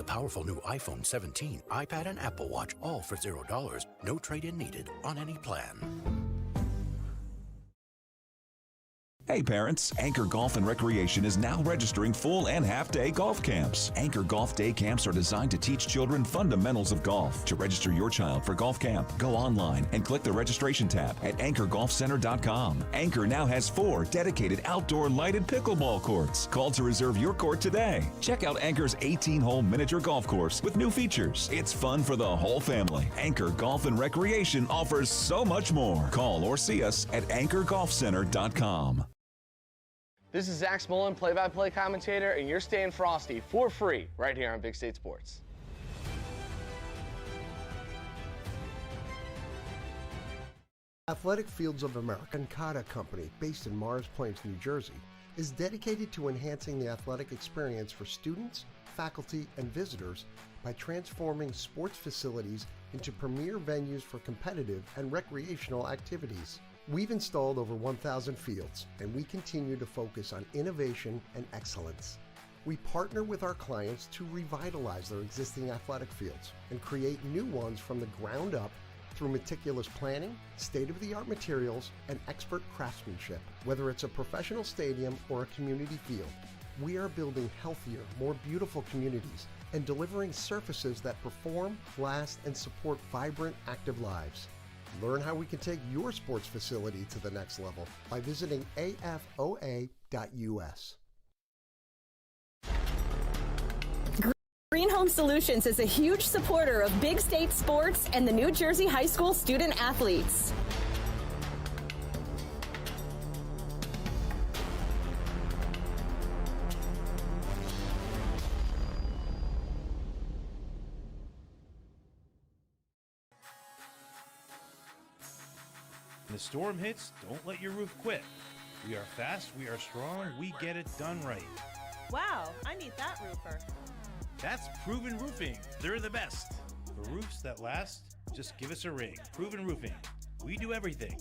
powerful new iPhone 17, iPad, and Apple Watch, all for $0. No trade-in needed on any plan. Hey parents, Anchor Golf and Recreation is now registering full and half-day golf camps. Anchor Golf Day Camps are designed to teach children fundamentals of golf. To register your child for golf camp, go online and click the registration tab at anchorgolfcenter.com. Anchor now has 4 dedicated outdoor lighted pickleball courts. Call to reserve your court today. Check out Anchor's 18-hole miniature golf course with new features. It's fun for the whole family. Anchor Golf and Recreation offers so much more. Call or see us at anchorgolfcenter.com. This is Zach Smolin, play-by-play commentator, and you're staying frosty for free right here on Big State Sports. Athletic Fields of America, Ancada Company, based in Morris Plains, New Jersey, is dedicated to enhancing the athletic experience for students, faculty, and visitors by transforming sports facilities into premier venues for competitive and recreational activities. We've installed over 1,000 fields, and we continue to focus on innovation and excellence. We partner with our clients to revitalize their existing athletic fields and create new ones from the ground up through meticulous planning, state-of-the-art materials, and expert craftsmanship. Whether it's a professional stadium or a community field, we are building healthier, more beautiful communities and delivering surfaces that perform, last, and support vibrant, active lives. Learn how we can take your sports facility to the next level by visiting afoa.us. Green Home Solutions is a huge supporter of Big State Sports and the New Jersey High School student athletes. When the storm hits, don't let your roof quit. We are fast, we are strong, we get it done right. Wow, I need that roofer. That's Proven Roofing. They're the best. For roofs that last, just give us a ring. Proven Roofing. We do everything.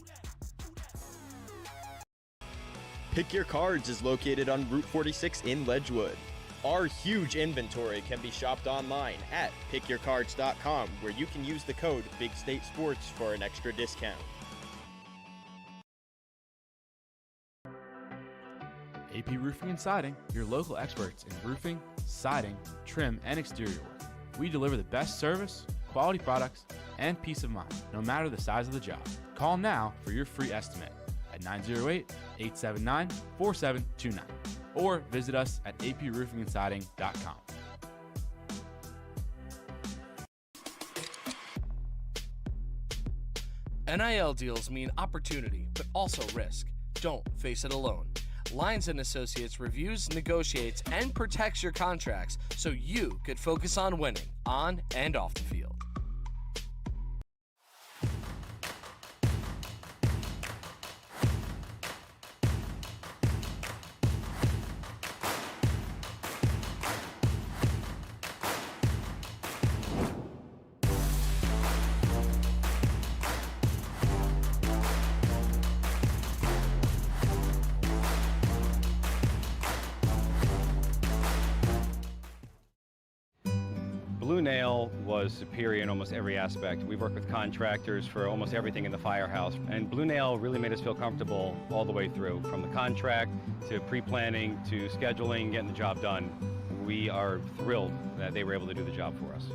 Pick Your Cards is located on Route 46 in Ledgewood. Our huge inventory can be shopped online at pickyourcards.com, where you can use the code Big State Sports for an extra discount. AP Roofing and Siding, your local experts in roofing, siding, trim, and exterior work. We deliver the best service, quality products, and peace of mind, no matter the size of the job. Call now for your free estimate at 908-879-4729 or visit us at aproofingandsiding.com. NIL deals mean opportunity, but also risk. Don't face it alone. Lyons & Associates reviews, negotiates, and protects your contracts so you could focus on winning on and off the field. Blue Nail was superior in almost every aspect. We've worked with contractors for almost everything in the firehouse, and Blue Nail really made us feel comfortable all the way through, from the contract to pre-planning to scheduling, getting the job done. We are thrilled that they were able to do the job for us.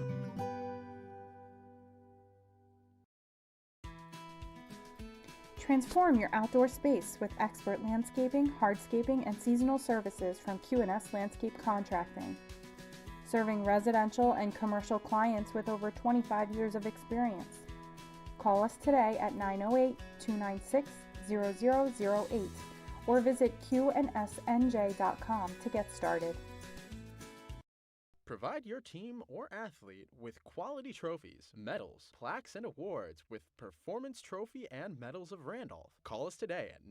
Transform your outdoor space with expert landscaping, hardscaping, and seasonal services from Q&S Landscape Contracting. Serving residential and commercial clients with over 25 years of experience. Call us today at 908-296-0008 or visit qnsnj.com to get started. Provide your team or athlete with quality trophies, medals, plaques, and awards with Performance Trophy and Medals of Randolph. Call us today at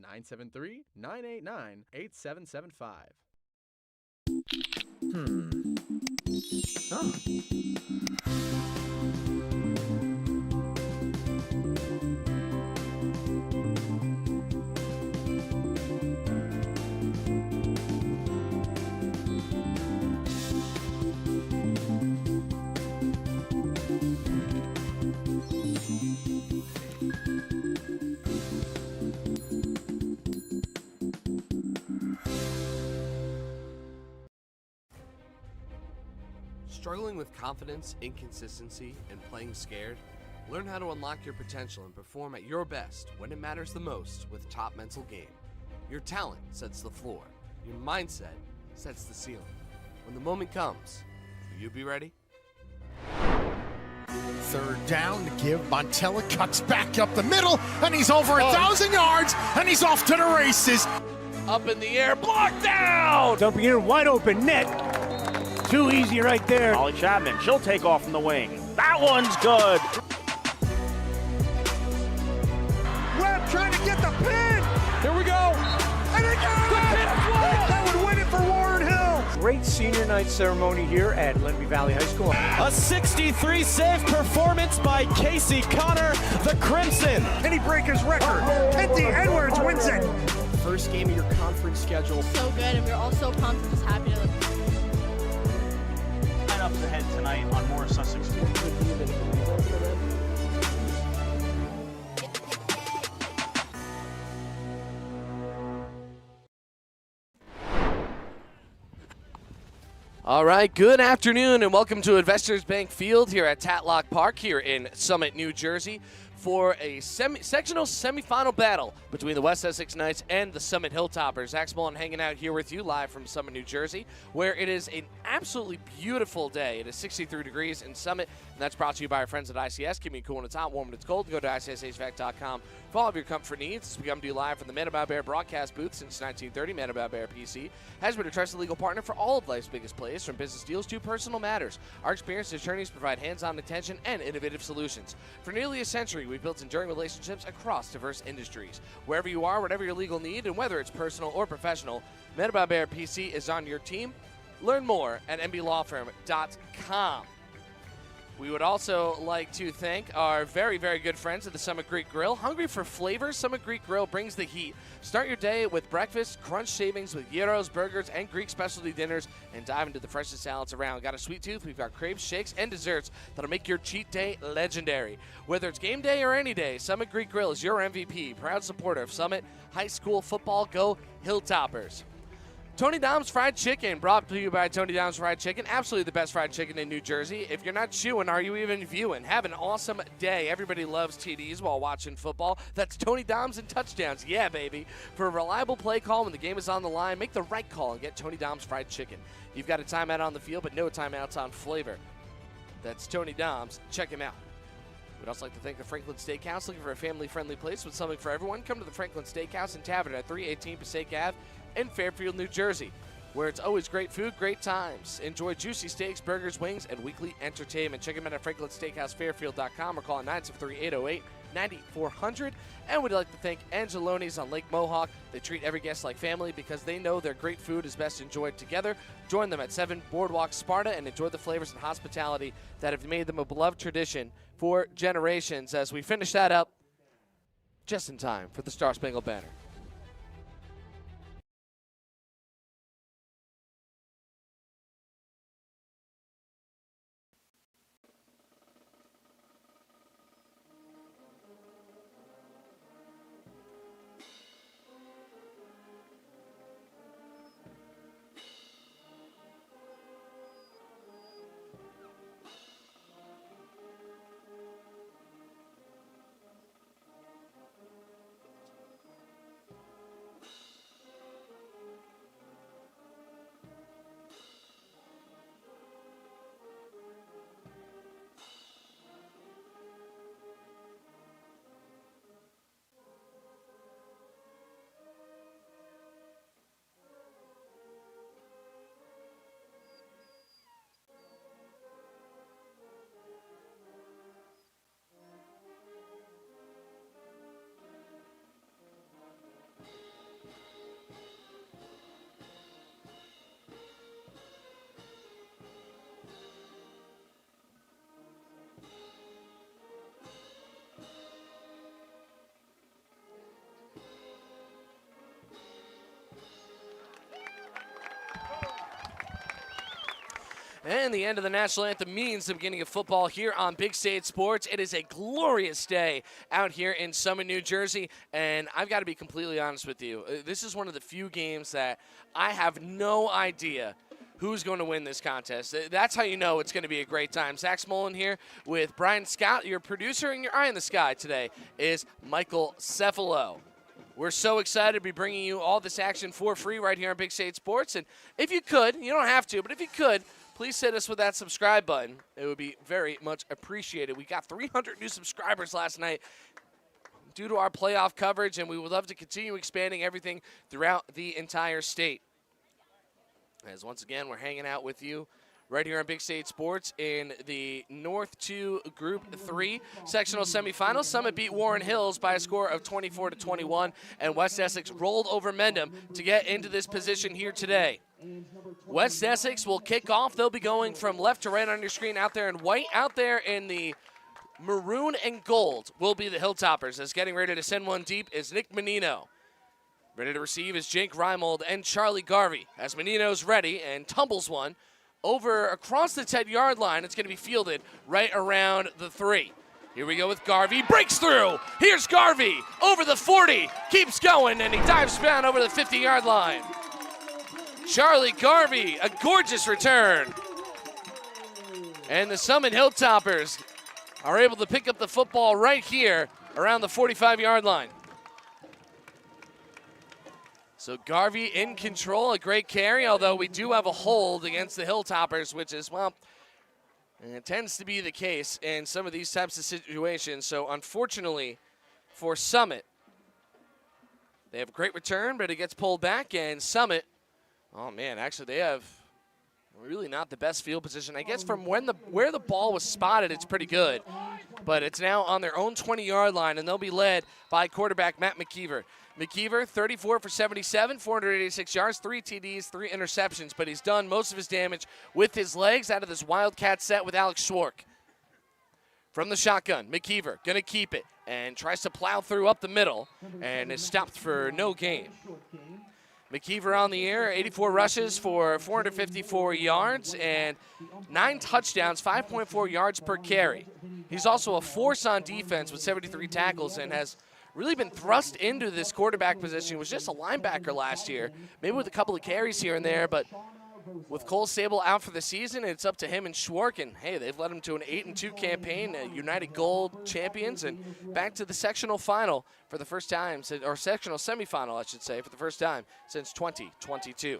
973-989-8775. Huh. Struggling with confidence, inconsistency, and playing scared? Learn how to unlock your potential and perform at your best when it matters the most with Top Mental Game. Your talent sets the floor. Your mindset sets the ceiling. When the moment comes, will you be ready? Third down to give. Montella cuts back up the middle, and he's over 1,000 yards, and he's off to the races. Up in the air, blocked down! Dumping in, wide open net. Too easy right there. Molly Chapman, she'll take off from the wing. That one's good. Webb trying to get the pin. Here we go. And it got it! That would win it for Warren Hill. Great senior night ceremony here at Lenby Valley High School. A 63 save performance by Casey Connor, the Crimson. And he break his record. Penty Edwards wins it. First game of your conference schedule. So good, and we're all so pumped and just happy to Lineups ahead tonight on more Sussex. All right, good afternoon and welcome to Investors Bank Field here at Tatlock Park here in Summit, New Jersey for a sectional semifinal battle between the West Essex Knights and the Summit Hilltoppers. Zach Smolin hanging out here with you live from Summit, New Jersey, where it is an absolutely beautiful day. It is 63 degrees in Summit, and that's brought to you by our friends at ICS. Keeping it cool when it's hot, warm when it's cold. Go to ICSHVAC.com for all of your comfort needs. We come to you live from the Man About Bear broadcast booth since 1930. Man About Bear PC has been a trusted legal partner for all of life's biggest plays, from business deals to personal matters. Our experienced attorneys provide hands-on attention and innovative solutions. For nearly a century, we've built enduring relationships across diverse industries. Wherever you are, whatever your legal need, and whether it's personal or professional, Man About Bear PC is on your team. Learn more at mblawfirm.com. We would also like to thank our very, very good friends at the Summit Greek Grill. Hungry for flavor? Summit Greek Grill brings the heat. Start your day with breakfast, crunch shavings with gyros, burgers, and Greek specialty dinners, and dive into the freshest salads around. Got a sweet tooth? We've got crepes, shakes, and desserts that'll make your cheat day legendary. Whether it's game day or any day, Summit Greek Grill is your MVP. Proud supporter of Summit High School football. Go Hilltoppers. Tony Dom's Fried Chicken, brought to you by Tony Dom's Fried Chicken. Absolutely the best fried chicken in New Jersey. If you're not chewing, are you even viewing? Have an awesome day. Everybody loves TDs while watching football. That's Tony Dom's and touchdowns. Yeah, baby. For a reliable play call when the game is on the line, make the right call and get Tony Dom's Fried Chicken. You've got a timeout on the field, but no timeouts on flavor. That's Tony Dom's. Check him out. We'd also like to thank the Franklin Steakhouse. Looking for a family-friendly place with something for everyone? Come to the Franklin Steakhouse and Tavern at 318 Passaic Ave in Fairfield, New Jersey, where it's always great food, great times. Enjoy juicy steaks, burgers, wings, and weekly entertainment. Check them out at franklinsteakhousefairfield.com or call 973-808-9400. And we'd like to thank Angeloni's on Lake Mohawk. They treat every guest like family because they know their great food is best enjoyed together. Join them at 7 Boardwalk Sparta and enjoy the flavors and hospitality that have made them a beloved tradition for generations. As we finish that up just in time for the Star Spangled Banner. And the end of the national anthem means the beginning of football here on Big State Sports. It is a glorious day out here in Summit, New Jersey, and I've got to be completely honest with you. This is one of the few games that I have no idea who's going to win this contest. That's how you know it's going to be a great time. Zach Smolin here with Brian Scott, your producer, and your eye in the sky today is Michael Cefalo. We're so excited to be bringing you all this action for free right here on Big State Sports. And if you could, you don't have to, but if you could, please hit us with that subscribe button. It would be very much appreciated. We got 300 new subscribers last night due to our playoff coverage, and we would love to continue expanding everything throughout the entire state. As once again, we're hanging out with you right here on Big State Sports in the North 2 Group 3 sectional semifinals. Summit beat Warren Hills by a score of 24-21, and West Essex rolled over Mendham to get into this position here today. West Essex will kick off. They'll be going from left to right on your screen out there in white. Out there in the maroon and gold will be the Hilltoppers. As getting ready to send one deep is Nick Menino. Ready to receive is Jake Reimold and Charlie Garvey. As Menino's ready and tumbles one over across the 10-yard line, it's going to be fielded right around the 3. Here we go with Garvey. Breaks through. Here's Garvey over the 40. Keeps going, and he dives down over the 50-yard line. Charlie Garvey, a gorgeous return. And the Summit Hilltoppers are able to pick up the football right here around the 45-yard line. So Garvey in control, a great carry, although we do have a hold against the Hilltoppers, which is, well, it tends to be the case in some of these types of situations. So unfortunately for Summit, they have a great return, but it gets pulled back, and Summit, oh man, actually they have really not the best field position. I guess from where the ball was spotted, it's pretty good. But it's now on their own 20-yard line, and they'll be led by quarterback Matt McKeever. McKeever, 34 for 77, 486 yards, 3 TDs, 3 interceptions, but he's done most of his damage with his legs out of this Wildcat set with Alex Schwark. From the shotgun, McKeever going to keep it and tries to plow through up the middle and is stopped for no gain. McKeever on the air, 84 rushes for 454 yards and 9 touchdowns, 5.4 yards per carry. He's also a force on defense with 73 tackles and has really been thrust into this quarterback position. He was just a linebacker last year, maybe with a couple of carries here and there, but with Cole Sable out for the season, it's up to him and Schwark, and hey, they've led him to an 8-2 campaign, United Gold champions, and back to the sectional final for the first time, or sectional semifinal, I should say, for the first time since 2022.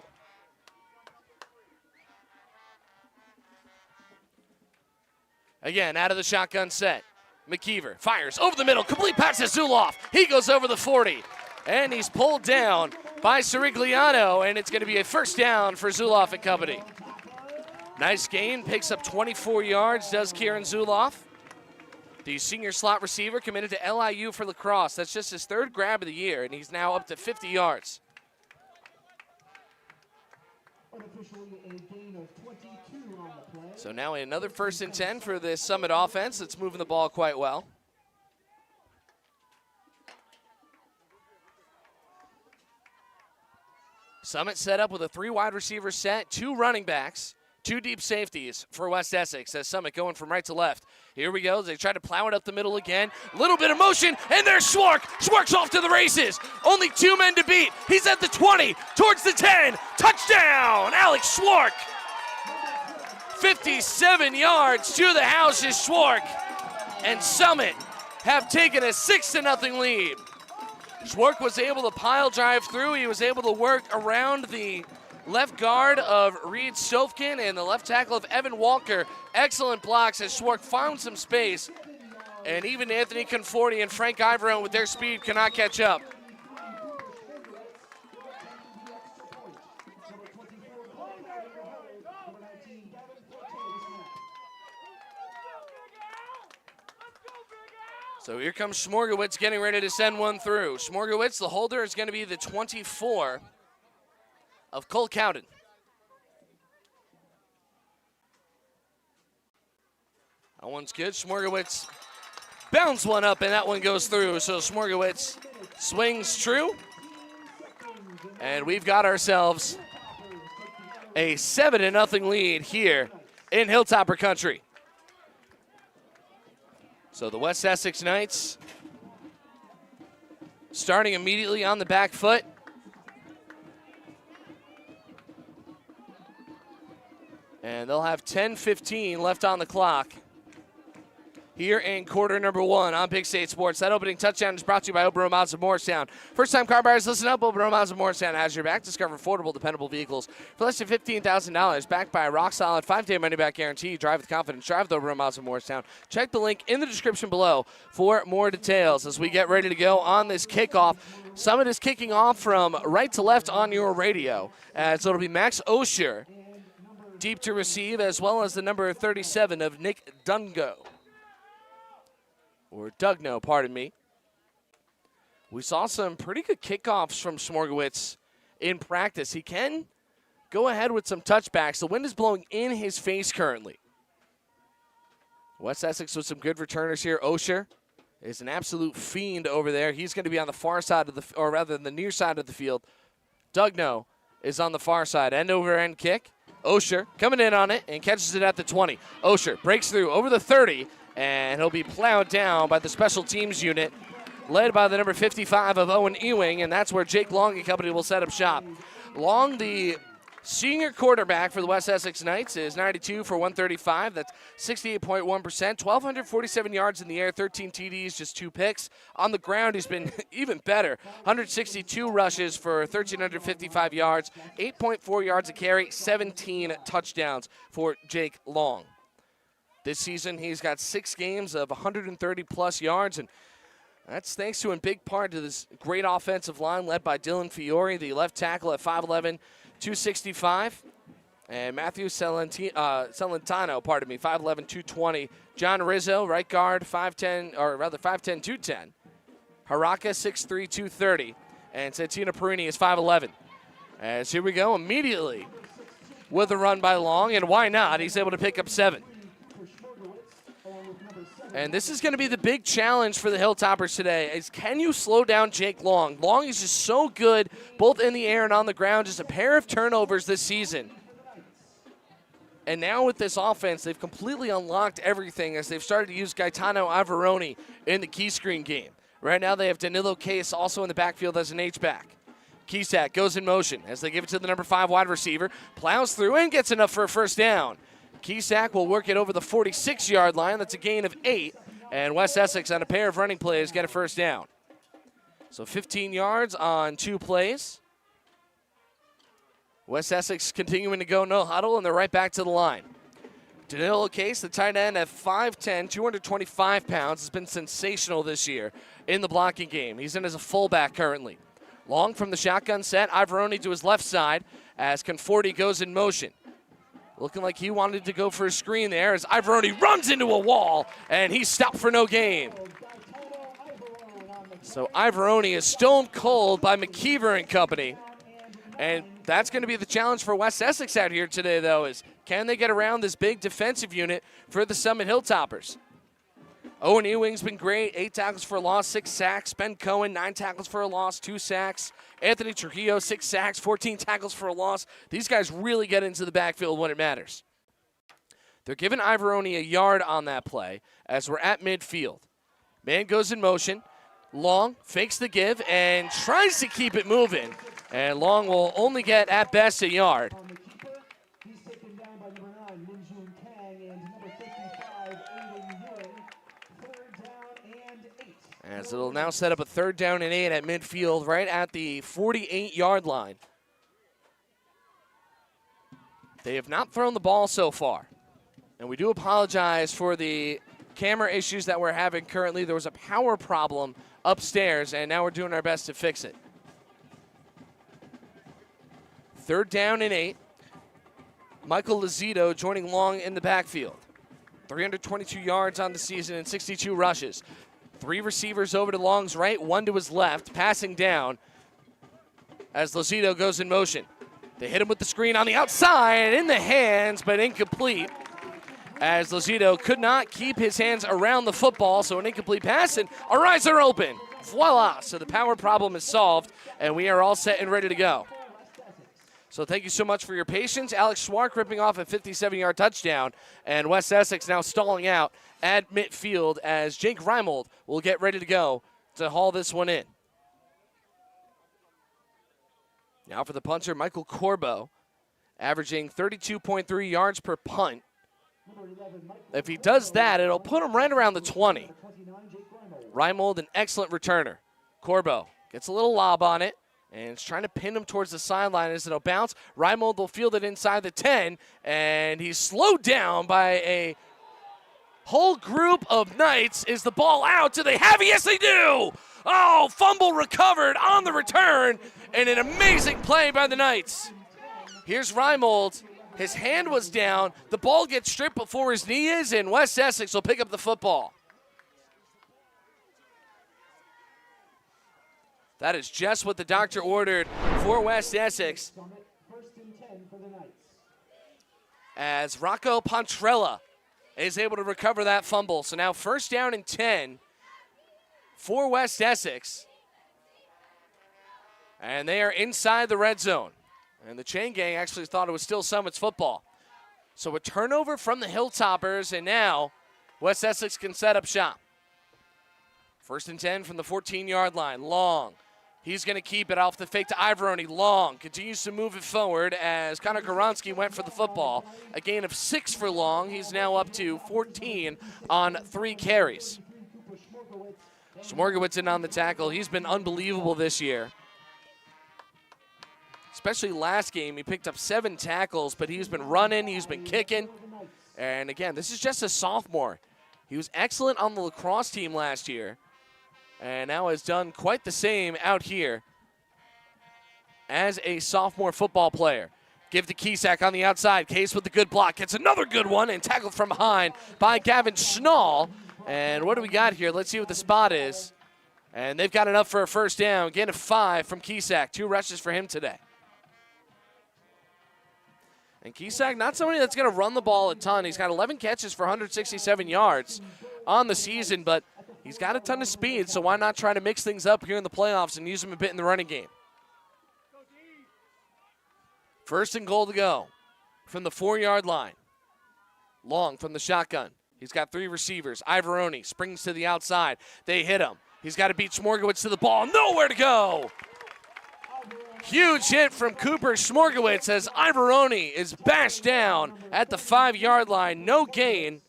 Again, out of the shotgun set. McKeever fires over the middle, complete pass to Zuloff. He goes over the 40, and he's pulled down by Sirigliano, and it's going to be a first down for Zuloff and company. Nice gain, picks up 24 yards, does Kieran Zuloff. The senior slot receiver committed to LIU for lacrosse. That's just his 3rd grab of the year, and he's now up to 50 yards. So now another 1st and 10 for the Summit offense that's moving the ball quite well. Summit set up with a 3 wide receiver set, 2 running backs, 2 deep safeties for West Essex as Summit going from right to left. Here we go. They try to plow it up the middle again. Little bit of motion, and there's Schwark. Schwark's off to the races. Only 2 men to beat. He's at the 20, towards the 10. Touchdown, Alex Schwark. 57 yards to the house is Schwark, and Summit have taken a 6-0 lead. Schwark was able to pile drive through. He was able to work around the left guard of Reed Stofkin and the left tackle of Evan Walker. Excellent blocks as Schwark found some space, and even Anthony Conforti and Frank Ivorone with their speed cannot catch up. So here comes Schmorgowitz getting ready to send one through. Schmorgowitz, the holder, is going to be the 24 of Cole Cowden. That one's good. Schmorgowitz bounds one up, and that one goes through. So Schmorgowitz swings true. And we've got ourselves a 7-0 lead here in Hilltopper Country. So the West Essex Knights starting immediately on the back foot. And they'll have 10:15 left on the clock here in quarter number 1 on Big State Sports. That opening touchdown is brought to you by Oberlo Mazda Morristown. First-time car buyers, listen up. Oberlo Mazda Morristown has your back. Discover affordable, dependable vehicles for less than $15,000. Backed by a rock-solid 5-day money-back guarantee. Drive with confidence. Drive with Oberlo Mazda Morristown. Check the link in the description below for more details as we get ready to go on this kickoff. Summit is kicking off from right to left on your radio. So it'll be Max Osher deep to receive, as well as the number 37 of Nick Dungo. Or Dugno, pardon me. We saw some pretty good kickoffs from Smorgowitz in practice. He can go ahead with some touchbacks. The wind is blowing in his face currently. West Essex with some good returners here. Osher is an absolute fiend over there. He's going to be on the far side of the, or rather the near side of the field. Dugno is on the far side. End over end kick. Osher coming in on it and catches it at the 20. Osher breaks through over the 30. And he'll be plowed down by the special teams unit, led by the number 55 of Owen Ewing, and that's where Jake Long and company will set up shop. Long, the senior quarterback for the West Essex Knights, is 92 for 135. That's 68.1%. 1,247 yards in the air, 13 TDs, just 2 picks. On the ground, he's been even better. 162 rushes for 1,355 yards, 8.4 yards a carry, 17 touchdowns for Jake Long. This season, he's got 6 games of 130-plus yards, and that's thanks to in big part to this great offensive line led by Dylan Fiore, the left tackle at 5'11", 265, and Matthew Celentano, 5'11", 220. John Rizzo, right guard, 5'10", 210. Haraka, 6'3", 230, and Santina Perini is 5'11". As here we go immediately with a run by Long, and why not? He's able to pick up 7. And this is going to be the big challenge for the Hilltoppers today, is can you slow down Jake Long? Long is just so good, both in the air and on the ground, just a pair of turnovers this season. And now with this offense, they've completely unlocked everything as they've started to use Gaetano Averoni in the key screen game. Right now they have Danilo Case also in the backfield as an H-back. Keysack goes in motion as they give it to the number 5 wide receiver, plows through and gets enough for a first down. Keysack will work it over the 46-yard line. That's a gain of 8. And West Essex on a pair of running plays get a first down. So 15 yards on 2 plays. West Essex continuing to go no huddle, and they're right back to the line. Danilo Case, the tight end at 5'10", 225 pounds, has been sensational this year in the blocking game. He's in as a fullback currently. Long from the shotgun set, Ivoroni to his left side as Conforti goes in motion. Looking like he wanted to go for a screen there as Ivoroni runs into a wall, and he's stopped for no gain. So Ivoroni is stone cold by McKeever and company. And that's going to be the challenge for West Essex out here today, though, is can they get around this big defensive unit for the Summit Hilltoppers? Owen Ewing's been great, 8 tackles for a loss, 6 sacks. Ben Cohen, 9 tackles for a loss, 2 sacks. Anthony Trujillo, 6 sacks, 14 tackles for a loss. These guys really get into the backfield when it matters. They're giving Ivoroni a yard on that play as we're at midfield. Man goes in motion. Long fakes the give and tries to keep it moving. And Long will only get, at best, a yard. As it'll now set up a 3rd down and 8 at midfield, right at the 48-yard line. They have not thrown the ball so far. And we do apologize for the camera issues that we're having currently. There was a power problem upstairs, and now we're doing our best to fix it. 3rd down and 8. Michael Lozito joining Long in the backfield. 322 yards on the season and 62 rushes. 3 receivers over to Long's right, 1 to his left, passing down as Lozito goes in motion. They hit him with the screen on the outside, in the hands, but incomplete. As Lozito could not keep his hands around the football, so an incomplete pass, and our eyes are open. Voila! So the power problem is solved, and we are all set and ready to go. So thank you so much for your patience. Alex Schwark ripping off a 57-yard touchdown, and West Essex now stalling out at midfield as Jake Reimold will get ready to go to haul this one in. Now for the punter, Michael Corbo, averaging 32.3 yards per punt. If he does that, it'll put him right around the 20. Reimold, an excellent returner. Corbo gets a little lob on it, and it's trying to pin him towards the sideline as it'll bounce. Reimold will field it inside the 10, and he's slowed down by a whole group of Knights. Is the ball out? Do they have it? Yes, they do! Oh, fumble recovered on the return, and an amazing play by the Knights. Here's Reimold. His hand was down. The ball gets stripped before his knee is, and West Essex will pick up the football. That is just what the doctor ordered for West Essex. As Rocco Pontrella is able to recover that fumble. So now 1st down and 10 for West Essex. And they are inside the red zone. And the chain gang actually thought it was still Summit's football. So a turnover from the Hilltoppers, and now West Essex can set up shop. 1st and 10 from the 14-yard line. Long. He's going to keep it off the fake to Ivoroni. Long continues to move it forward as Connor Goronski went for the football. A gain of 6 for Long. He's now up to 14 on 3 carries. Smorgowitz in on the tackle. He's been unbelievable this year. Especially last game, he picked up 7 tackles, but he's been running, he's been kicking. And again, this is just a sophomore. He was excellent on the lacrosse team last year, and now has done quite the same out here as a sophomore football player. Give to Kiesak on the outside. Case with the good block. Gets another good one and tackled from behind by Gavin Schnall. And what do we got here? Let's see what the spot is. And they've got enough for a 1st down. Gain of 5 from Kiesak. 2 rushes for him today. And Kiesak, not somebody that's going to run the ball a ton. He's got 11 catches for 167 yards on the season, but he's got a ton of speed, so why not try to mix things up here in the playoffs and use him a bit in the running game? 1st and goal to go from the 4-yard line. Long from the shotgun. He's got 3 receivers. Ivoroni springs to the outside. They hit him. He's got to beat Smorgowitz to the ball. Nowhere to go. Huge hit from Cooper Smorgowitz as Ivoroni is bashed down at the 5-yard line. No gain.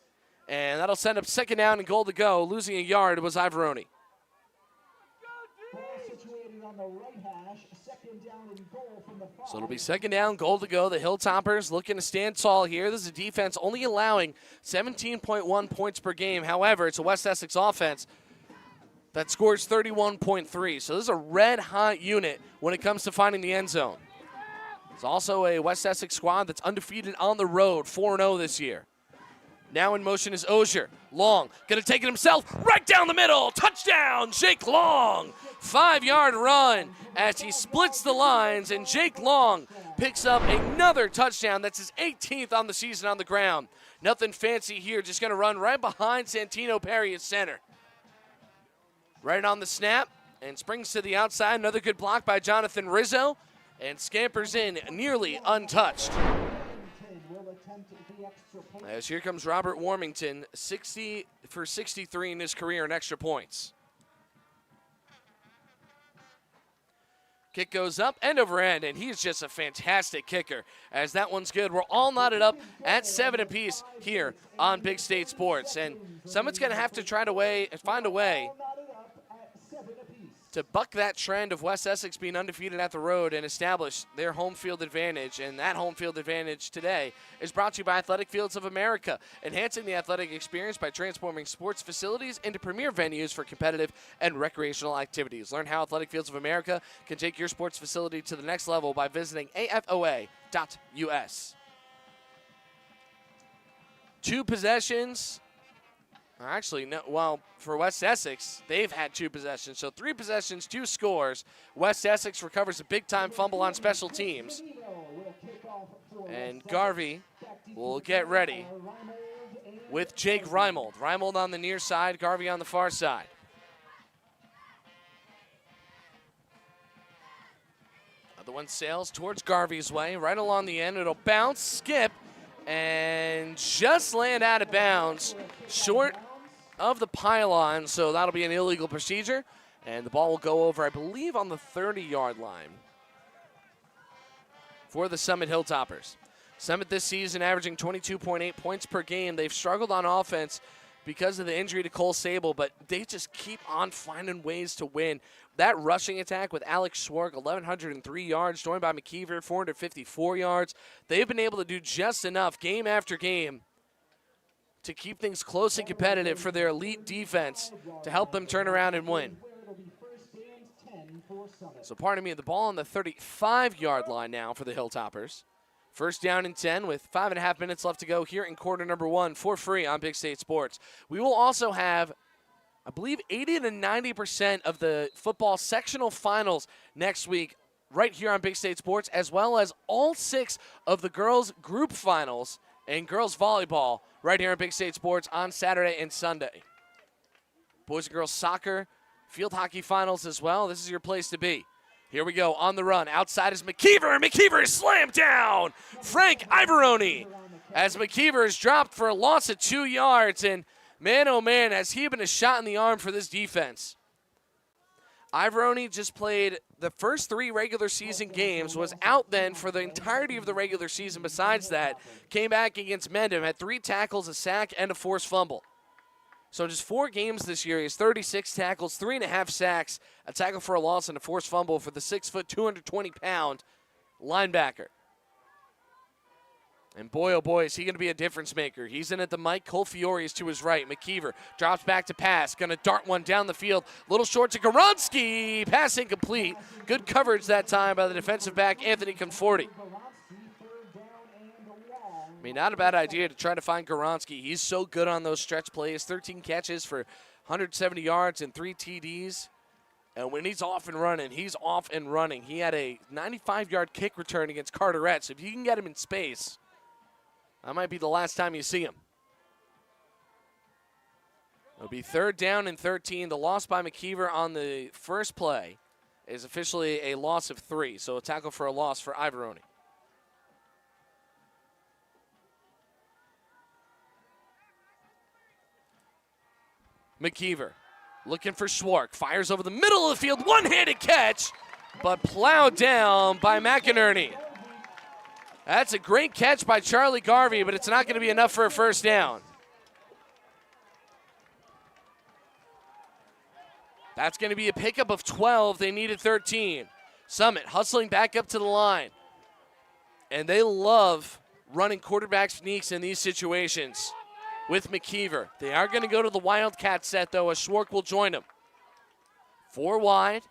And that'll send up 2nd down and goal to go. Losing a yard was Ivoroni. So it'll be 2nd down, goal to go. The Hilltoppers looking to stand tall here. This is a defense only allowing 17.1 points per game. However, it's a West Essex offense that scores 31.3. So this is a red-hot unit when it comes to finding the end zone. It's also a West Essex squad that's undefeated on the road, 4-0 this year. Now in motion is Ozier. Long, going to take it himself, right down the middle. Touchdown, Jake Long. 5-yard run as he splits the lines, and Jake Long picks up another touchdown. That's his 18th on the season on the ground. Nothing fancy here, just going to run right behind Santino Perry at center. Right on the snap, and springs to the outside. Another good block by Jonathan Rizzo, and scampers in nearly untouched. As here comes Robert Warmington, 60 for 63 in his career in extra points. Kick goes up, end over end, and he's just a fantastic kicker. As that one's good, we're all knotted up at 7 apiece here on Big State Sports. And Summit's going to have to try to find a way to buck that trend of West Essex being undefeated at the road and establish their home field advantage. And that home field advantage today is brought to you by Athletic Fields of America, enhancing the athletic experience by transforming sports facilities into premier venues for competitive and recreational activities. Learn how Athletic Fields of America can take your sports facility to the next level by visiting afoa.us. 2 possessions. Actually, no. Well, for West Essex, they've had 2 possessions. So 3 possessions, 2 scores. West Essex recovers a big-time fumble on special teams. And Garvey will get ready with Jake Reimold. Reimold on the near side, Garvey on the far side. Other one sails towards Garvey's way. Right along the end, it'll bounce, skip, and just land out of bounds. Short of the pylon, so that'll be an illegal procedure, and the ball will go over, I believe, on the 30-yard line. for the Summit Hilltoppers. Summit this season averaging 22.8 points per game. They've struggled on offense because of the injury to Cole Sable, but they just keep on finding ways to win. That rushing attack with Alex Schwark, 1,103 yards, joined by McKeever, 454 yards. They've been able to do just enough game after game to keep things close and competitive for their elite defense to help them turn around and win. So pardon me, the ball on the 35-yard line now for the Hilltoppers. First down and 10 with 5.5 minutes left to go here in quarter number 1 for free on Big State Sports. We will also have, I believe, 80 to 90% of the football sectional finals next week right here on Big State Sports, as well as all 6 of the girls group finals and girls volleyball right here on Big State Sports on Saturday and Sunday. Boys and girls soccer, field hockey finals as well. This is your place to be. Here we go, on the run. Outside is McKeever. McKeever is slammed down. Frank Ivoroni, as McKeever is dropped for a loss of 2 yards. And man, oh man, has he been a shot in the arm for this defense. Ivoroni just played the first 3 regular season games, was out then for the entirety of the regular season. Besides that, came back against Mendham, had 3 tackles, a sack, and a forced fumble. So just 4 games this year. He has 36 tackles, 3.5 sacks, a tackle for a loss, and a forced fumble for the 6', 220-pound linebacker. And boy, oh boy, is he going to be a difference maker. He's in at the mic. Cole Fiore is to his right. McKeever drops back to pass. Going to dart one down the field. Little short to Goronski. Pass incomplete. Good coverage that time by the defensive back, Anthony Conforti. I mean, not a bad idea to try to find Goronski. He's so good on those stretch plays. 13 catches for 170 yards and 3 TDs. And when he's off and running, he's off and running. He had a 95-yard kick return against Carteret. So if you can get him in space, that might be the last time you see him. It'll be 3rd down and 13. The loss by McKeever on the first play is officially a loss of 3. So a tackle for a loss for Ivoroni. McKeever looking for Schwark. Fires over the middle of the field. One-handed catch, but plowed down by McInerney. That's a great catch by Charlie Garvey, but it's not going to be enough for a first down. That's going to be a pickup of 12. They needed 13. Summit hustling back up to the line. And they love running quarterback sneaks in these situations with McKeever. They are going to go to the Wildcat set, though, as Schwark will join him. 4 wide.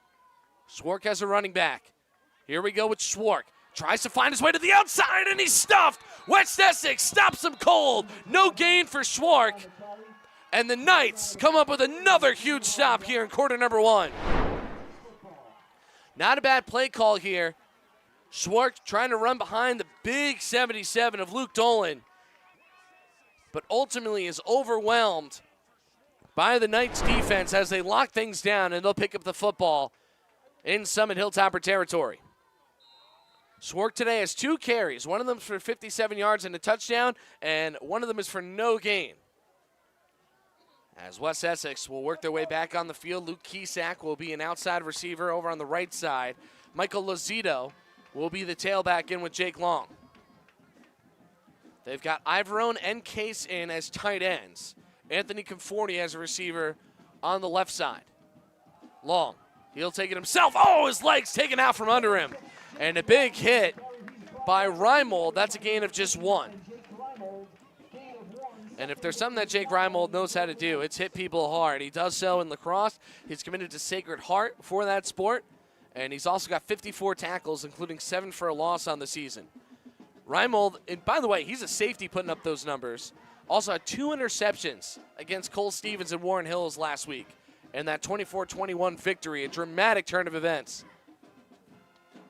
Schwark has a running back. Here we go with Schwark. Tries to find his way to the outside, and he's stuffed. West Essex stops him cold. No gain for Schwark. And the Knights come up with another huge stop here in quarter number 1. Not a bad play call here. Schwark trying to run behind the big 77 of Luke Dolan, but ultimately is overwhelmed by the Knights defense as they lock things down, and they'll pick up the football in Summit Hilltopper territory. Schwark today has 2 carries. One of them is for 57 yards and a touchdown, and one of them is for no gain. As West Essex will work their way back on the field, Luke Kiesak will be an outside receiver over on the right side. Michael Lozito will be the tailback in with Jake Long. They've got Ivorone and Case in as tight ends. Anthony Conforti as a receiver on the left side. Long, he'll take it himself. Oh, his leg's taken out from under him. And a big hit by Reimold. That's a gain of just 1. And if there's something that Jake Reimold knows how to do, it's hit people hard. He does so in lacrosse. He's committed to Sacred Heart for that sport. And he's also got 54 tackles, including 7 for a loss on the season. Reimold, and by the way, he's a safety putting up those numbers. Also had 2 interceptions against Cole Stevens and Warren Hills last week. And that 24-21 victory, a dramatic turn of events.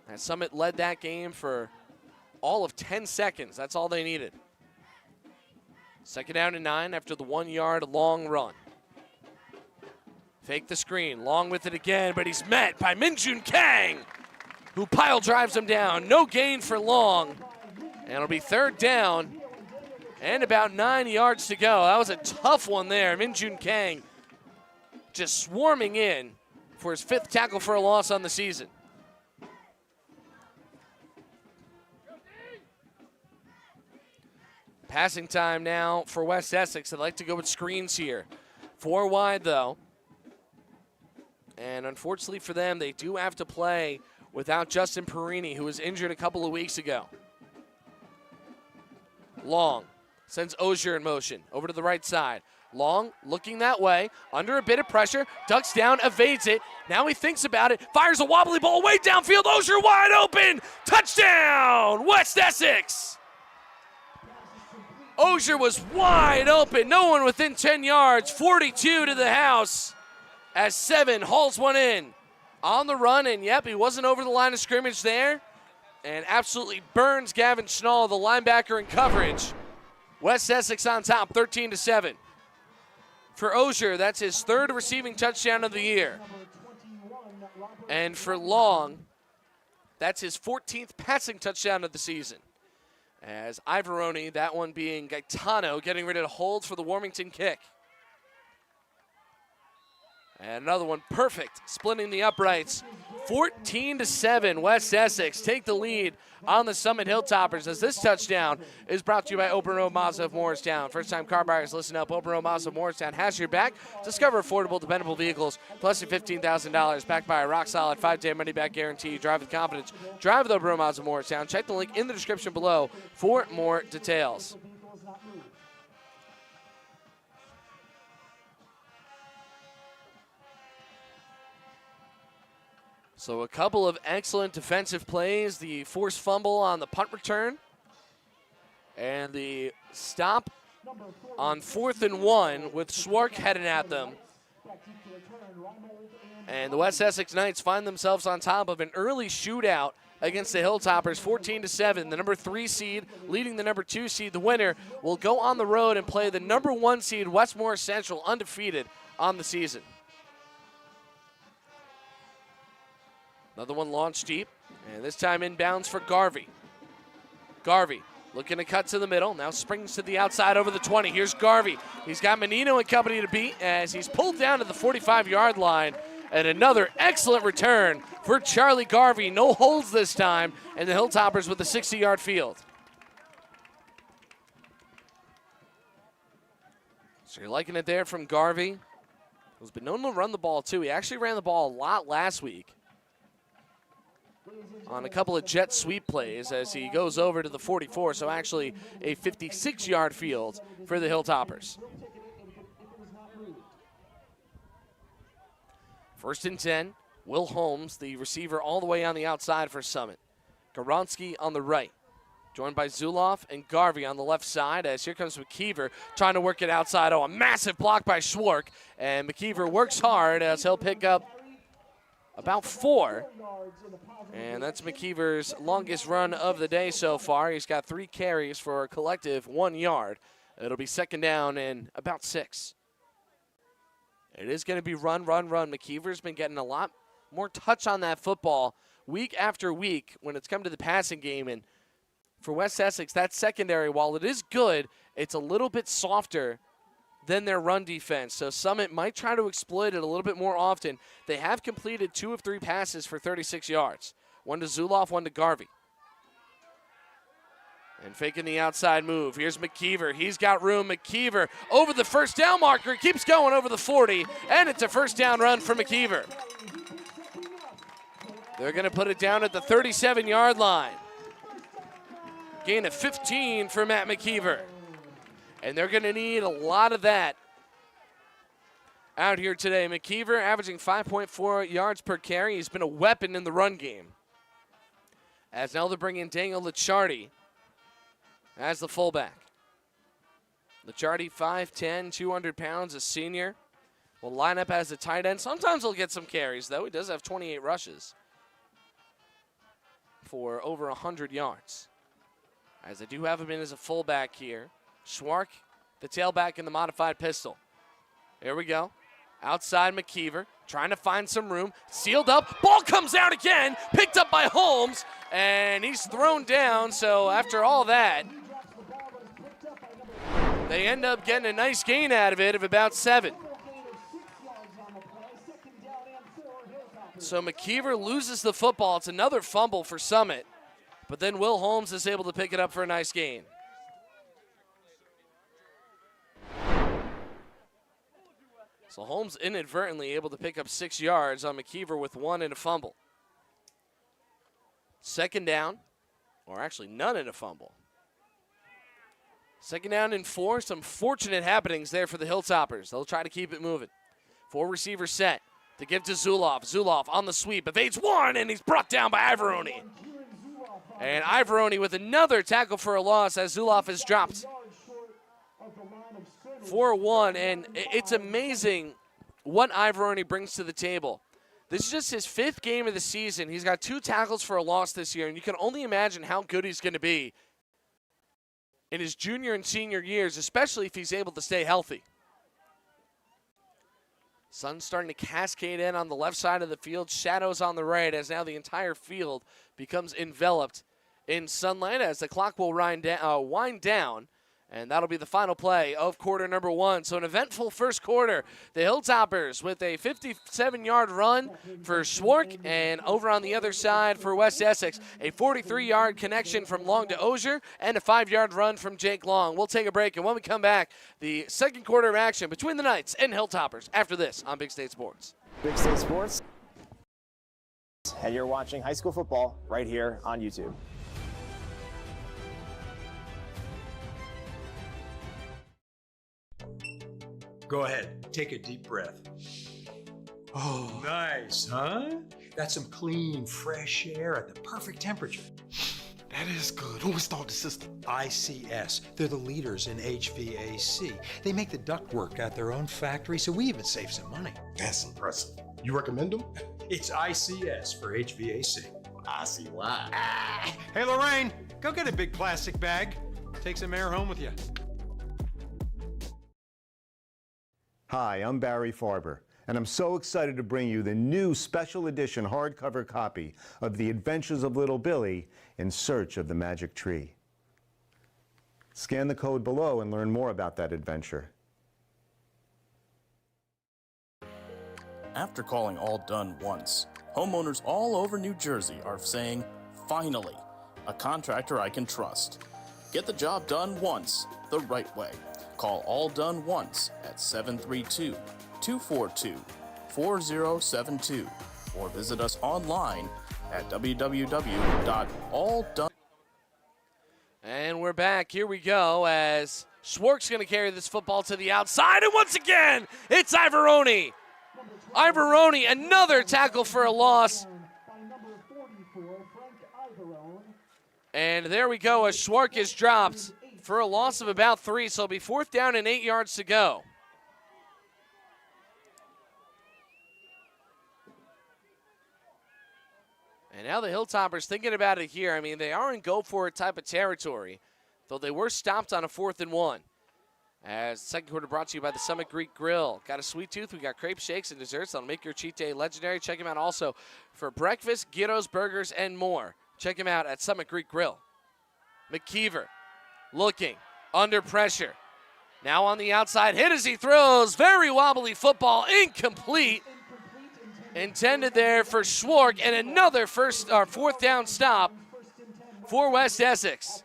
And Summit led that game for all of 10 seconds. That's all they needed. 2nd down and 9 after the 1-yard long run. Fake the screen, Long with it again, but he's met by Minjun Kang, who pile drives him down. No gain for Long. And it'll be 3rd down and about 9 yards to go. That was a tough one there. Minjun Kang just swarming in for his 5th tackle for a loss on the season. Passing time now for West Essex. They'd like to go with screens here. 4 wide, though. And unfortunately for them, they do have to play without Justin Perini, who was injured a couple of weeks ago. Long sends Ozier in motion over to the right side. Long looking that way, under a bit of pressure, ducks down, evades it. Now he thinks about it, fires a wobbly ball way downfield. Ozier wide open. Touchdown, West Essex. Ozier was wide open. No one within 10 yards. 42 to the house as 7 hauls one in. On the run, and yep, he wasn't over the line of scrimmage there. And absolutely burns Gavin Schnall, the linebacker, in coverage. West Essex on top, 13-7. For Ozier, that's his 3rd receiving touchdown of the year. And for Long, that's his 14th passing touchdown of the season. As Ivoroni, that one being Gaetano, getting ready to hold for the Warmington kick. And another one perfect, splitting the uprights. 14-7, West Essex take the lead on the Summit Hilltoppers as this touchdown is brought to you by Open Road Mazda of Morristown. First-time car buyers, listen up. Open Road Mazda of Morristown has your back. Discover affordable, dependable vehicles, plus your $15,000, backed by a rock-solid 5-day money-back guarantee. Drive with confidence. Drive with Open Road Mazda of Morristown. Check the link in the description below for more details. So a couple of excellent defensive plays, the forced fumble on the punt return, and the stop on 4th and 1 with Schwark heading at them. And the West Essex Knights find themselves on top of an early shootout against the Hilltoppers, 14-7. The number 3 seed leading the number 2 seed. The winner will go on the road and play the number 1 seed Westmore Central, undefeated on the season. Another one launched deep, and this time inbounds for Garvey. Garvey looking to cut to the middle, now springs to the outside over the 20. Here's Garvey. He's got Menino and company to beat as he's pulled down to the 45-yard line. And another excellent return for Charlie Garvey. No holds this time, and the Hilltoppers with a 60-yard field. So you're liking it there from Garvey, who's been known to run the ball too. He actually ran the ball a lot last week on a couple of jet sweep plays as he goes over to the 44, so actually a 56-yard field for the Hilltoppers. 1st and 10, Will Holmes, the receiver all the way on the outside for Summit. Goronsky on the right, joined by Zuloff and Garvey on the left side as here comes McKeever trying to work it outside. Oh, a massive block by Schwark, and McKeever works hard as he'll pick up about 4. And that's McKeever's longest run of the day so far. He's got 3 carries for a collective 1 yard. It'll be 2nd down and about 6. It is going to be run. McKeever's been getting a lot more touch on that football week after week when it's come to the passing game. And for West Essex, that secondary, while it is good, it's a little bit softer than their run defense. So Summit might try to exploit it a little bit more often. They have completed 2 of 3 passes for 36 yards. 1 to Zuloff, 1 to Garvey. And faking the outside move. Here's McKeever. He's got room. McKeever over the 1st down marker. Keeps going over the 40. And it's a 1st down run for McKeever. They're going to put it down at the 37-yard line. Gain of 15 for Matt McKeever. And they're going to need a lot of that out here today. McKeever averaging 5.4 yards per carry. He's been a weapon in the run game. As now they're bringing Daniel Licciardi as the fullback. Licciardi, 5'10", 200 pounds, a senior. Will line up as a tight end. Sometimes he'll get some carries, though. He does have 28 rushes for over 100 yards. As they do have him in as a fullback here. Schwark, the tailback in the modified pistol. Here we go. Outside McKeever, trying to find some room. Sealed up. Ball comes out again. Picked up by Holmes. And he's thrown down. So after all that, they end up getting a nice gain out of it of about 7. So McKeever loses the football. It's another fumble for Summit. But then Will Holmes is able to pick it up for a nice gain. So Holmes inadvertently able to pick up 6 yards on McKeever with 1 and a fumble. Second down, or actually none and a fumble. Second down and 4. Some fortunate happenings there for the Hilltoppers. They'll try to keep it moving. 4 receivers set to give to Zuloff. Zuloff on the sweep, evades 1, and he's brought down by Ivoroni. And Ivoroni with another tackle for a loss as Zuloff is dropped. 4-1, and it's amazing what Ivoroni brings to the table. This is just his 5th game of the season. He's got 2 tackles for a loss this year, and you can only imagine how good he's going to be in his junior and senior years, especially if he's able to stay healthy. Sun's starting to cascade in on the left side of the field, shadows on the right, as now the entire field becomes enveloped in sunlight as the clock will wind down. And that'll be the final play of quarter number 1. So an eventful first quarter. The Hilltoppers with a 57-yard run for Schwark, and over on the other side for West Essex, a 43-yard connection from Long to Ozier, and a 5-yard run from Jake Long. We'll take a break, and when we come back, the second quarter of action between the Knights and Hilltoppers after this on Big State Sports. Big State Sports, and you're watching high school football right here on YouTube. Go ahead, take a deep breath. Oh, nice, huh? That's some clean, fresh air at the perfect temperature. That is good. Who installed the system? ICS. They're the leaders in HVAC. They make the ductwork at their own factory, so we even save some money. That's impressive. You recommend them? It's ICS for HVAC. I see why. Hey, Lorraine, go get a big plastic bag. Take some air home with you. Hi, I'm Barry Farber, and I'm so excited to bring you the new special edition hardcover copy of The Adventures of Little Billy in Search of the Magic Tree. Scan the code below and learn more about that adventure. After calling All Done once, homeowners all over New Jersey are saying, finally, a contractor I can trust. Get the job done once, the right way. Call All Done Once at 732-242-4072 or visit us online at www.alldone. And we're back. Here we go as Schwark's going to carry this football to the outside. And once again, it's Ivoroni. Ivoroni, another tackle for a loss. And there we go as Schwark is dropped for a loss of about 3, so it'll be 4th down and 8 yards to go. And now the Hilltoppers thinking about it here. I mean, they are in go-for-it type of territory, though they were stopped on a 4th and 1. As the second quarter brought to you by the Summit Greek Grill. Got a sweet tooth? We got crepe shakes and desserts that'll make your cheat day legendary. Check them out also for breakfast, gyros, burgers, and more. Check them out at Summit Greek Grill. McKeever looking, under pressure. Now on the outside, hit as he throws. Very wobbly football, incomplete. Intended there for Schwark, and another 4th down stop for West Essex.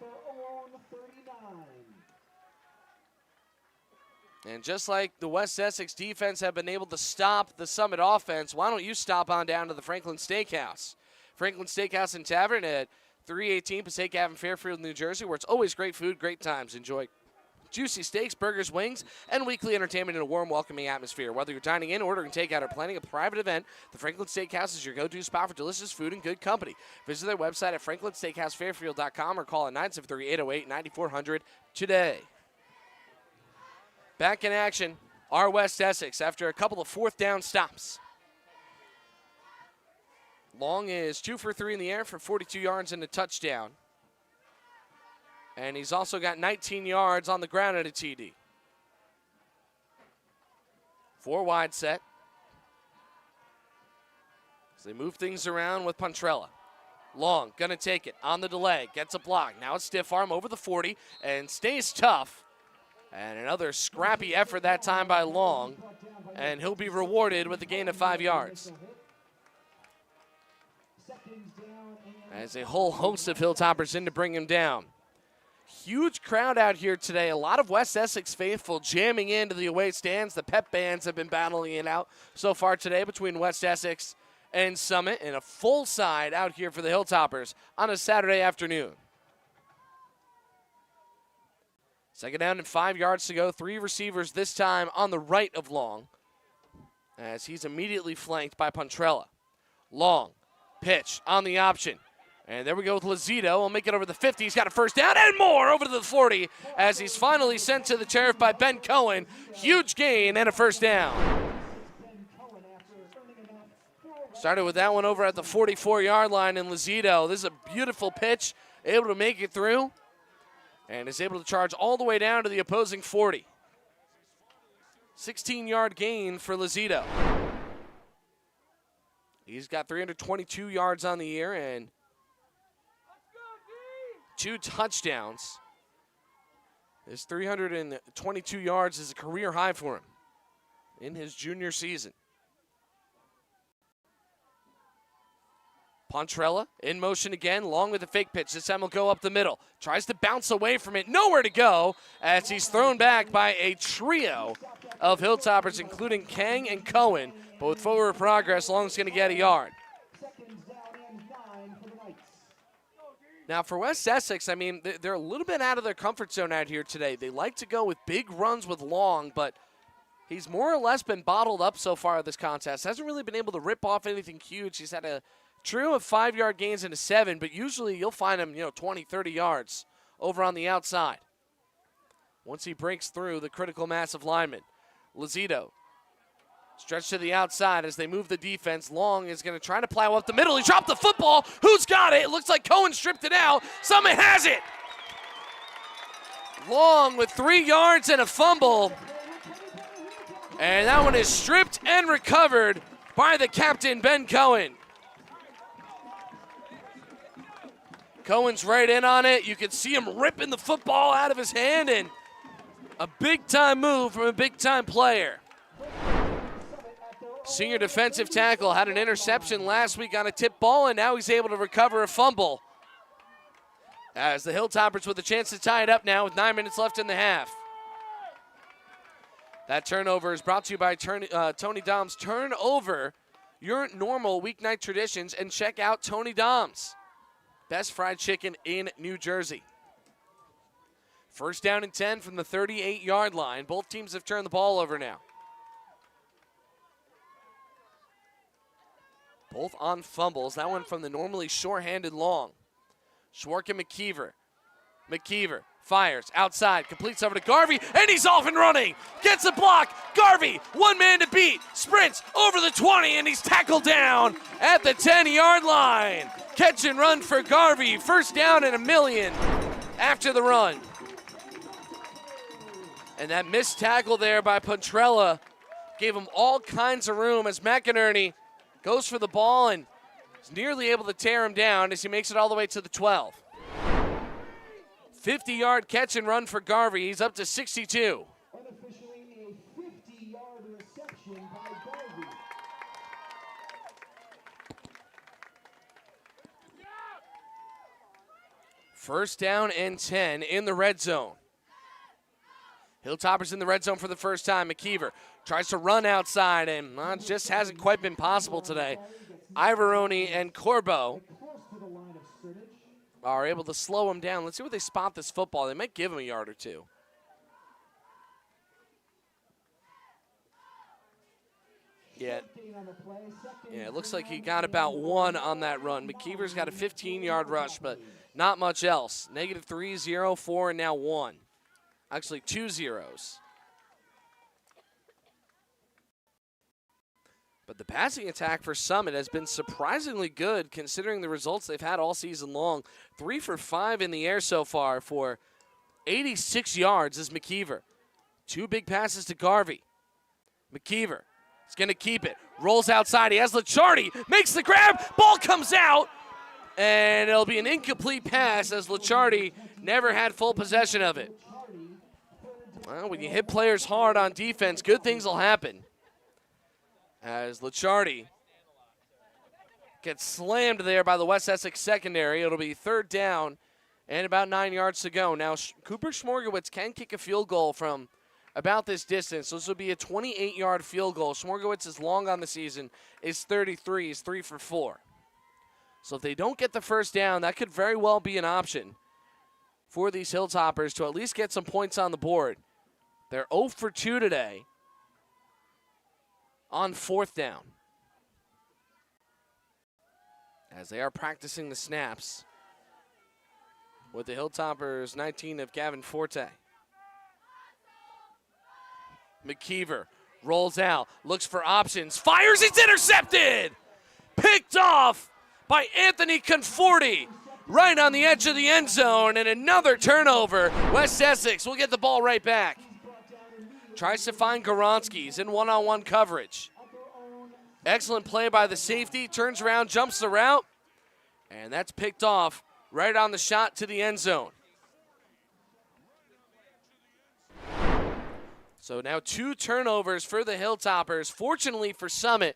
And just like the West Essex defense have been able to stop the Summit offense, why don't you stop on down to the Franklin Steakhouse? Franklin Steakhouse and Tavern at 318 Passaic Ave in Fairfield, New Jersey, where it's always great food, great times. Enjoy juicy steaks, burgers, wings, and weekly entertainment in a warm, welcoming atmosphere. Whether you're dining in, ordering takeout, or planning a private event, the Franklin Steakhouse is your go-to spot for delicious food and good company. Visit their website at franklinsteakhousefairfield.com or call at 973-808-9400 today. Back in action, our West Essex after a couple of 4th down stops. Long is 2 for 3 in the air for 42 yards and a touchdown. And he's also got 19 yards on the ground at a TD. 4 wide set. So they move things around with Pontrella. Long, gonna take it on the delay, gets a block. Now a stiff arm over the 40 and stays tough. And another scrappy effort that time by Long. And he'll be rewarded with a gain of 5 yards. As a whole host of Hilltoppers in to bring him down. Huge crowd out here today. A lot of West Essex faithful jamming into the away stands. The pep bands have been battling it out so far today between West Essex and Summit, and a full side out here for the Hilltoppers on a Saturday afternoon. Second down and 5 yards to go. 3 receivers this time on the right of Long, as he's immediately flanked by Pontrella. Long, pitch on the option. And there we go with Lazito. We'll make it over the 50. He's got a first down and more over to the 40 as he's finally sent to the turf by Ben Cohen. Huge gain and a first down. Started with that one over at the 44-yard line, and Lazito, this is a beautiful pitch, able to make it through, and is able to charge all the way down to the opposing 40. 16-yard gain for Lazito. He's got 322 yards on the year and 2 touchdowns. His 322 yards is a career high for him in his junior season. Pontrella in motion again, Long with the fake pitch. This time he'll go up the middle. Tries to bounce away from it. Nowhere to go as he's thrown back by a trio of Hilltoppers, including Kang and Cohen. But with forward progress, Long's going to get a yard. Now for West Essex, I mean, they're a little bit out of their comfort zone out here today. They like to go with big runs with Long, but he's more or less been bottled up so far this contest. Hasn't really been able to rip off anything huge. He's had a trio of 5-yard gains and a 7, but usually you'll find him, 20, 30 yards over on the outside once he breaks through the critical mass of linemen. Lazito stretched to the outside as they move the defense. Long is going to try to plow up the middle. He dropped the football. Who's got it? It looks like Cohen stripped it out. Summit has it. Long with 3 yards and a fumble. And that one is stripped and recovered by the captain, Ben Cohen. Cohen's right in on it. You can see him ripping the football out of his hand, and a big-time move from a big-time player. Senior defensive tackle had an interception last week on a tip ball, and now he's able to recover a fumble. As the Hilltoppers with a chance to tie it up now with 9 minutes left in the half. That turnover is brought to you by Tony Dom's. Turn over your normal weeknight traditions and check out Tony Dom's. Best fried chicken in New Jersey. First down and 10 from the 38-yard line. Both teams have turned the ball over now. Both on fumbles. That one from the normally sure-handed Long. Schwark and McKeever. McKeever fires outside, completes over to Garvey, and he's off and running. Gets a block. Garvey, one man to beat, sprints over the 20, and he's tackled down at the 10-yard line. Catch and run for Garvey. First down and 1,000,000 after the run. And that missed tackle there by Pontrella gave him all kinds of room as McInerney goes for the ball and is nearly able to tear him down as he makes it all the way to the 12. 50-yard catch and run for Garvey. He's up to 62. Unofficially a 50-yard reception by Garvey. First down and 10 in the red zone. Hilltoppers in the red zone for the first time. McKeever tries to run outside, and it just hasn't quite been possible today. Ivoroni and Corbo are able to slow him down. Let's see where they spot this football. They might give him a yard or two. Yeah, it looks like he got about 1 on that run. McKeever's got a 15-yard rush, but not much else. -3, 0, 4, and now 1. Actually, 2 zeros. But the passing attack for Summit has been surprisingly good considering the results they've had all season long. 3 for 5 in the air so far for 86 yards is McKeever. 2 big passes to Garvey. McKeever is going to keep it. Rolls outside. He has Licciardi. Makes the grab. Ball comes out. And it'll be an incomplete pass as Licciardi never had full possession of it. Well, when you hit players hard on defense, good things will happen. As Licciardi gets slammed there by the West Essex secondary. It'll be 3rd down And about 9 yards to go. Now, Cooper Schmorgowitz can kick a field goal from about this distance. So this will be a 28-yard field goal. Schmorgowitz is long on the season, is 33, is 3 for 4. So if they don't get the first down, that could very well be an option for these Hilltoppers to at least get some points on the board. They're 0 for 2 today on 4th down, as they are practicing the snaps with the Hilltoppers 19 of Gavin Forte. McKeever rolls out, looks for options, fires, it's intercepted! Picked off by Anthony Conforti right on the edge of the end zone, and another turnover. West Essex will get the ball right back. Tries to find Goronski. He's in one-on-one coverage. Excellent play by the safety, turns around, jumps the route, and that's picked off right on the shot to the end zone. So now 2 turnovers for the Hilltoppers. Fortunately for Summit,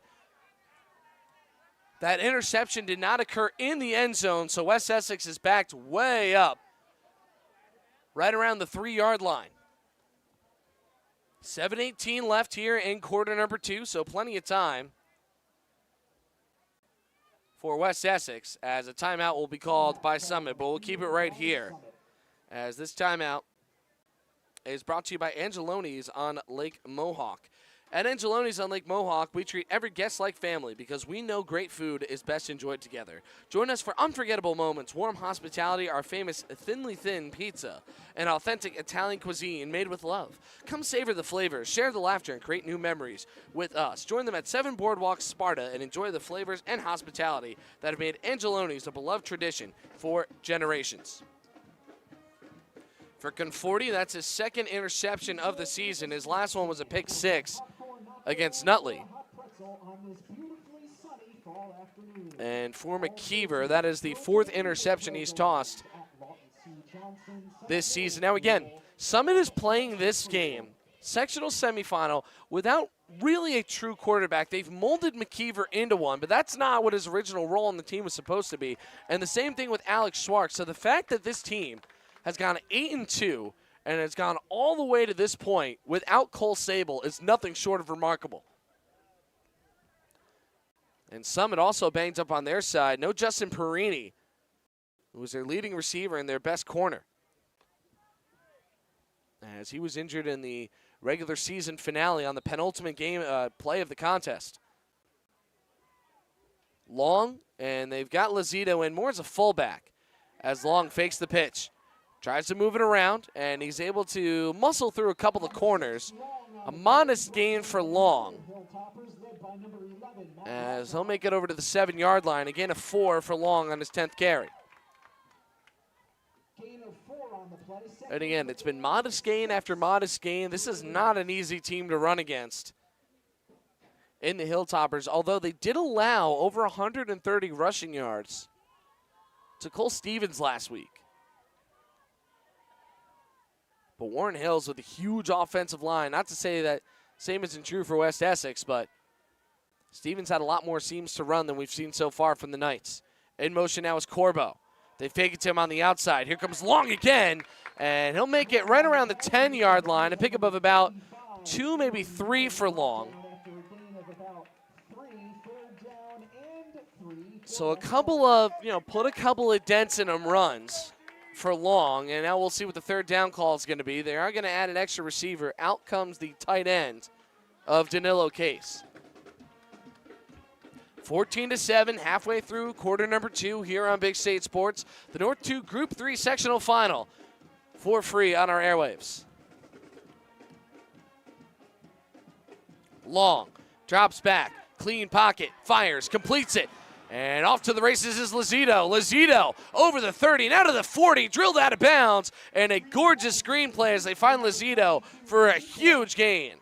that interception did not occur in the end zone, so West Essex is backed way up, right around the 3-yard line. 7:18 left here in quarter number 2, so plenty of time for West Essex, as a timeout will be called by Summit, but we'll keep it right here, as this timeout is brought to you by Angeloni's on Lake Mohawk. At Angeloni's on Lake Mohawk, we treat every guest like family because we know great food is best enjoyed together. Join us for unforgettable moments, warm hospitality, our famous thinly thin pizza, and authentic Italian cuisine made with love. Come savor the flavors, share the laughter, and create new memories with us. Join them at 7 Boardwalk, Sparta, and enjoy the flavors and hospitality that have made Angeloni's a beloved tradition for generations. For Conforti, that's his 2nd interception of the season. His last one was a pick 6 against Nutley. And for McKeever, that is the 4th interception he's tossed this season. Now again, Summit is playing this game, sectional semifinal, without really a true quarterback. They've molded McKeever into one, but that's not what his original role on the team was supposed to be. And the same thing with Alex Schwartz. So the fact that this team has gone 8-2 and has gone all the way to this point without Cole Sable is nothing short of remarkable. And Summit also banged up on their side. No Justin Perini, who was their leading receiver and their best corner, as he was injured in the regular season finale on the penultimate game play of the contest. Long, and they've got Lazito in more as a fullback, as Long fakes the pitch. Tries to move it around, and he's able to muscle through a couple of corners. A modest gain for Long, as he'll make it over to the 7-yard line. Again, a 4 for Long on his 10th carry. And again, it's been modest gain after modest gain. This is not an easy team to run against in the Hilltoppers, although they did allow over 130 rushing yards to Cole Stevens last week. But Warren Hills with a huge offensive line. Not to say that same isn't true for West Essex, but Stevens had a lot more seams to run than we've seen so far from the Knights. In motion now is Corbo. They fake it to him on the outside. Here comes Long again, and he'll make it right around the 10-yard line, a pickup of about 2, maybe 3 for Long. So a couple of, put a couple of dents in them runs for Long, and now we'll see what the 3rd down call is going to be. They are going to add an extra receiver. Out comes the tight end of Danilo Case. 14-7, halfway through quarter number 2 here on Big State Sports. The North 2 Group 3 sectional final for free on our airwaves. Long drops back, clean pocket, fires, completes it. And off to the races is Lazito. Lazito over the 30, now to the 40, drilled out of bounds, and a gorgeous screenplay as they find Lazito for a huge gain.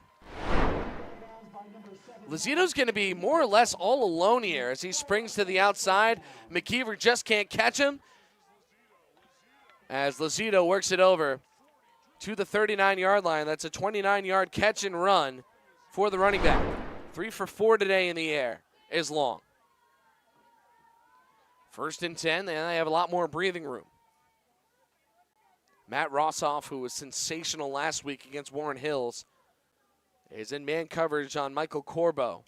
Lazito's going to be more or less all alone here as he springs to the outside. McKeever just can't catch him as Lazito works it over to the 39-yard line. That's a 29-yard catch and run for the running back. 3 for 4 today in the air is Long. 1st and 10, and they have a lot more breathing room. Matt Rossoff, who was sensational last week against Warren Hills, is in man coverage on Michael Corbo,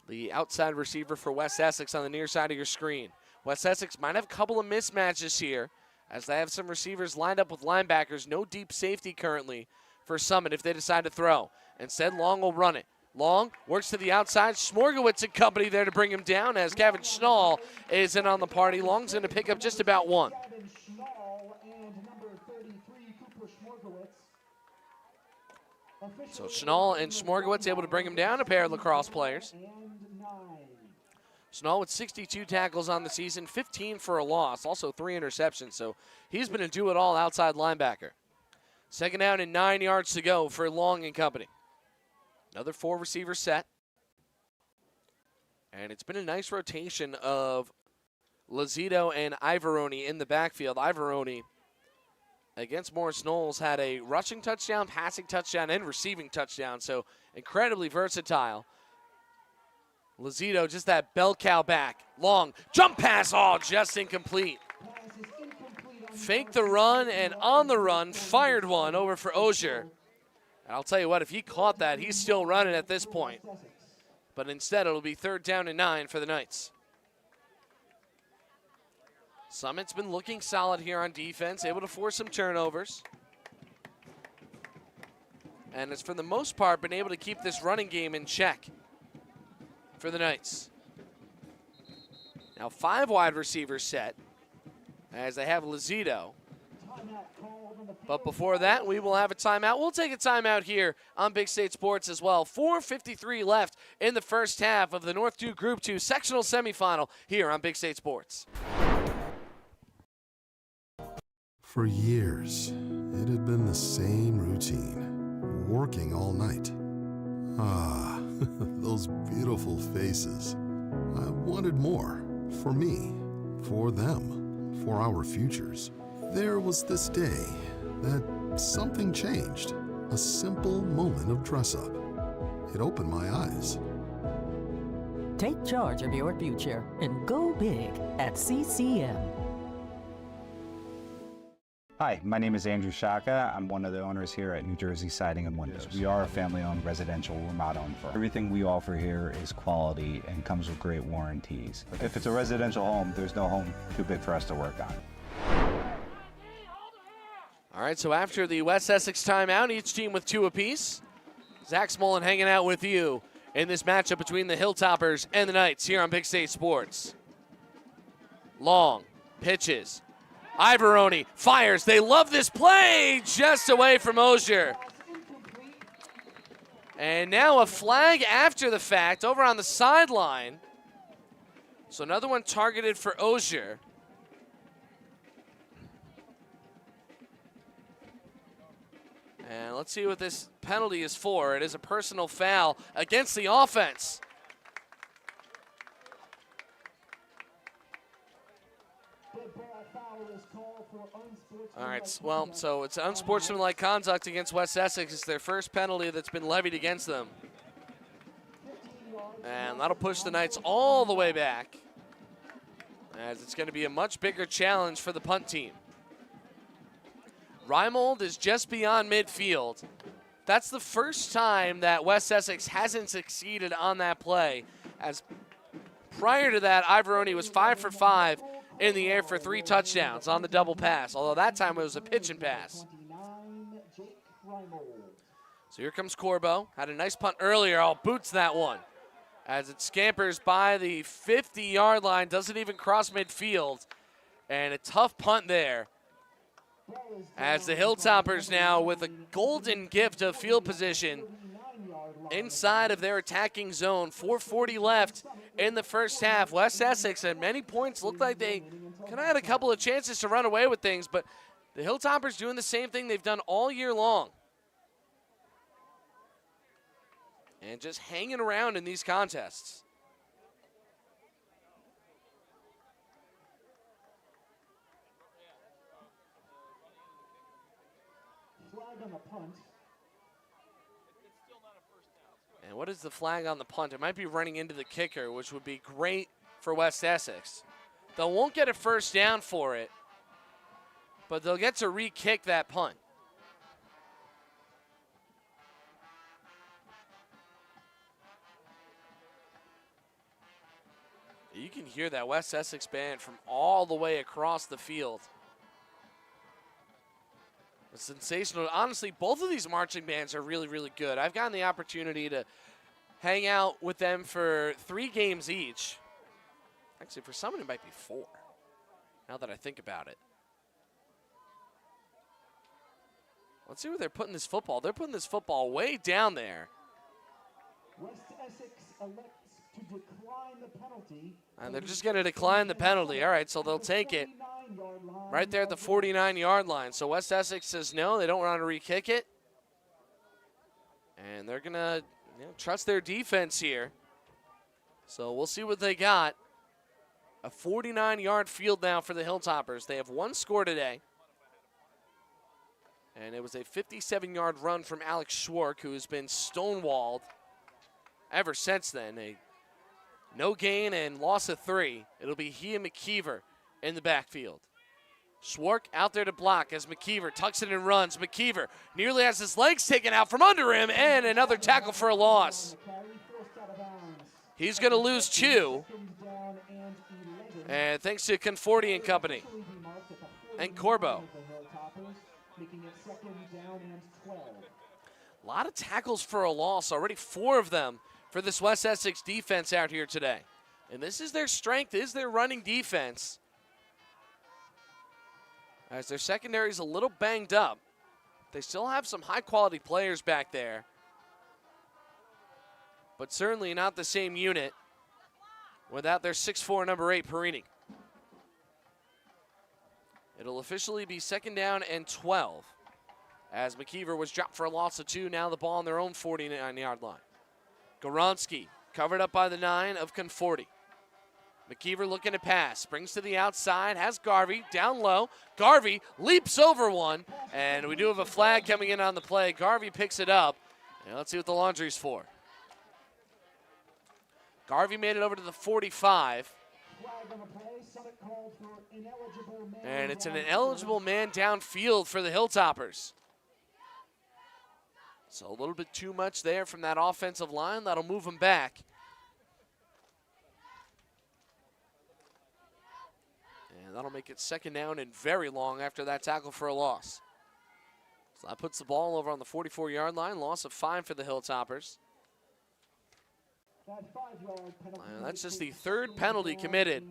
the outside receiver for West Essex on the near side of your screen. West Essex might have a couple of mismatches here as they have some receivers lined up with linebackers. No deep safety currently for Summit if they decide to throw. Instead, Long will run it. Long works to the outside. Smorgowitz and company there to bring him down as Gavin Schnall is in on the party. Long's going to pick up just about one. So Schnall and Smorgowitz able to bring him down, a pair of lacrosse players. Schnall with 62 tackles on the season, 15 for a loss, also 3 interceptions. So he's been a do-it-all outside linebacker. Second down and 9 yards to go for Long and company. Another 4-receiver set. And it's been a nice rotation of Lazito and Ivoroni in the backfield. Ivoroni, against Morris Knowles, had a rushing touchdown, passing touchdown, and receiving touchdown. So incredibly versatile. Lazito, just that bell cow back. Long, jump pass, just incomplete. Fake the run, and on the run, fired one over for Ogier. And I'll tell you what, if he caught that, he's still running at this point. But instead, it'll be 3rd down and 9 for the Knights. Summit's been looking solid here on defense, able to force some turnovers. And has, for the most part, been able to keep this running game in check for the Knights. Now 5 wide receivers set as they have Lazito. But before that, we will have a timeout. We'll take a timeout here on Big State Sports as well. 4:53 left in the first half of the North 2 Group 2 sectional semifinal here on Big State Sports. For years, it had been the same routine, working all night. Ah, those beautiful faces. I wanted more, for me, for them, for our futures. There was this day that something changed, a simple moment of dress-up. It opened my eyes. Take charge of your future and go big at CCM. Hi, my name is Andrew Shaka. I'm one of the owners here at New Jersey Siding and Windows. We are a family-owned residential remodel firm. Everything we offer here is quality and comes with great warranties. If it's a residential home, there's no home too big for us to work on. All right, so after the West Essex timeout, each team with 2 apiece. Zach Smolin hanging out with you in this matchup between the Hilltoppers and the Knights here on Big State Sports. Long pitches. Ivoroni fires. They love this play. Just away from Ogier. And now a flag after the fact over on the sideline. So another one targeted for Ogier. And let's see what this penalty is for. It is a personal foul against the offense. All right, well, so it's unsportsmanlike conduct against West Essex. It's their first penalty that's been levied against them. And that'll push the Knights all the way back, as it's going to be a much bigger challenge for the punt team. Reimold is just beyond midfield. That's the first time that West Essex hasn't succeeded on that play, as prior to that, Ivoroni was 5 for 5 in the air for 3 touchdowns on the double pass, although that time it was a pitch and pass. So here comes Corbo. Had a nice punt earlier. Boots that one as it scampers by the 50-yard line. Doesn't even cross midfield. And a tough punt there, as the Hilltoppers now with a golden gift of field position inside of their attacking zone. 4:40 left in the first half. West Essex at many points looked like they could have had a couple of chances to run away with things, but the Hilltoppers doing the same thing they've done all year long. And just hanging around in these contests. Flag on the punt. And what is the flag on the punt? It might be running into the kicker, which would be great for West Essex. They won't get a first down for it, but they'll get to re-kick that punt. You can hear that West Essex band from all the way across the field. It's sensational. Honestly, both of these marching bands are really, really good. I've gotten the opportunity to hang out with them for 3 games each. Actually, for some it might be 4, now that I think about it. Let's see where they're putting this football. They're putting this football way down there. West Essex elects to decline the penalty. And they're just going to decline the penalty. All right, so they'll take it right there at the 49-yard line. So West Essex says no, they don't want to re-kick it. And they're going to trust their defense here. So we'll see what they got. A 49-yard field now for the Hilltoppers. They have 1 score today. And it was a 57-yard run from Alex Schwark, who has been stonewalled ever since then. A no gain and loss of 3. It'll be he and McKeever in the backfield. Schwark out there to block as McKeever tucks it and runs. McKeever nearly has his legs taken out from under him, and another tackle for a loss. He's going to lose 2. And thanks to Conforti and company and Corbo. A lot of tackles for a loss, already 4 of them for this West Essex defense out here today. And this is their strength, is their running defense. As their secondary is a little banged up, they still have some high-quality players back there. But certainly not the same unit without their 6'4", number 8, Perini. It'll officially be 2nd down and 12. As McKeever was dropped for a loss of 2, now the ball on their own 49-yard line. Goronski covered up by the 9 of Conforti. McKeever looking to pass, brings to the outside, has Garvey down low. Garvey leaps over one, and we do have a flag coming in on the play. Garvey picks it up, and let's see what the laundry's for. Garvey made it over to the 45. And it's an ineligible man downfield for the Hilltoppers. So a little bit too much there from that offensive line. That'll move them back. And that'll make it 2nd down and very long after that tackle for a loss. So that puts the ball over on the 44-yard line. Loss of 5 for the Hilltoppers. And that's just the 3rd penalty committed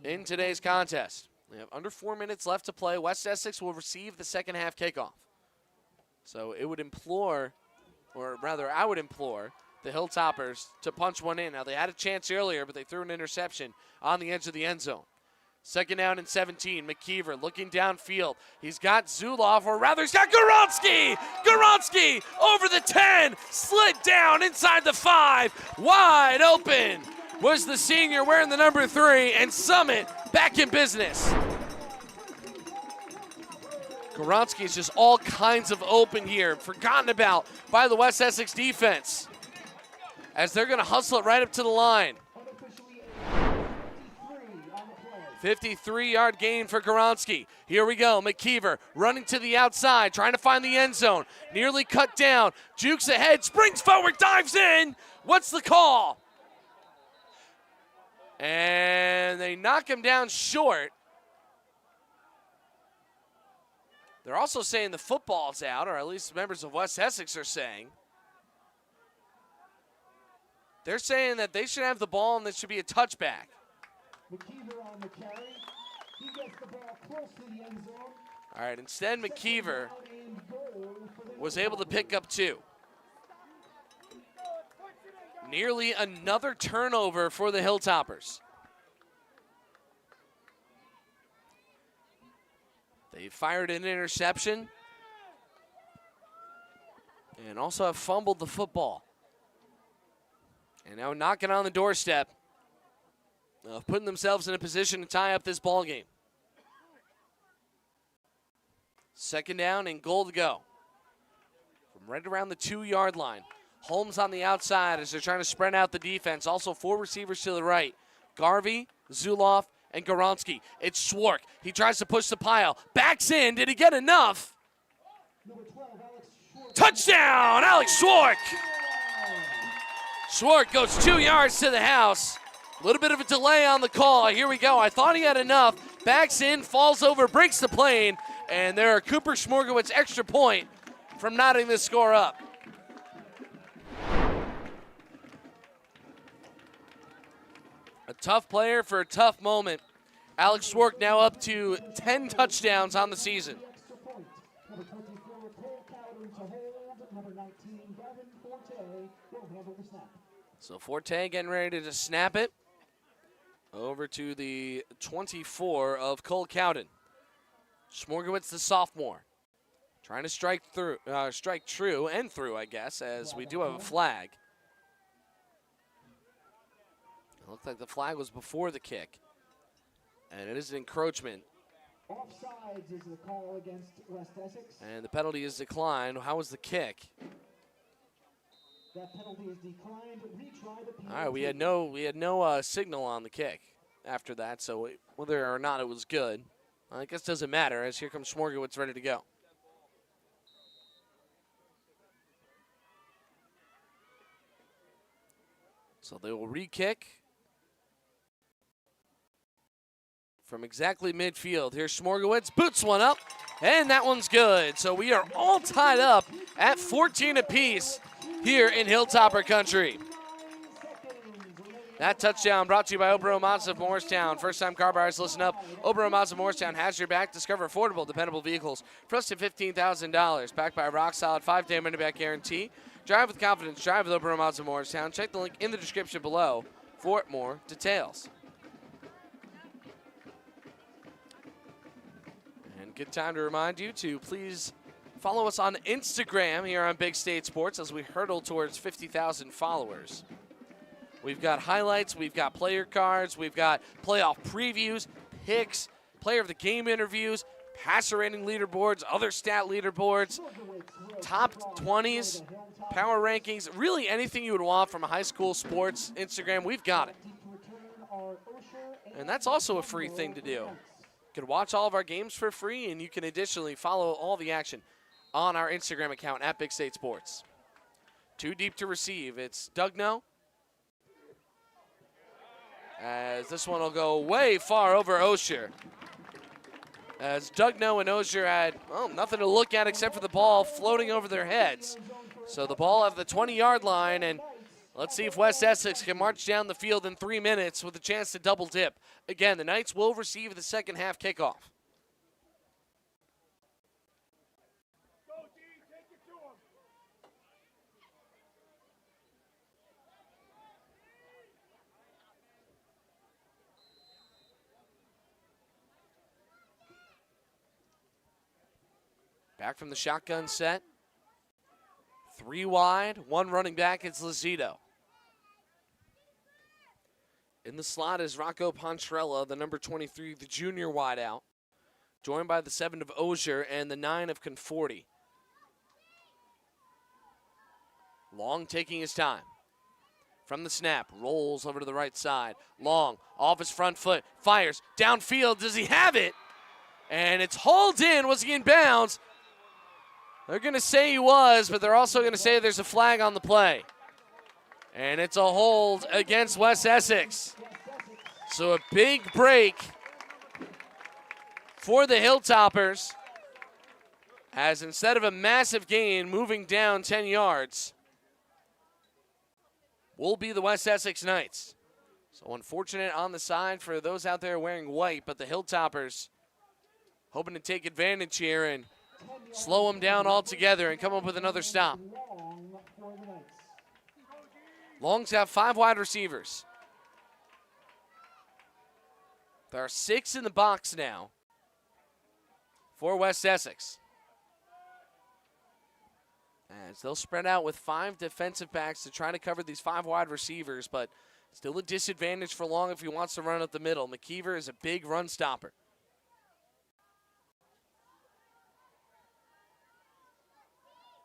in today's contest. We have under 4 minutes left to play. West Essex will receive the second half kickoff. So it would implore, or rather I would implore, the Hilltoppers to punch one in. Now they had a chance earlier, but they threw an interception on the edge of the end zone. 2nd down and 17. McKeever looking downfield. He's got Zuloff, or rather he's got Goronski! Goronski over the 10, slid down inside the 5. Wide open was the senior wearing the number 3, and Summit back in business. Goronski is just all kinds of open here, forgotten about by the West Essex defense, as they're going to hustle it right up to the line. 53-yard gain for Goronski. Here we go, McKeever running to the outside, trying to find the end zone. Nearly cut down, jukes ahead, springs forward, dives in. What's the call? And they knock him down short. They're also saying the football's out, or at least members of West Essex are saying. They're saying that they should have the ball and this should be a touchback. McKeever on the carry. He gets the ball close to the end zone. All right, instead McKeever was able to pick up 2. Nearly another turnover for the Hilltoppers. They fired an interception and also have fumbled the football. And now knocking on the doorstep of putting themselves in a position to tie up this ball game. 2nd down and goal to go. From right around the 2-yard line. Holmes on the outside as they're trying to spread out the defense. Also 4 receivers to the right. Garvey, Zuloff, and Goronski. It's Schwark. He tries to push the pile. Backs in. Did he get enough? Touchdown, Alex Schwark. Schwark goes 2 yards to the house. A little bit of a delay on the call. Here we go. I thought he had enough. Backs in, falls over, breaks the plane, and there are Cooper Smorgowitz extra point from knotting this score up. A tough player for a tough moment. Alex Schwark now up to 10 touchdowns on the season. So Forte getting ready to snap it over to the 24 of Cole Cowden. Smorgowitz, the sophomore, trying to strike true and through, I guess, as we do have a flag. It looked like the flag was before the kick, and it is an encroachment. Offsides is the call against West Essex. And the penalty is declined. How was the kick? That penalty is declined. Retry the penalty. All right, we had no signal on the kick after that, so whether or not it was good, I guess doesn't matter, as here comes Smorgowitz ready to go. So they will re-kick from exactly midfield. Here's Smorgowitz, boots one up, and that one's good. So we are all tied up at 14 apiece here in Hilltopper Country. That touchdown brought to you by Oberon Mazda of Morristown. First-time car buyers, listen up. Oberon Mazda of Morristown has your back. Discover affordable, dependable vehicles for us to $15,000. Backed by a rock-solid 5-day money-back guarantee. Drive with confidence. Drive with Oberon Mazda of Morristown. Check the link in the description below for more details. And good time to remind you to please follow us on Instagram here on Big State Sports as we hurtle towards 50,000 followers. We've got highlights, we've got player cards, we've got playoff previews, picks, player of the game interviews, passer rating leaderboards, other stat leaderboards, top 20s, power rankings, really anything you would want from a high school sports Instagram, we've got it. And that's also a free thing to do. You can watch all of our games for free, and you can additionally follow all the action on our Instagram account at Big State Sports. Too deep to receive. It's Dugno. As this one will go way far over Osher. As Dugno and Osher had, well, nothing to look at except for the ball floating over their heads. So the ball at the 20-yard line, and let's see if West Essex can march down the field in 3 minutes with a chance to double dip. Again, the Knights will receive the second half kickoff. Back from the shotgun set. 3 wide, 1 running back. It's Lazito. In the slot is Rocco Pontrella, the number 23, the junior wideout, joined by the 7 of Osher and the 9 of Conforti. Long taking his time. From the snap, rolls over to the right side. Long, off his front foot, fires, downfield. Does he have it? And it's hauled in. Was he in bounds? They're going to say he was, but they're also going to say there's a flag on the play. And it's a hold against West Essex. So a big break for the Hilltoppers, as instead of a massive gain moving down 10 yards, will be the West Essex Knights. So unfortunate on the side for those out there wearing white, but the Hilltoppers hoping to take advantage here and slow them down altogether and come up with another stop. Longs have 5 wide receivers. There are 6 in the box now for West Essex. As they'll spread out with 5 defensive backs to try to cover these 5 wide receivers, but still a disadvantage for Long if he wants to run up the middle. McKeever is a big run stopper.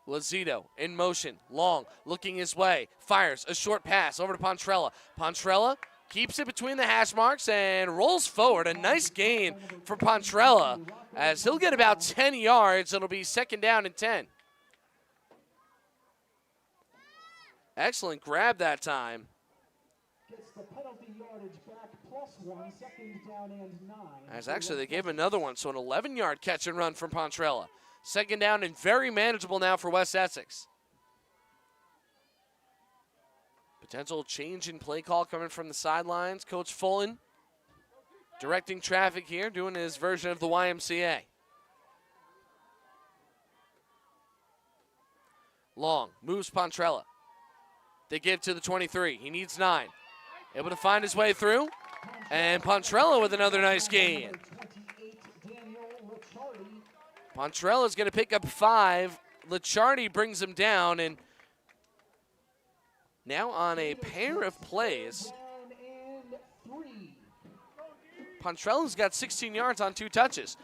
Lazito in motion, Long looking his way, fires a short pass over to Pontrella. Pontrella keeps it between the hash marks and rolls forward. A nice gain for Pontrella as he'll get about 10 yards. It'll be 2nd down and 10. Excellent grab that time. Gets the penalty yardage back +1, 2nd down and 9. As actually they gave him another one, so an 11-yard catch and run from Pontrella. 2nd down and very manageable now for West Essex. Potential change in play call coming from the sidelines. Coach Fullen directing traffic here, doing his version of the YMCA. Long moves Pontrella. They give to the 23. He needs 9. Able to find his way through. And Pontrella with another nice gain. Pontrella's going to pick up 5. Licciardi brings him down, and now on a pair of plays, Pontrella's got 16 yards on 2 touches.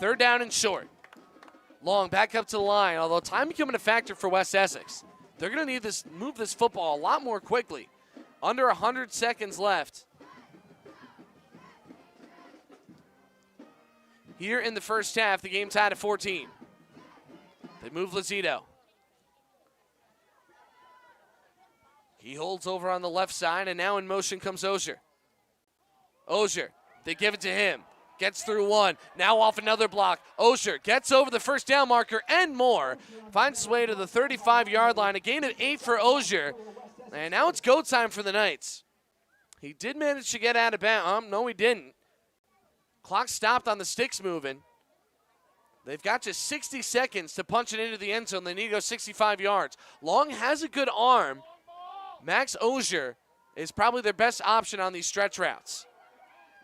3rd down and short. Long back up to the line, although time becoming a factor for West Essex. They're going to need to move this football a lot more quickly. Under 100 seconds left. Here in the first half, the game tied at 14. They move Lazito. He holds over on the left side, and now in motion comes Ozier. Ozier, they give it to him. Gets through 1, now off another block. Ozier gets over the 1st down marker and more. Finds his way to the 35-yard line. A gain of 8 for Ozier. And now it's go time for the Knights. He did manage to get out of bounds. No, he didn't. Clock stopped on the sticks moving. They've got just 60 seconds to punch it into the end zone. They need to go 65 yards. Long has a good arm. Max Ozier is probably their best option on these stretch routes.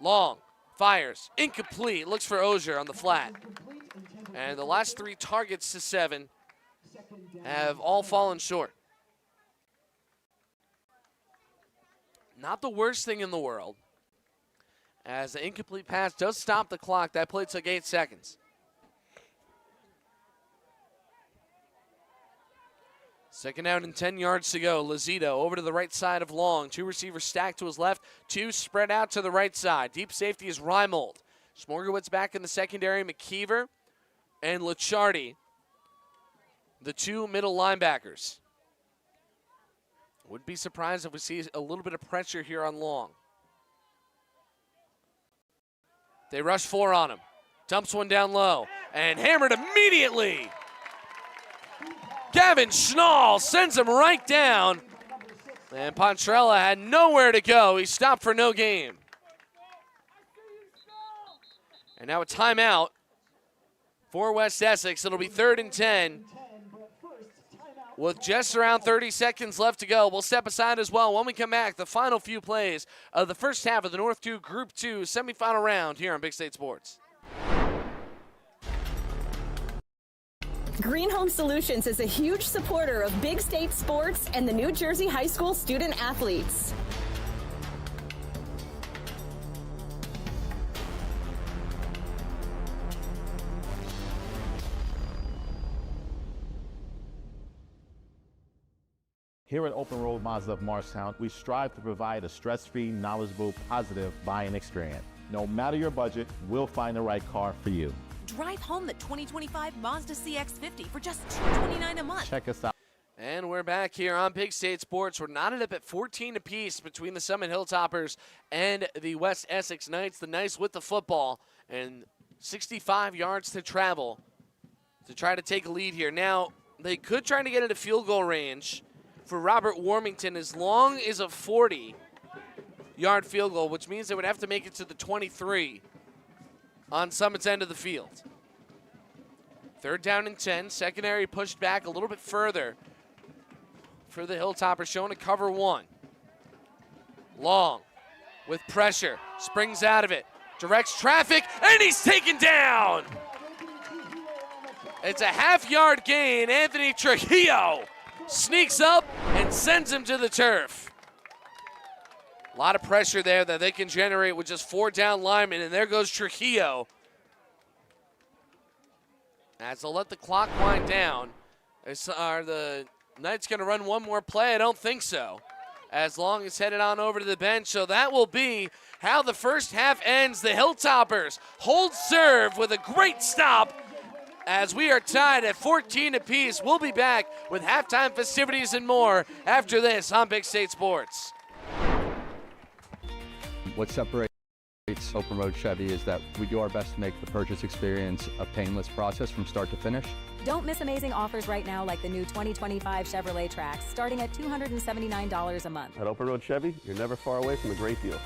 Long fires, incomplete, looks for Ozier on the flat. And the last 3 targets to 7 have all fallen short. Not the worst thing in the world, as the incomplete pass does stop the clock. That play took 8 seconds. 2nd down and 10 yards to go. Lazito over to the right side of Long. 2 receivers stacked to his left, 2 spread out to the right side. Deep safety is Reimold. Smorgowitz back in the secondary. McKeever and Licciardi, the 2 middle linebackers. Wouldn't be surprised if we see a little bit of pressure here on Long. They rush 4 on him. Dumps one down low and hammered immediately. Gavin Schnall sends him right down. And Pontrella had nowhere to go. He stopped for no gain. And now a timeout for West Essex. It'll be 3rd and 10 with just around 30 seconds left to go. We'll step aside as well. When we come back, the final few plays of the first half of the North 2 Group 2 semifinal round here on Big State Sports. Green Home Solutions is a huge supporter of Big State Sports and the New Jersey High School student athletes. Here at Open Road Mazda of Morristown, we strive to provide a stress-free, knowledgeable, positive buying experience. No matter your budget, we'll find the right car for you. Drive home the 2025 Mazda CX-50 for just $229 a month. Check us out. And we're back here on Big State Sports. We're knotted up at 14 apiece between the Summit Hilltoppers and the West Essex Knights. The Knights with the football and 65 yards to travel to try to take a lead here. Now, they could try to get into field goal range for Robert Warmington as long as a 40-yard field goal, which means they would have to make it to the 23 on Summit's end of the field. 3rd down and 10. Secondary pushed back a little bit further for the Hilltoppers, showing a cover 1. Long with pressure, springs out of it, directs traffic, and he's taken down. It's a half-yard gain. Anthony Trujillo sneaks up and sends him to the turf. A lot of pressure there that they can generate with just 4 down linemen, and there goes Trujillo. As they'll let the clock wind down. Are the Knights going to run one more play? I don't think so. as Long is headed on over to the bench. So that will be how the first half ends. The Hilltoppers hold serve with a great stop as we are tied at 14 apiece. We'll be back with halftime festivities and more after this on Big State Sports. What separates Open Road Chevy is that we do our best to make the purchase experience a painless process from start to finish. Don't miss amazing offers right now like the new 2025 Chevrolet Trax, starting at $279 a month. At Open Road Chevy, you're never far away from a great deal.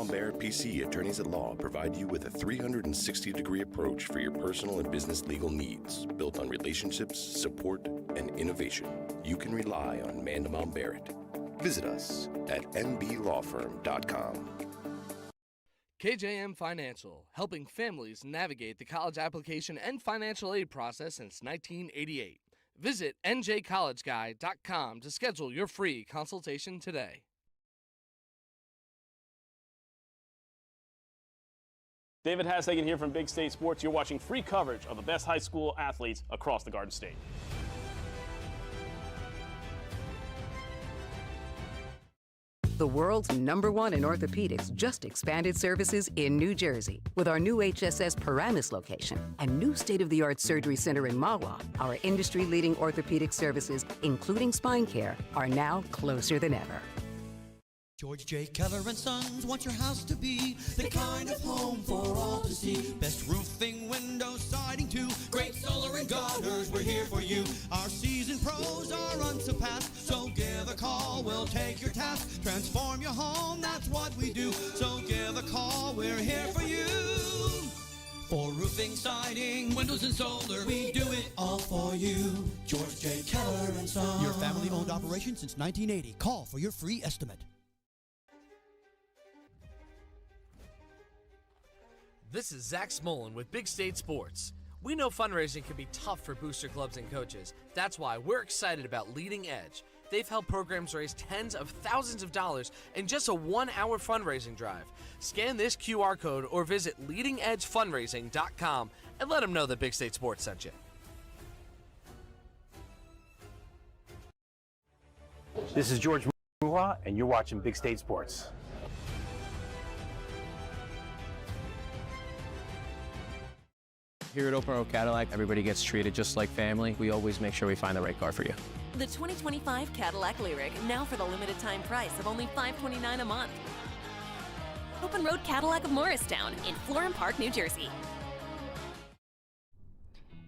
Barrett PC Attorneys at Law provide you with a 360-degree approach for your personal and business legal needs, built on relationships, support, and innovation. You can rely on Mandemont Barrett. Visit us at nblawfirm.com. KJM Financial, helping families navigate the college application and financial aid process since 1988. Visit njcollegeguy.com to schedule your free consultation today. David Hassagen here from Big State Sports. You're watching free coverage of the best high school athletes across the Garden State. The world's #1 in orthopedics just expanded services in New Jersey. With our new HSS Paramus location and new state-of-the-art surgery center in Mahwah, our industry-leading orthopedic services, including spine care, are now closer than ever. George J. Keller and Sons want your house to be the kind of home for all to see. Best roofing, windows, siding too. Great solar and gutters, we're here for you. Our seasoned pros are unsurpassed, so give a call, we'll take your task. Transform your home, that's what we do. So give a call, we're here for you. For roofing, siding, windows and solar, we do it all for you. George J. Keller and Sons. Your family-owned operation since 1980. Call for your free estimate. This is Zach Smolin with Big State Sports. We know fundraising can be tough for booster clubs and coaches. That's why we're excited about Leading Edge. They've helped programs raise tens of thousands of dollars in just a 1-hour fundraising drive. Scan this QR code or visit leadingedgefundraising.com and let them know that Big State Sports sent you. This is George Muha, and you're watching Big State Sports. Here at Open Road Cadillac, everybody gets treated just like family. We always make sure we find the right car for you. The 2025 Cadillac Lyriq, now for the limited time price of only $529 a month. Open Road Cadillac of Morristown in Florham Park, New Jersey.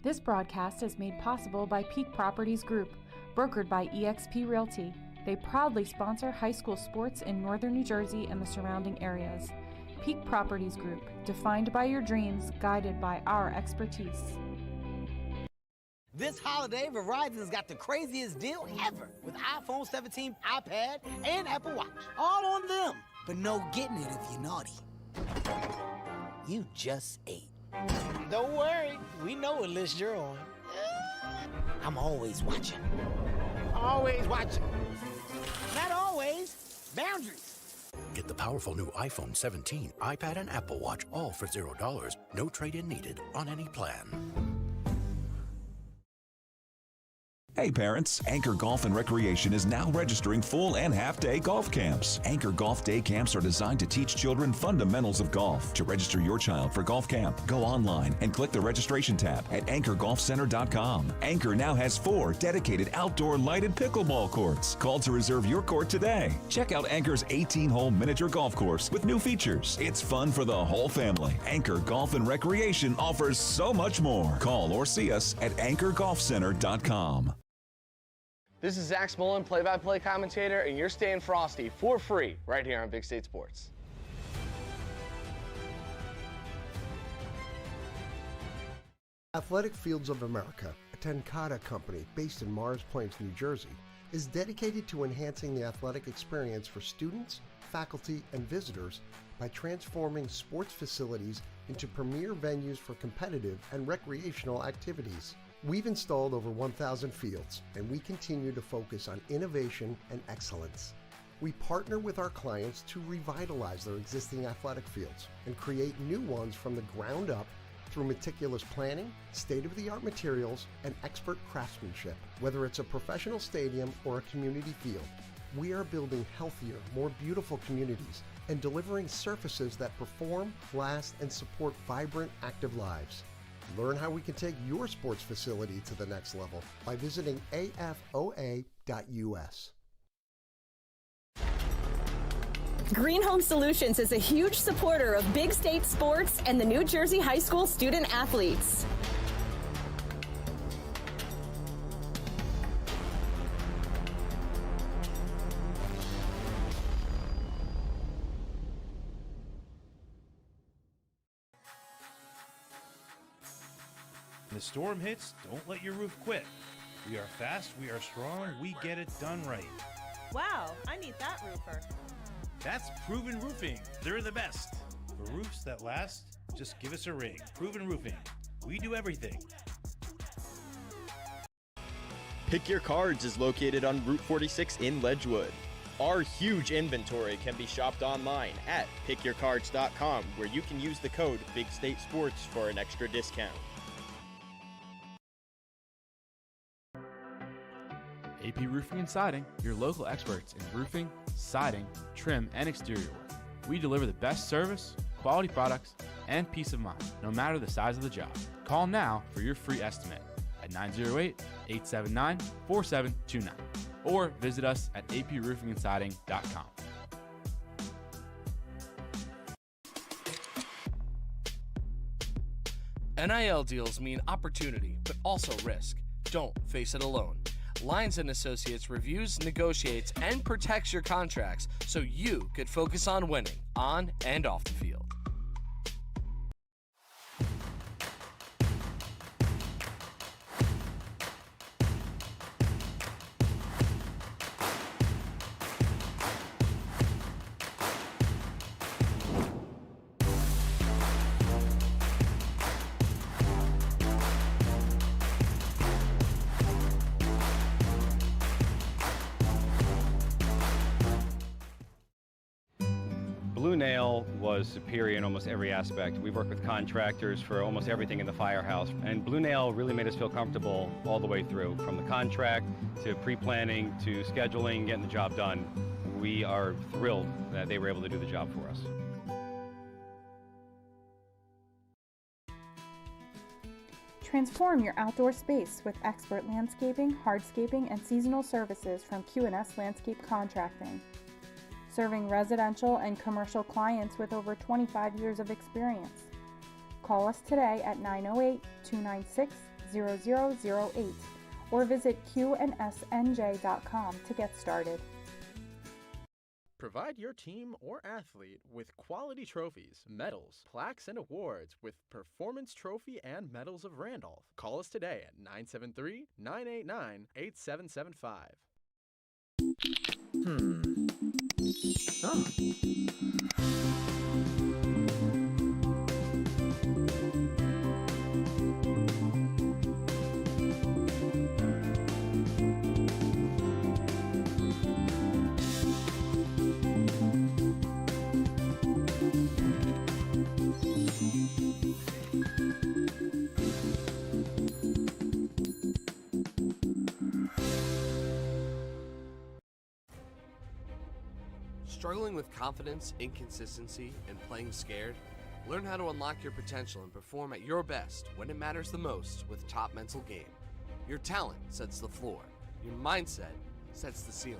This broadcast is made possible by Peak Properties Group, brokered by eXp Realty. They proudly sponsor high school sports in northern New Jersey and the surrounding areas. Peak Properties Group, defined by your dreams, guided by our expertise. This holiday, Verizon's got the craziest deal ever with iPhone 17, iPad, and Apple Watch. All on them, but no getting it if you're naughty. You just ate. Don't worry, we know what list you're on. I'm always watching. Always watching. Not always. Boundaries. Get the powerful new iPhone 17, iPad, and Apple Watch, all for $0. No trade-in needed on any plan. Hey parents, Anchor Golf and Recreation is now registering full and half-day golf camps. Anchor Golf Day Camps are designed to teach children fundamentals of golf. To register your child for golf camp, go online and click the registration tab at anchorgolfcenter.com. Anchor now has 4 dedicated outdoor lighted pickleball courts. Call to reserve your court today. Check out Anchor's 18-hole miniature golf course with new features. It's fun for the whole family. Anchor Golf and Recreation offers so much more. Call or see us at anchorgolfcenter.com. This is Zach Smolin, play-by-play commentator, and you're staying frosty for free right here on Big State Sports. Athletic Fields of America, a Tenkata company based in Morris Plains, New Jersey, is dedicated to enhancing the athletic experience for students, faculty, and visitors by transforming sports facilities into premier venues for competitive and recreational activities. We've installed over 1,000 fields, and we continue to focus on innovation and excellence. We partner with our clients to revitalize their existing athletic fields and create new ones from the ground up through meticulous planning, state-of-the-art materials, and expert craftsmanship. Whether it's a professional stadium or a community field, we are building healthier, more beautiful communities and delivering surfaces that perform, last, and support vibrant, active lives. Learn how we can take your sports facility to the next level by visiting afoa.us. Green Home Solutions is a huge supporter of Big State sports and the New Jersey high school student athletes. When the storm hits, don't let your roof quit. We are fast, we are strong, we get it done right. Wow, I need that roofer. That's Proven Roofing. They're the best. For roofs that last, just give us a ring. Proven Roofing. We do everything. Pick Your Cards is located on Route 46 in Ledgewood. Our huge inventory can be shopped online at pickyourcards.com, where you can use the code BigStateSports for an extra discount. AP Roofing and Siding, your local experts in roofing, siding, trim, and exterior work. We deliver the best service, quality products, and peace of mind, no matter the size of the job. Call now for your free estimate at 908-879-4729 or visit us at aproofingendsiding.com. NIL deals mean opportunity, but also risk. Don't face it alone. Lyons & Associates reviews, negotiates, and protects your contracts so you could focus on winning on and off the field. Blue Nail was superior in almost every aspect. We've worked with contractors for almost everything in the firehouse, and Blue Nail really made us feel comfortable all the way through, from the contract to pre-planning to scheduling, getting the job done. We are thrilled that they were able to do the job for us. Transform your outdoor space with expert landscaping, hardscaping, and seasonal services from Q&S Landscape Contracting. Serving residential and commercial clients with over 25 years of experience. Call us today at 908-296-0008 or visit qnsnj.com to get started. Provide your team or athlete with quality trophies, medals, plaques, and awards with Performance Trophy and Medals of Randolph. Call us today at 973-989-8775. Oh. Struggling with confidence, inconsistency, and playing scared? Learn how to unlock your potential and perform at your best when it matters the most with Top Mental Game. Your talent sets the floor. Your mindset sets the ceiling.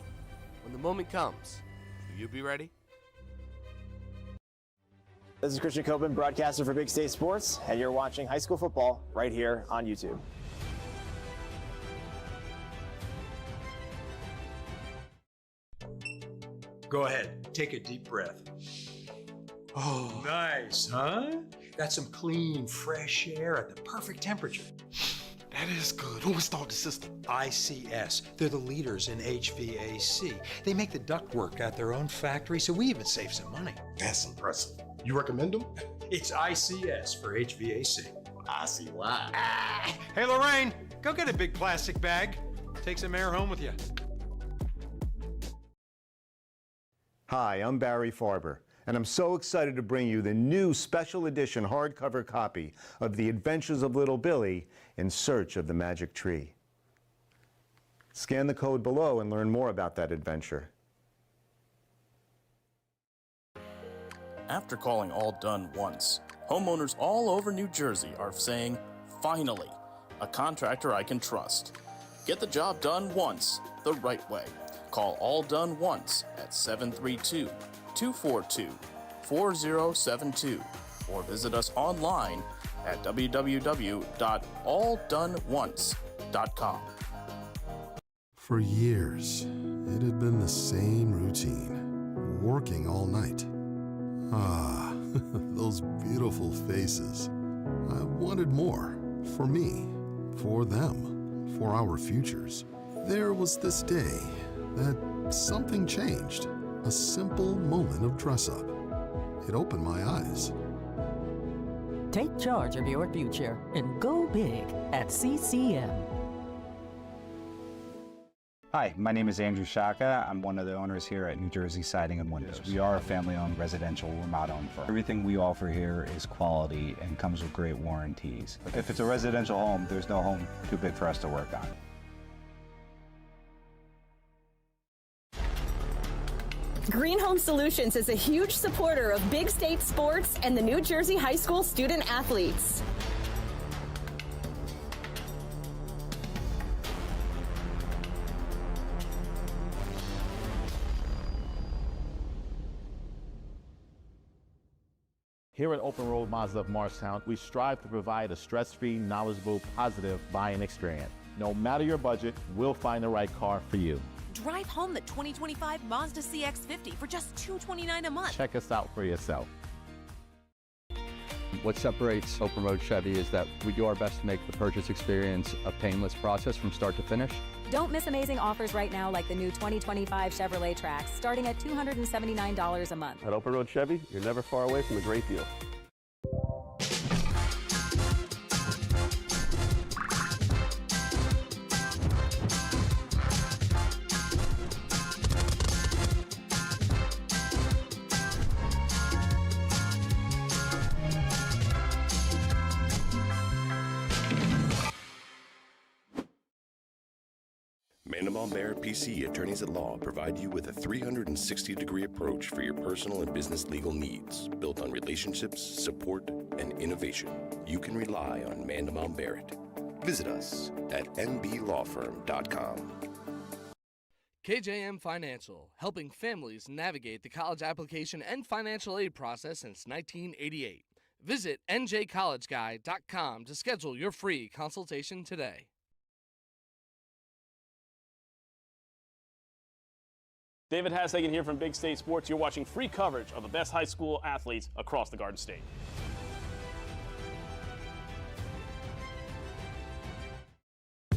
When the moment comes, will you be ready? This is Christian Copeland, broadcaster for Big State Sports, and you're watching high school football right here on YouTube. Go ahead, take a deep breath. Oh, nice, huh? That's some clean, fresh air at the perfect temperature. That is good. Who installed the system? ICS. They're the leaders in HVAC. They make the ductwork at their own factory, so we even save some money. That's impressive. You recommend them? It's ICS for HVAC. I see why. Hey, Lorraine, go get a big plastic bag. Take some air home with you. Hi, I'm Barry Farber, and I'm so excited to bring you the new special edition hardcover copy of The Adventures of Little Billy in Search of the Magic Tree. Scan the code below and learn more about that adventure. After calling All Done once, homeowners all over New Jersey are saying, finally, a contractor I can trust. Get the job done once, the right way. Call All Done Once at 732-242-4072 or visit us online at www.alldoneonce.com. For years, it had been the same routine, working all night. Ah, those beautiful faces. I wanted more, for me, for them, for our futures. There was this day that something changed, a simple moment of dress-up. It opened my eyes. Take charge of your future and go big at CCM. Hi, my name is Andrew Shaka. I'm one of the owners here at New Jersey Siding and Windows. We are a family-owned residential remodel firm. Everything we offer here is quality and comes with great warranties. If it's a residential home, there's no home too big for us to work on. Green Home Solutions is a huge supporter of big state sports and the New Jersey high school student athletes. Here at Open Road Mazda of Morristown, we strive to provide a stress-free, knowledgeable, positive buying experience. No matter your budget, we'll find the right car for you. Drive home the 2025 Mazda CX-50 for just $229 a month. Check us out for yourself. What separates Open Road Chevy is that we do our best to make the purchase experience a painless process from start to finish. Don't miss amazing offers right now like the new 2025 Chevrolet Trax, starting at $279 a month. At Open Road Chevy, you're never far away from a great deal. Barrett PC Attorneys at Law provide you with a 360-degree approach for your personal and business legal needs, built on relationships, support, and innovation. You can rely on Mandemont Barrett. Visit us at nblawfirm.com. KJM Financial, helping families navigate the college application and financial aid process since 1988. Visit njcollegeguy.com to schedule your free consultation today. David Hashagen here from Big State Sports. You're watching free coverage of the best high school athletes across the Garden State.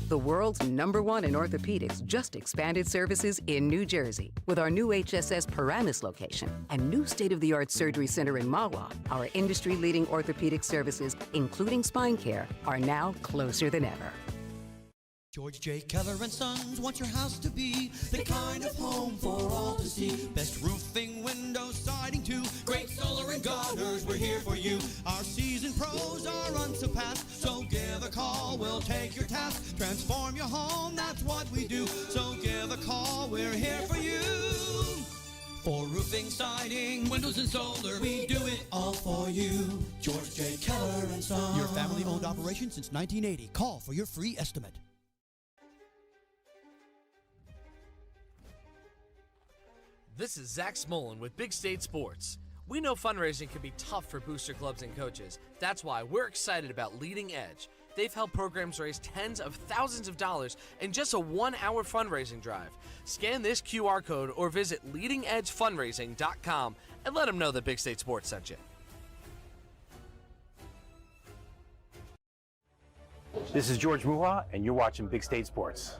The world's #1 in orthopedics just expanded services in New Jersey. With our new HSS Paramus location and new state-of-the-art surgery center in Mahwah, our industry-leading orthopedic services, including spine care, are now closer than ever. George J. Keller and Sons want your house to be the kind of home for all to see. Best roofing, windows, siding too. Great solar and gutters, we're here for you. Our seasoned pros are unsurpassed, so give a call, we'll take your task. Transform your home, that's what we do. So give a call, we're here for you. For roofing, siding, windows, and solar, we do it all for you. George J. Keller and Sons. Your family-owned operation since 1980. Call for your free estimate. This is Zach Smolin with Big State Sports. We know fundraising can be tough for booster clubs and coaches. That's why we're excited about Leading Edge. They've helped programs raise tens of thousands of dollars in just a 1-hour fundraising drive. Scan this QR code or visit leadingedgefundraising.com and let them know that Big State Sports sent you. This is George Muha, and you're watching Big State Sports.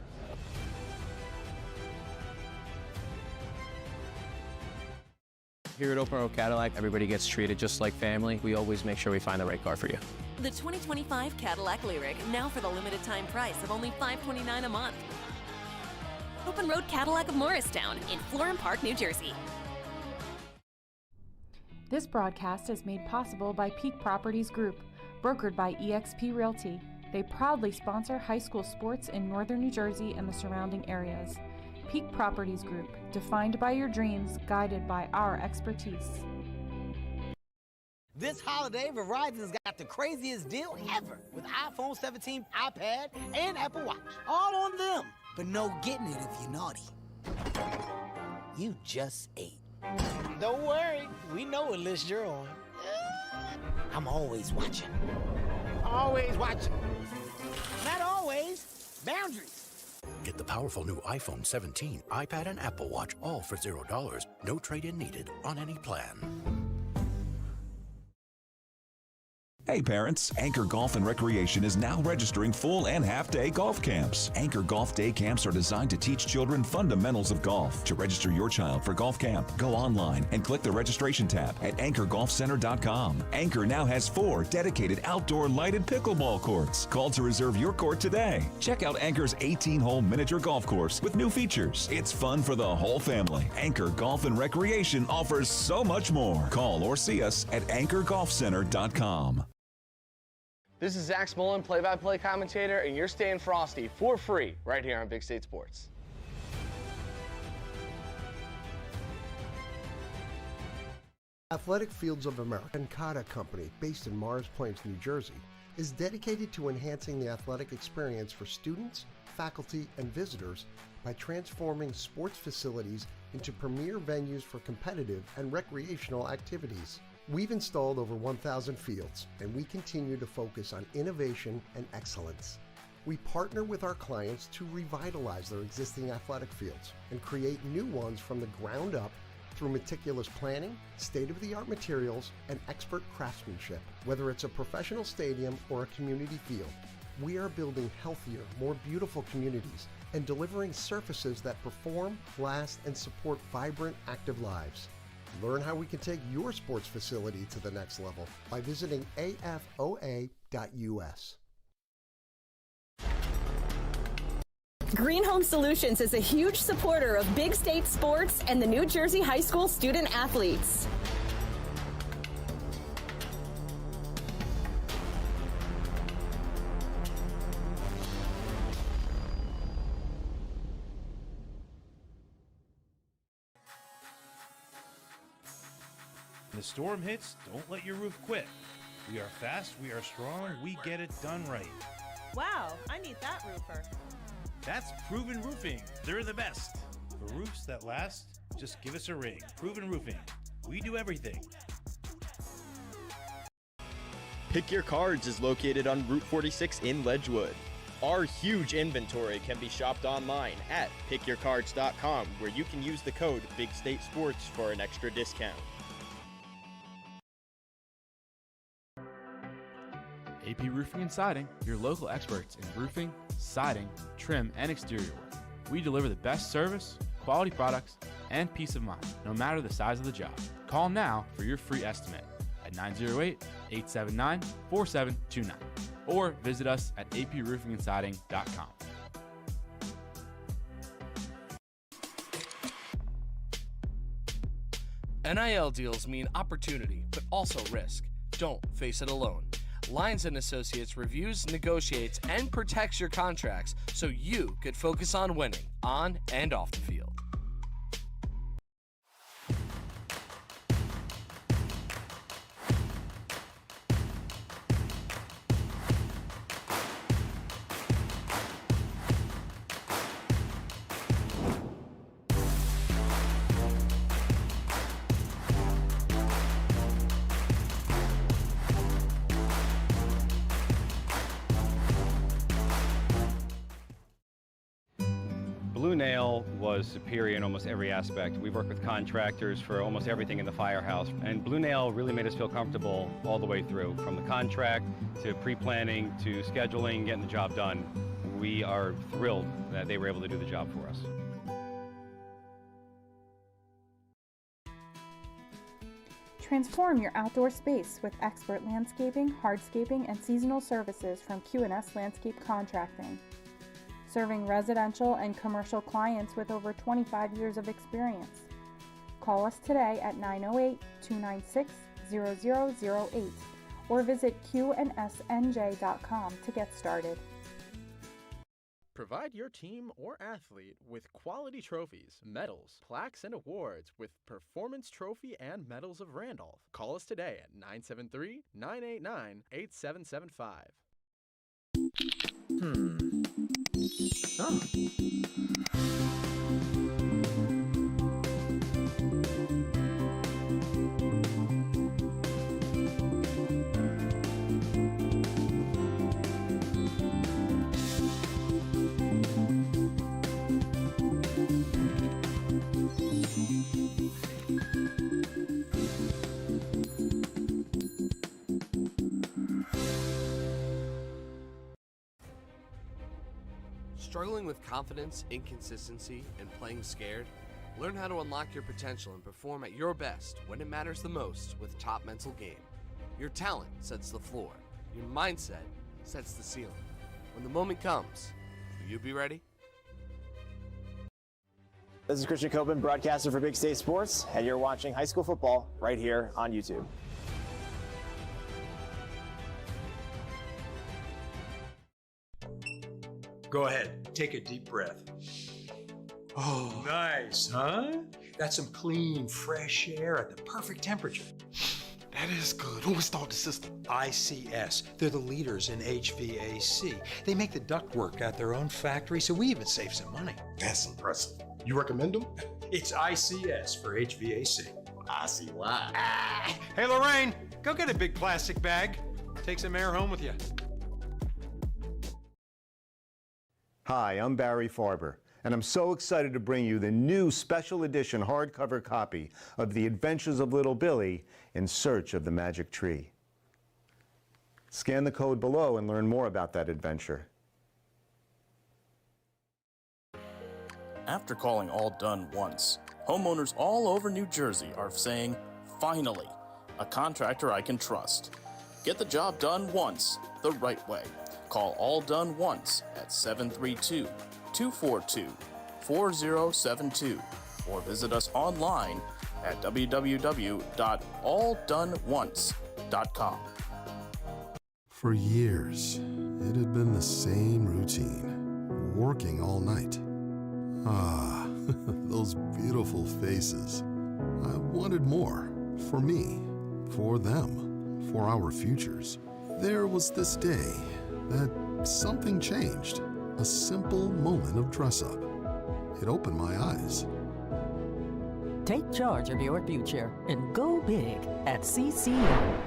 Here at Open Road Cadillac, everybody gets treated just like family. We always make sure we find the right car for you. The 2025 Cadillac Lyriq, now for the limited time price of only $529 a month. Open Road Cadillac of Morristown in Florham Park, New Jersey. This broadcast is made possible by Peak Properties Group, brokered by eXp Realty. They proudly sponsor high school sports in northern New Jersey and the surrounding areas. Peak Properties Group, defined by your dreams, guided by our expertise. This holiday, Verizon's got the craziest deal ever with iPhone 17, iPad, and Apple Watch. All on them. But no getting it if you're naughty. You just ate. Don't worry, we know what list you're on. I'm always watching. Always watching. Not always. Boundaries. Get the powerful new iPhone 17, iPad, and Apple Watch all for $0. No trade-in needed on any plan. Hey parents, Anchor Golf and Recreation is now registering full and half-day golf camps. Anchor Golf Day Camps are designed to teach children fundamentals of golf. To register your child for golf camp, go online and click the registration tab at anchorgolfcenter.com. Anchor now has 4 dedicated outdoor lighted pickleball courts. Call to reserve your court today. Check out Anchor's 18-hole miniature golf course with new features. It's fun for the whole family. Anchor Golf and Recreation offers so much more. Call or see us at anchorgolfcenter.com. This is Zach Smolin, play-by-play commentator, and you're staying frosty for free right here on Big State Sports. Athletic Fields of America, an Encada company based in Morris Plains, New Jersey, is dedicated to enhancing the athletic experience for students, faculty, and visitors by transforming sports facilities into premier venues for competitive and recreational activities. We've installed over 1,000 fields, and we continue to focus on innovation and excellence. We partner with our clients to revitalize their existing athletic fields and create new ones from the ground up through meticulous planning, state-of-the-art materials, and expert craftsmanship. Whether it's a professional stadium or a community field, we are building healthier, more beautiful communities and delivering surfaces that perform, last, and support vibrant, active lives. Learn how we can take your sports facility to the next level by visiting afoa.us. Green Home Solutions is a huge supporter of Big State Sports and the New Jersey High School student athletes. When the storm hits, don't let your roof quit. We are fast, we are strong, we get it done right. Wow, I need that roofer. That's Proven Roofing. They're the best. For roofs that last, just give us a ring. Proven Roofing. We do everything. Pick Your Cards is located on Route 46 in Ledgewood. Our huge inventory can be shopped online at pickyourcards.com, where you can use the code BigStateSports for an extra discount. AP Roofing and Siding, your local experts in roofing, siding, trim, and exterior work. We deliver the best service, quality products, and peace of mind, no matter the size of the job. Call now for your free estimate at 908-879-4729 or visit us at aproofingendsiding.com. NIL deals mean opportunity, but also risk. Don't face it alone. Lyons & Associates reviews, negotiates, and protects your contracts so you could focus on winning on and off the field. Blue Nail was superior in almost every aspect. We worked with contractors for almost everything in the firehouse, and Blue Nail really made us feel comfortable all the way through, from the contract to pre-planning to scheduling, getting the job done. We are thrilled that they were able to do the job for us. Transform your outdoor space with expert landscaping, hardscaping, and seasonal services from Q&S Landscape Contracting. Serving residential and commercial clients with over 25 years of experience. Call us today at 908-296-0008 or visit qnsnj.com to get started. Provide your team or athlete with quality trophies, medals, plaques, and awards with Performance Trophy and Medals of Randolph. Call us today at 973-989-8775. Oh. Struggling with confidence, inconsistency, and playing scared? Learn how to unlock your potential and perform at your best when it matters the most with Top Mental Game. Your talent sets the floor. Your mindset sets the ceiling. When the moment comes, will you be ready? This is Christian Coben, broadcaster for Big State Sports, and you're watching high school football right here on YouTube. Go ahead, take a deep breath. Oh, nice, huh? That's some clean, fresh air at the perfect temperature. That is good. Who installed the system? ICS. They're the leaders in HVAC. They make the ductwork at their own factory, so we even save some money. That's impressive. You recommend them? It's ICS for HVAC. I see why. Hey, Lorraine, go get a big plastic bag. Take some air home with you. Hi, I'm Barry Farber, and I'm so excited to bring you the new special edition hardcover copy of The Adventures of Little Billy in Search of the Magic Tree. Scan the code below and learn more about that adventure. After calling All Done once, homeowners all over New Jersey are saying, finally, a contractor I can trust. Get the job done once, the right way. Call All Done Once at 732-242-4072 or visit us online at www.alldoneonce.com. For years, it had been the same routine, working all night. Ah, those beautiful faces. I wanted more, for me, for them, for our futures. There was this day that something changed, a simple moment of dress-up. It opened my eyes. Take charge of your future and go big at CCA.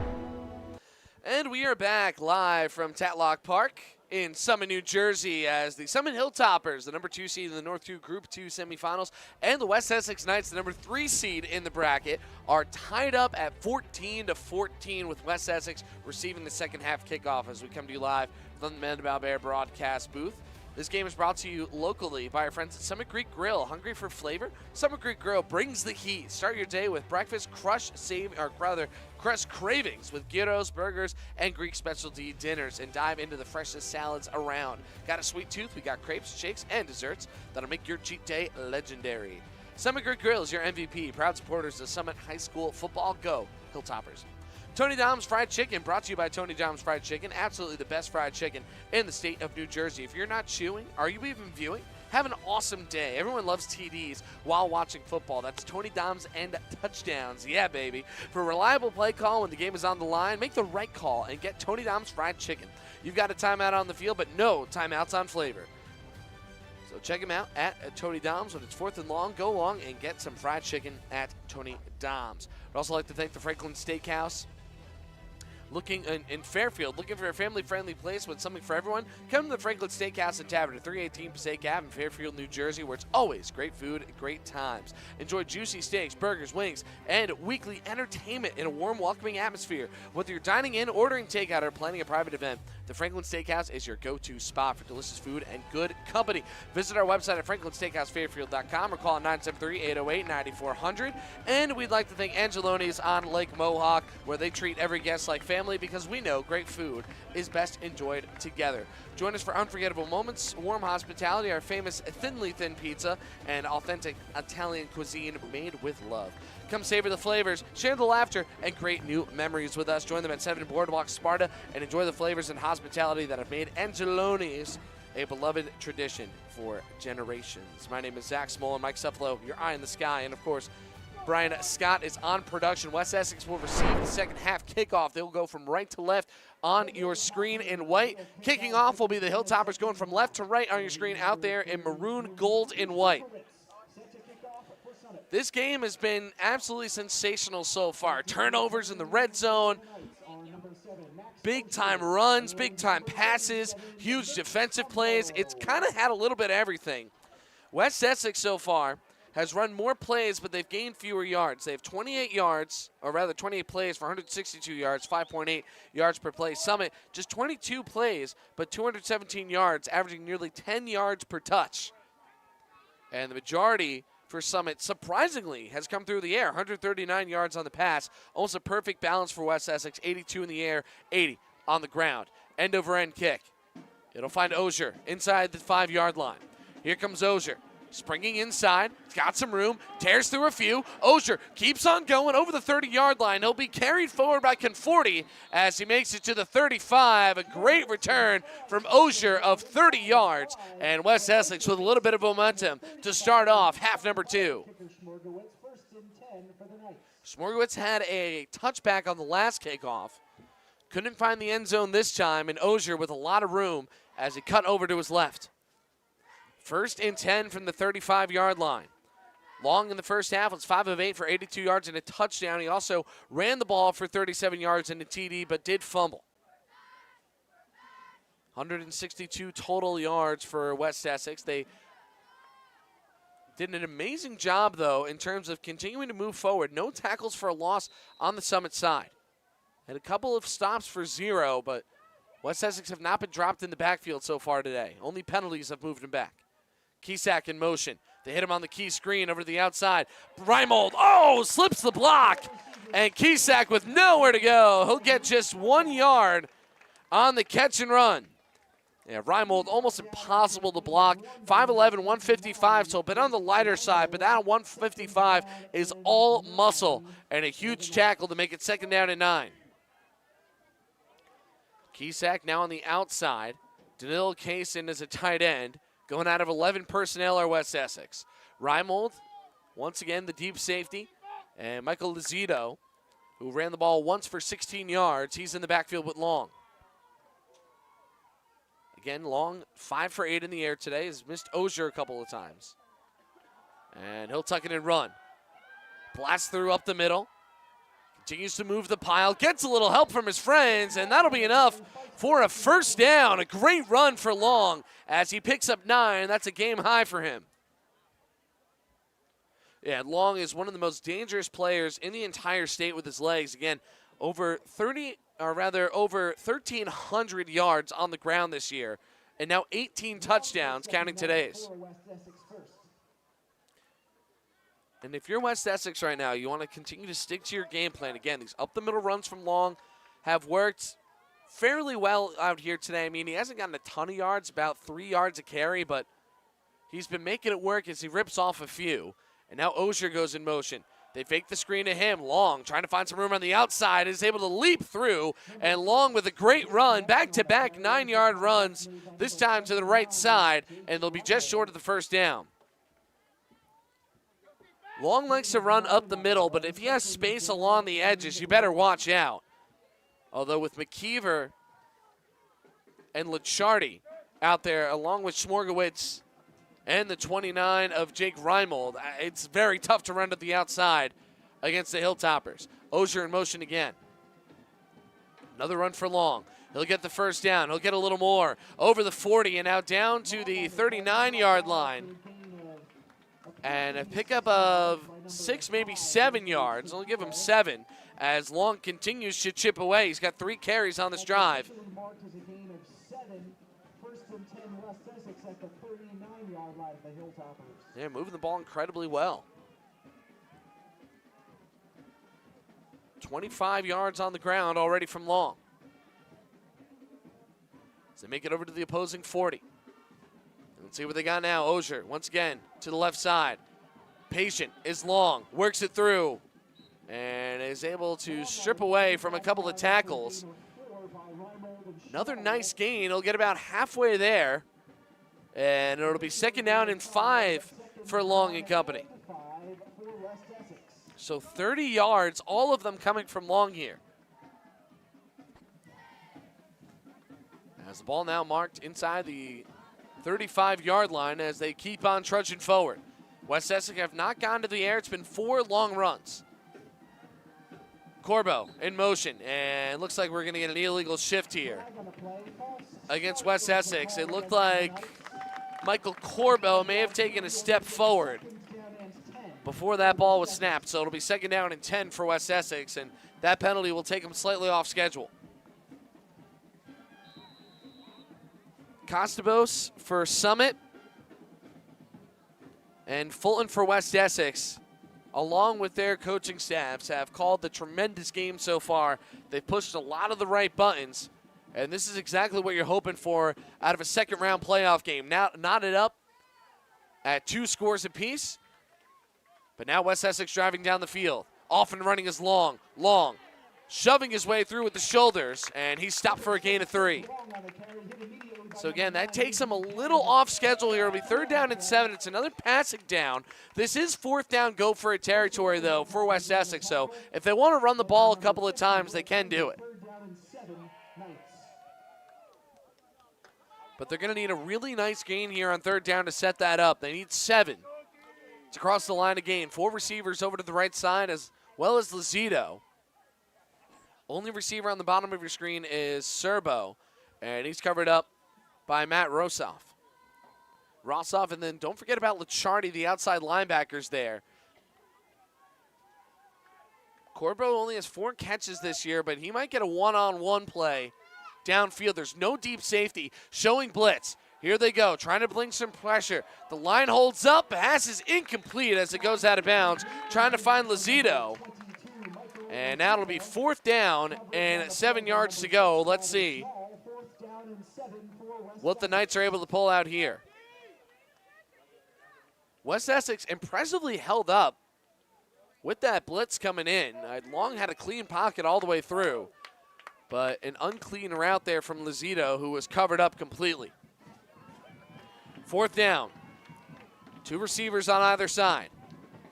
And we are back live from Tatlock Park in Summit, New Jersey, as the Summit Hilltoppers, the number 2 seed in the North 2 Group 2 semifinals, and the West Essex Knights, the number 3 seed in the bracket, are tied up at 14-14 with West Essex receiving the second half kickoff as we come to you live from the Amanda Balbert broadcast booth. This game is brought to you locally by our friends at Summit Creek Grill. Hungry for flavor? Summit Creek Grill brings the heat. Start your day with breakfast crush cravings with gyros, burgers, and Greek specialty dinners, and dive into the freshest salads around. Got a sweet tooth? We got crepes, shakes, and desserts that'll make your cheat day legendary. Summit Creek Grill is your MVP. Proud supporters of Summit High School football. Go Hilltoppers. Tony Dom's Fried Chicken, brought to you by Tony Dom's Fried Chicken. Absolutely the best fried chicken in the state of New Jersey. If you're not chewing, are you even viewing? Have an awesome day. Everyone loves TDs while watching football. That's Tony Dom's and touchdowns. Yeah, baby. For a reliable play call when the game is on the line, make the right call and get Tony Dom's Fried Chicken. You've got a timeout on the field, but no timeouts on flavor. So check him out at Tony Dom's. When it's 4th and long, go long and get some fried chicken at Tony Dom's. I'd also like to thank the Franklin Steakhouse looking in Fairfield, looking for a family-friendly place with something for everyone? Come to the Franklin Steakhouse and Tavern at 318 Passaic Ave in Fairfield, New Jersey, where it's always great food and great times. Enjoy juicy steaks, burgers, wings, and weekly entertainment in a warm, welcoming atmosphere. Whether you're dining in, ordering takeout, or planning a private event, the Franklin Steakhouse is your go-to spot for delicious food and good company. Visit our website at franklinsteakhousefairfield.com or call 973-808-9400. And we'd like to thank Angeloni's on Lake Mohawk, where they treat every guest like family, because we know great food is best enjoyed together. Join us for unforgettable moments, warm hospitality, our famous thinly thin pizza, and authentic Italian cuisine made with love. Come savor the flavors, share the laughter, and create new memories with us. Join them at 7 Boardwalk, Sparta, and enjoy the flavors and hospitality that have made Angeloni's a beloved tradition for generations. My name is Zach Small and Mike Suffalo, your eye in the sky, and of course, Brian Scott is on production. West Essex will receive the second half kickoff. They will go from right to left on your screen in white. Kicking off will be the Hilltoppers going from left to right on your screen out there in maroon, gold, and white. This game has been absolutely sensational so far. Turnovers in the red zone, big-time runs, big-time passes, huge defensive plays. It's kind of had a little bit of everything. West Essex so far has run more plays, but they've gained fewer yards. They have 28 yards, or rather 28 plays for 162 yards, 5.8 yards per play. Summit, just 22 plays, but 217 yards, averaging nearly 10 yards per touch. And the majority for Summit, surprisingly, has come through the air. 139 yards on the pass, almost a perfect balance for West Essex. 82 in the air, 80 on the ground. End-over-end kick. It'll find Ozier inside the 5-yard line. Here comes Ozier, springing inside, got some room, tears through a few. Ozier keeps on going over the 30-yard line. He'll be carried forward by Conforti as he makes it to the 35. A great return from Ozier of 30 yards. And West Essex with a little bit of momentum to start off half number 2. Smorgowitz had a touchback on the last kickoff. Couldn't find the end zone this time, and Ozier with a lot of room as he cut over to his left. 1st and 10 from the 35-yard line. Long in the first half was 5 of 8 for 82 yards and a touchdown. He also ran the ball for 37 yards and a TD, but did fumble. 162 total yards for West Essex. They did an amazing job, though, in terms of continuing to move forward. No tackles for a loss on the Summit side. Had a couple of stops for 0, but West Essex have not been dropped in the backfield so far today. Only penalties have moved him back. Keysack in motion. They hit him on the key screen over to the outside. Reimold, slips the block. And Keysack with nowhere to go. He'll get just 1 yard on the catch and run. Yeah, Reimold almost impossible to block. 5'11", 155, so a bit on the lighter side, but that 155 is all muscle. And a huge tackle to make it 2nd down and 9. Keysack now on the outside. Danilo Kaysen is a tight end. Going out of 11 personnel are West Essex. Reimold, once again, the deep safety. And Michael Lizito, who ran the ball once for 16 yards. He's in the backfield with Long. Again, Long, 5 for 8 in the air today. Has missed Ozier a couple of times. And he'll tuck it and run. Blast through up the middle. Continues to move the pile. Gets a little help from his friends, and that'll be enough for a 1st down. A great run for Long as he picks up 9. That's a game high for him. Yeah, Long is one of the most dangerous players in the entire state with his legs. Again, over 1,300 yards on the ground this year, and now 18 touchdowns, counting today's. And if you're West Essex right now, you want to continue to stick to your game plan. Again, these up-the-middle runs from Long have worked fairly well out here today. I mean, he hasn't gotten a ton of yards, about 3 yards a carry, but he's been making it work as he rips off a few. And now Ozier goes in motion. They fake the screen to him. Long trying to find some room on the outside, is able to leap through, and Long with a great run, back-to-back 9-yard runs, this time to the right side, and they'll be just short of the 1st down. Long likes to run up the middle, but if he has space along the edges, you better watch out. Although with McKeever and Licciardi out there, along with Smorgowitz and the 29 of Jake Reimold, it's very tough to run to the outside against the Hilltoppers. Ozier in motion again. Another run for Long. He'll get the first down. He'll get a little more. Over the 40 and now down to the 39-yard line. And a pickup of 6, maybe 7 yards. I'll give him 7 as Long continues to chip away. He's got 3 carries on this drive. Yeah, moving the ball incredibly well. 25 yards on the ground already from Long. So they make it over to the opposing 40. Let's see what they got now. Osier, once again, to the left side. Patient is Long, works it through, and is able to strip away from a couple of tackles. Another nice gain. He'll get about halfway there, and it'll be 2nd down and 5 for Long and company. So 30 yards, all of them coming from Long here. As the ball now marked inside the 35-yard line as they keep on trudging forward. West Essex have not gone to the air. It's been 4 long runs. Corbo in motion, and looks like we're going to get an illegal shift here against West Essex. It looked like Michael Corbo may have taken a step forward before that ball was snapped, so it'll be 2nd down and 10 for West Essex, and that penalty will take them slightly off schedule. Costabos for Summit and Fulton for West Essex, along with their coaching staffs, have called the tremendous game so far. They've pushed a lot of the right buttons, and this is exactly what you're hoping for out of a second-round playoff game. Now knotted up at 2 scores apiece, but now West Essex driving down the field. Off and running is Long. Long shoving his way through with the shoulders, and he's stopped for a gain of 3. So again, that takes him a little off schedule here. It'll be 3rd down and 7. It's another passing down. This is 4th down, go for it territory, though, for West Essex. So if they want to run the ball a couple of times, they can do it. But they're going to need a really nice gain here on 3rd down to set that up. They need 7 to cross the line again. 4 receivers over to the right side as well as Lazito. Only receiver on the bottom of your screen is Serbo, and he's covered up by Matt Rossoff. Rossoff, and then don't forget about Licciardi, the outside linebackers there. Corbo only has 4 catches this year, but he might get a one-on-one play downfield. There's no deep safety. Showing blitz. Here they go, trying to bring some pressure. The line holds up. Pass is incomplete as it goes out of bounds. Trying to find Lazito. And now it'll be 4th down and 7 yards to go. Let's see what the Knights are able to pull out here. West Essex impressively held up with that blitz coming in. Long had a clean pocket all the way through, but an unclean route there from Lazito, who was covered up completely. 4th down. 2 receivers on either side.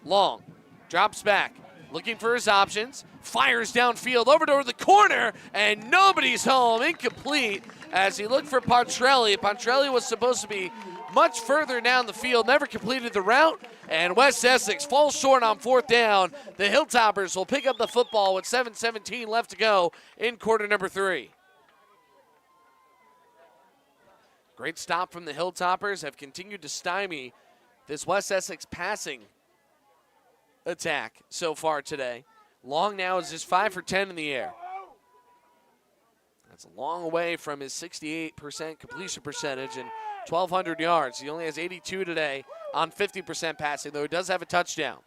Long drops back, looking for his options, fires downfield over to the corner, and nobody's home. Incomplete as he looked for Pontrelli. Pontrelli was supposed to be much further down the field, never completed the route, and West Essex falls short on 4th down. The Hilltoppers will pick up the football with 7:17 left to go in quarter number 3. Great stop from the Hilltoppers, have continued to stymie this West Essex passing attack so far today. Long now is just 5 for 10 in the air. That's a long way from his 68% completion percentage and 1,200 yards. He only has 82 today on 50% passing, though he does have a touchdown.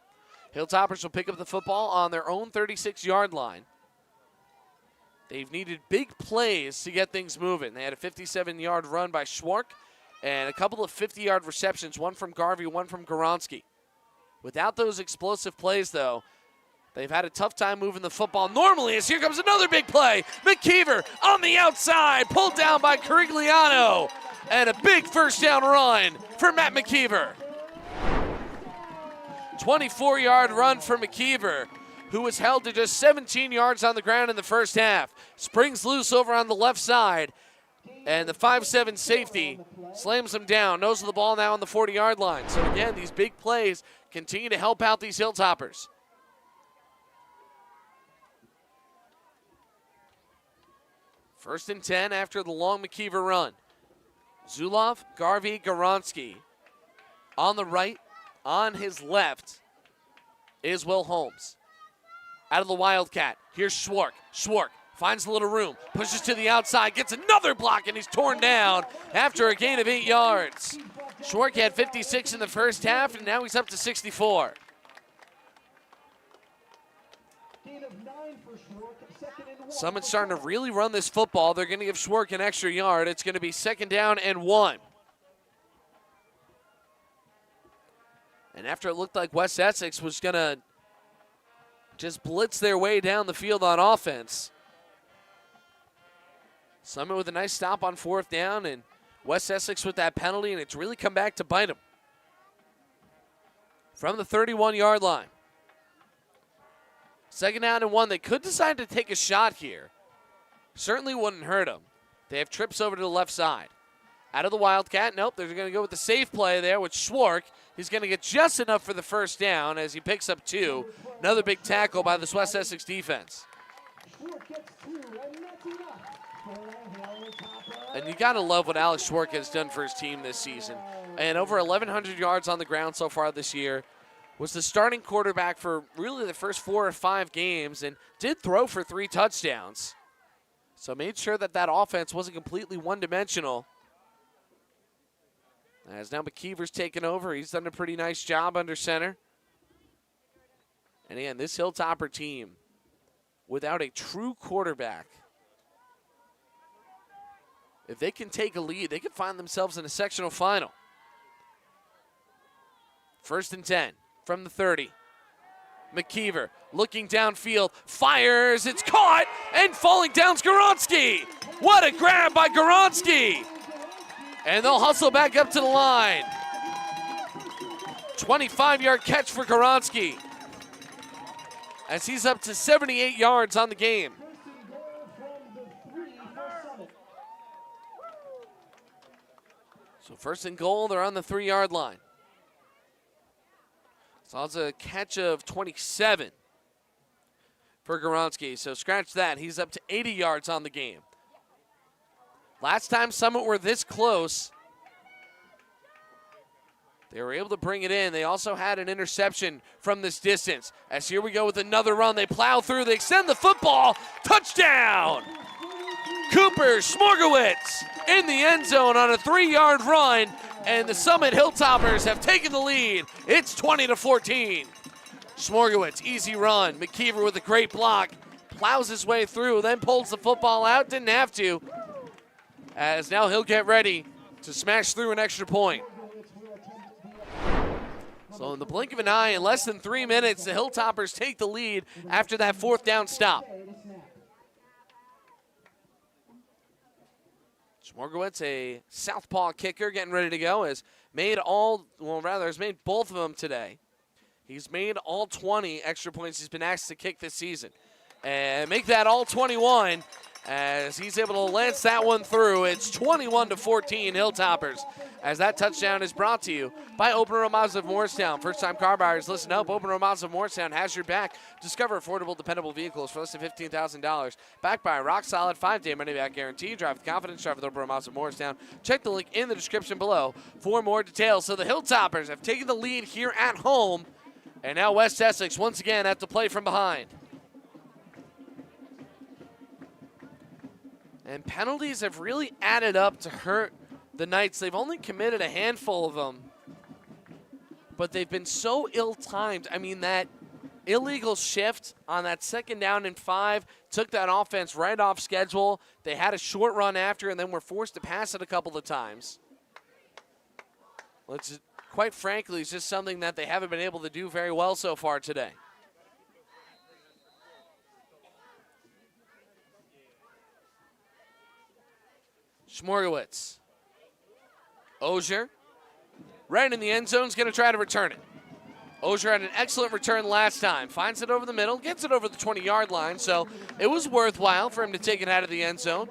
Hilltoppers will pick up the football on their own 36-yard line. They've needed big plays to get things moving. They had a 57-yard run by Schwark and a couple of 50-yard receptions, one from Garvey, one from Goronski. Without those explosive plays, though, they've had a tough time moving the football normally, as here comes another big play. McKeever on the outside, pulled down by Carigliano, and a big 1st down run for Matt McKeever. 24-yard run for McKeever, who was held to just 17 yards on the ground in the first half. Springs loose over on the left side, and the 5'7" safety slams him down. Nose of the ball now on the 40-yard line. So again, these big plays continue to help out these Hilltoppers. First and 10 after the long McKeever run. Zulov, Garvey, Goronski. On the right, on his left is Will Holmes. Out of the Wildcat, here's Schwark. Schwark finds a little room, pushes to the outside, gets another block, and he's torn down after a gain of 8 yards. Schwark had 56 in the first half, and now he's up to 64. Summit's starting to really run this football. They're going to give Schwark an extra yard. It's going to be 2nd down and 1. And after it looked like West Essex was going to just blitz their way down the field on offense, Summit with a nice stop on 4th down, and West Essex with that penalty, and it's really come back to bite them. From the 31-yard line. 2nd down and 1. They could decide to take a shot here. Certainly wouldn't hurt them. They have trips over to the left side. Out of the Wildcat, nope, they're going to go with the safe play there with Schwark. He's going to get just enough for the first down as he picks up 2. Another big tackle by this West Essex defense. And you got to love what Alex Schwark has done for his team this season. And over 1,100 yards on the ground so far this year. Was the starting quarterback for really the first 4 or 5 games and did throw for 3 touchdowns. So made sure that that offense wasn't completely one-dimensional. As now McKeever's taken over. He's done a pretty nice job under center. And again, this Hilltopper team, without a true quarterback, if they can take a lead, they can find themselves in a sectional final. 1st and 10 from the 30. McKeever looking downfield, fires, it's caught, and falling down's Goronski. What a grab by Goronski. And they'll hustle back up to the line. 25-yard catch for Goronski as he's up to 78 yards on the game. So 1st and goal, they're on the 3-yard line. So it's a catch of 27 for Goronski. So scratch that. He's up to 80 yards on the game. Last time Summit were this close, they were able to bring it in. They also had an interception from this distance. As here we go with another run. They plow through. They extend the football. Touchdown! Cooper Smorgowitz in the end zone on a 3-yard run. And the Summit Hilltoppers have taken the lead. It's 20-14. Smorgowitz, easy run. McKeever with a great block. Plows his way through, then pulls the football out. Didn't have to. As now he'll get ready to smash through an extra point. So in the blink of an eye, in less than 3 minutes, the Hilltoppers take the lead after that 4th down stop. Smorgowitz, a southpaw kicker, getting ready to go, has made both of them today. He's made all 20 extra points he's been asked to kick this season. And make that all 21 as he's able to lance that one through. It's 21-14 Hilltoppers as that touchdown is brought to you by Open Road Mazda of Morristown. First-time car buyers, listen up. Open Road Mazda of Morristown has your back. Discover affordable, dependable vehicles for less than $15,000. Backed by a rock-solid 5-day money-back guarantee. Drive with confidence. Drive with Open Road Mazda of Morristown. Check the link in the description below for more details. So the Hilltoppers have taken the lead here at home. And now West Essex once again have to play from behind. And penalties have really added up to hurt the Knights. They've only committed a handful of them, but they've been so ill-timed. I mean, that illegal shift on that 2nd down and 5 took that offense right off schedule. They had a short run after and then were forced to pass it a couple of times. Which, quite frankly, is just something that they haven't been able to do very well so far today. Smorgowitz. Ogier, right in the end zone, is going to try to return it. Ogier had an excellent return last time. Finds it over the middle, gets it over the 20-yard line, so it was worthwhile for him to take it out of the end zone.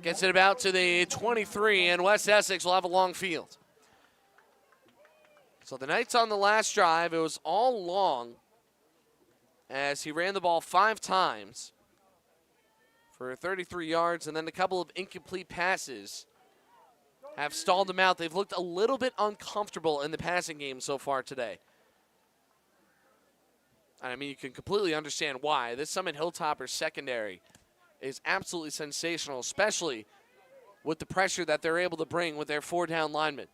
Gets it about to the 23, and West Essex will have a long field. So the Knights on the last drive, it was all long as he ran the ball 5 times for 33 yards, and then a couple of incomplete passes have stalled them out. They've looked a little bit uncomfortable in the passing game so far today. And I mean, you can completely understand why. This Summit Hilltoppers secondary is absolutely sensational, especially with the pressure that they're able to bring with their 4-down linemen.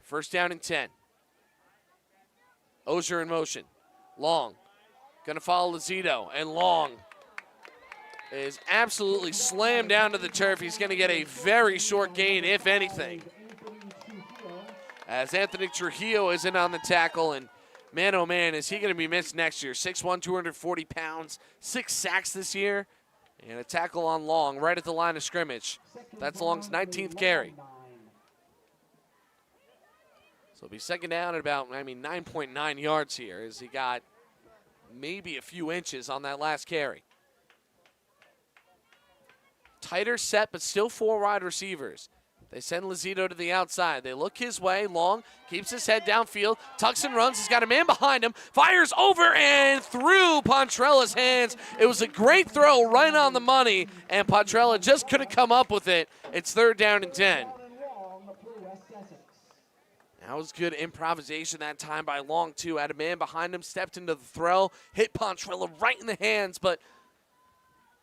First down and 10. Ozier in motion. Long. Going to follow Lozito, and Long is absolutely slammed down to the turf. He's going to get a very short gain, if anything, as Anthony Trujillo is in on the tackle, and man, oh man, is he going to be missed next year. 6'1", 240 pounds, 6 sacks this year, and a tackle on Long right at the line of scrimmage. That's Long's 19th carry. So it'll be second down at about, 9.9 yards here, as he got maybe a few inches on that last carry. Tighter set, but still 4 wide receivers. They send Lozito to the outside. They look his way. Long keeps his head downfield, tucks and runs. He's got a man behind him, fires over and through Pontrella's hands. It was a great throw right on the money, and Pontrella just couldn't come up with it. It's third down and 10. That was good improvisation that time by Long, too. Had a man behind him, stepped into the throw, hit Pontrella right in the hands, but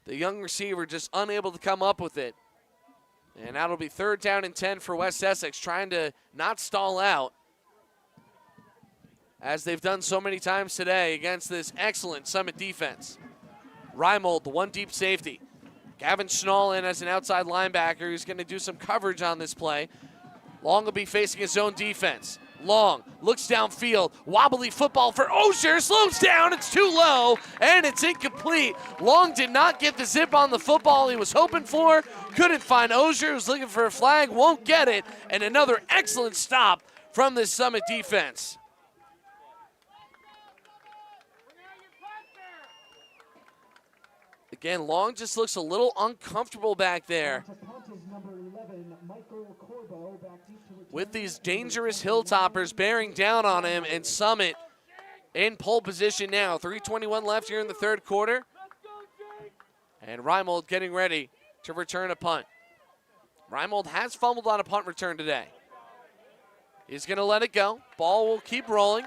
the young receiver just unable to come up with it. And that'll be third down and 10 for West Essex, trying to not stall out, as they've done so many times today against this excellent Summit defense. Reimold, the one deep safety. Gavin Schnall in as an outside linebacker who's going to do some coverage on this play. Long will be facing his own defense. Long looks downfield, wobbly football for Ozier, slows down, it's too low, and it's incomplete. Long did not get the zip on the football he was hoping for, couldn't find Ozier, who's looking for a flag, won't get it, and another excellent stop from this Summit defense. Again, Long just looks a little uncomfortable back there with these dangerous Hilltoppers bearing down on him, and Summit in pole position now. 3:21 left here in the third quarter. And Reimold getting ready to return a punt. Reimold has fumbled on a punt return today. He's going to let it go. Ball will keep rolling.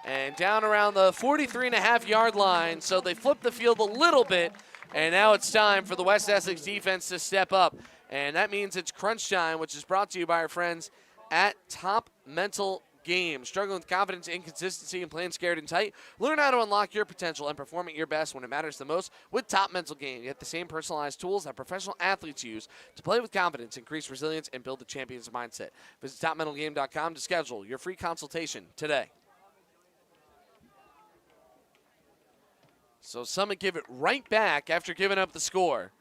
And down around the 43.5-yard line, so they flip the field a little bit. And now it's time for the West Essex defense to step up. And that means it's crunch time, which is brought to you by our friends at Top Mental Games. Struggling with confidence, inconsistency, and playing scared and tight? Learn how to unlock your potential and perform at your best when it matters the most with Top Mental Games. You get the same personalized tools that professional athletes use to play with confidence, increase resilience, and build the champion's mindset. Visit TopMentalGame.com to schedule your free consultation today. So Summit give it right back after giving up the score.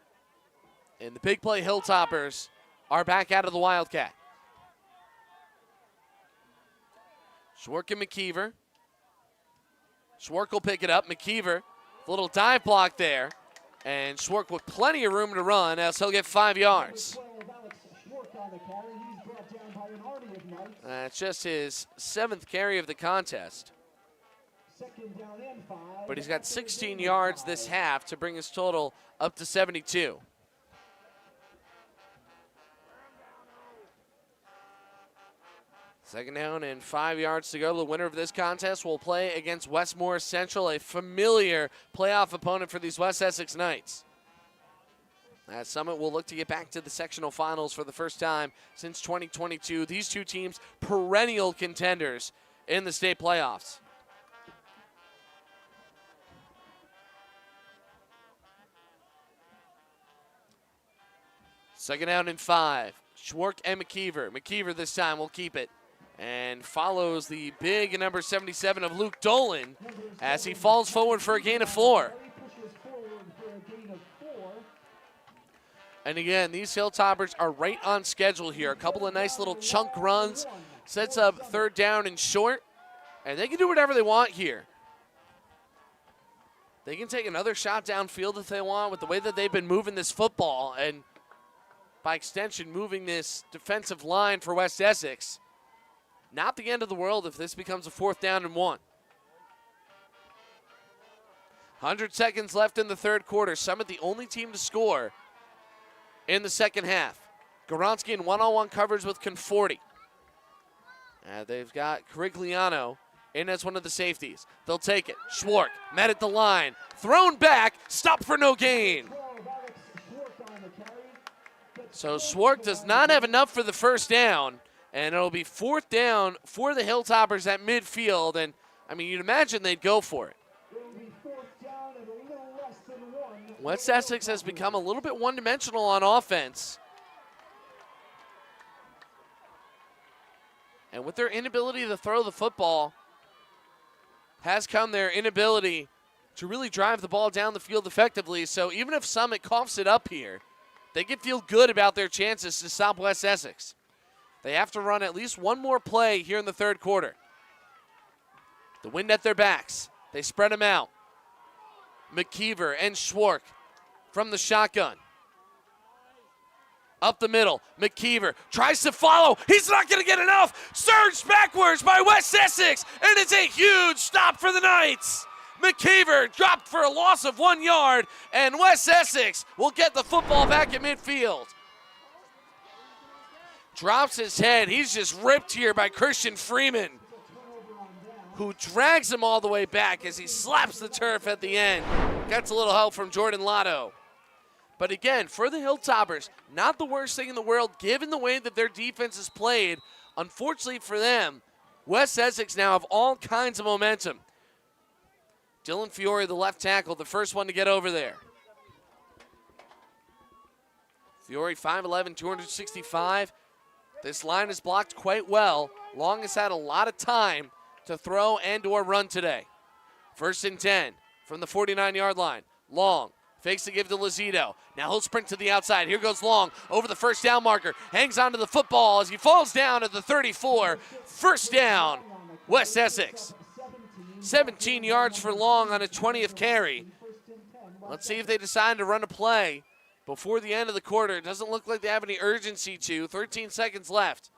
And the big play Hilltoppers are back out of the Wildcat. Schwark and McKeever. Schwark will pick it up. McKeever, a little dive block there. And Schwark with plenty of room to run, as he'll get 5 yards. That's just his 7th carry of the contest. But he's got 16 yards this half to bring his total up to 72. Second down and 5 yards to go. The winner of this contest will play against Westmore Central, a familiar playoff opponent for these West Essex Knights. As Summit will look to get back to the sectional finals for the first time since 2022. These two teams, perennial contenders in the state playoffs. Second down and 5. Schwark and McKeever. McKeever this time will keep it and follows the big number 77 of Luke Dolan as he falls forward for a gain of 4. And again, these Hilltoppers are right on schedule here. A couple of nice little chunk runs, sets up third down and short, and they can do whatever they want here. They can take another shot downfield if they want with the way that they've been moving this football, and by extension, moving this defensive line for West Essex. Not the end of the world if this becomes a 4th down and 1. 100 seconds left in the third quarter. Summit the only team to score in the second half. Goronsky in one-on-one coverage with Conforti. They've got Carigliano in as one of the safeties. They'll take it. Schwark met at the line. Thrown back. Stop for no gain. So Schwark does not have enough for the first down, and it'll be fourth down for the Hilltoppers at midfield. And, I mean, you'd imagine they'd go for it. West Essex has become a little bit one-dimensional on offense. And with their inability to throw the football has come their inability to really drive the ball down the field effectively. So even if Summit coughs it up here, they can feel good about their chances to stop West Essex. They have to run at least one more play here in the third quarter. The wind at their backs. They spread them out. McKeever and Schwark from the shotgun. Up the middle, McKeever tries to follow. He's not going to get enough. Surged backwards by West Essex, and it's a huge stop for the Knights. McKeever dropped for a loss of 1 yard, and West Essex will get the football back at midfield. Drops his head. He's just ripped here by Christian Freeman, who drags him all the way back as he slaps the turf at the end. Gets a little help from Jordan Lotto. But again, for the Hilltoppers, not the worst thing in the world given the way that their defense is played. Unfortunately for them, West Essex now have all kinds of momentum. Dylan Fiore, the left tackle, the first one to get over there. Fiore, 5'11", 265. This line is blocked quite well. Long has had a lot of time to throw and or run today. 1st and 10 from the 49-yard line. Long fakes to give to Lozito. Now he'll sprint to the outside. Here goes Long over the first down marker. Hangs onto the football as he falls down at the 34. First down, West Essex. 17 yards for Long on a 20th carry. Let's see if they decide to run a play before the end of the quarter. It doesn't look like they have any urgency to. 13 seconds left.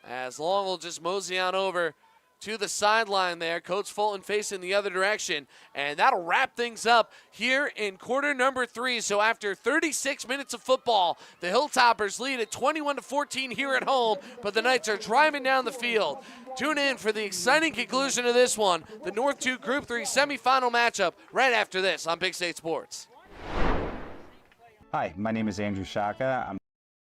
As Long will just mosey on over to the sideline there. Coach Fulton facing the other direction. And that'll wrap things up here in quarter number 3. So after 36 minutes of football, the Hilltoppers lead at 21-14 here at home, but the Knights are driving down the field. Tune in for the exciting conclusion of this one, the North 2 Group 3 semifinal matchup, right after this on Big State Sports. Hi, my name is Andrew Shaka. I'm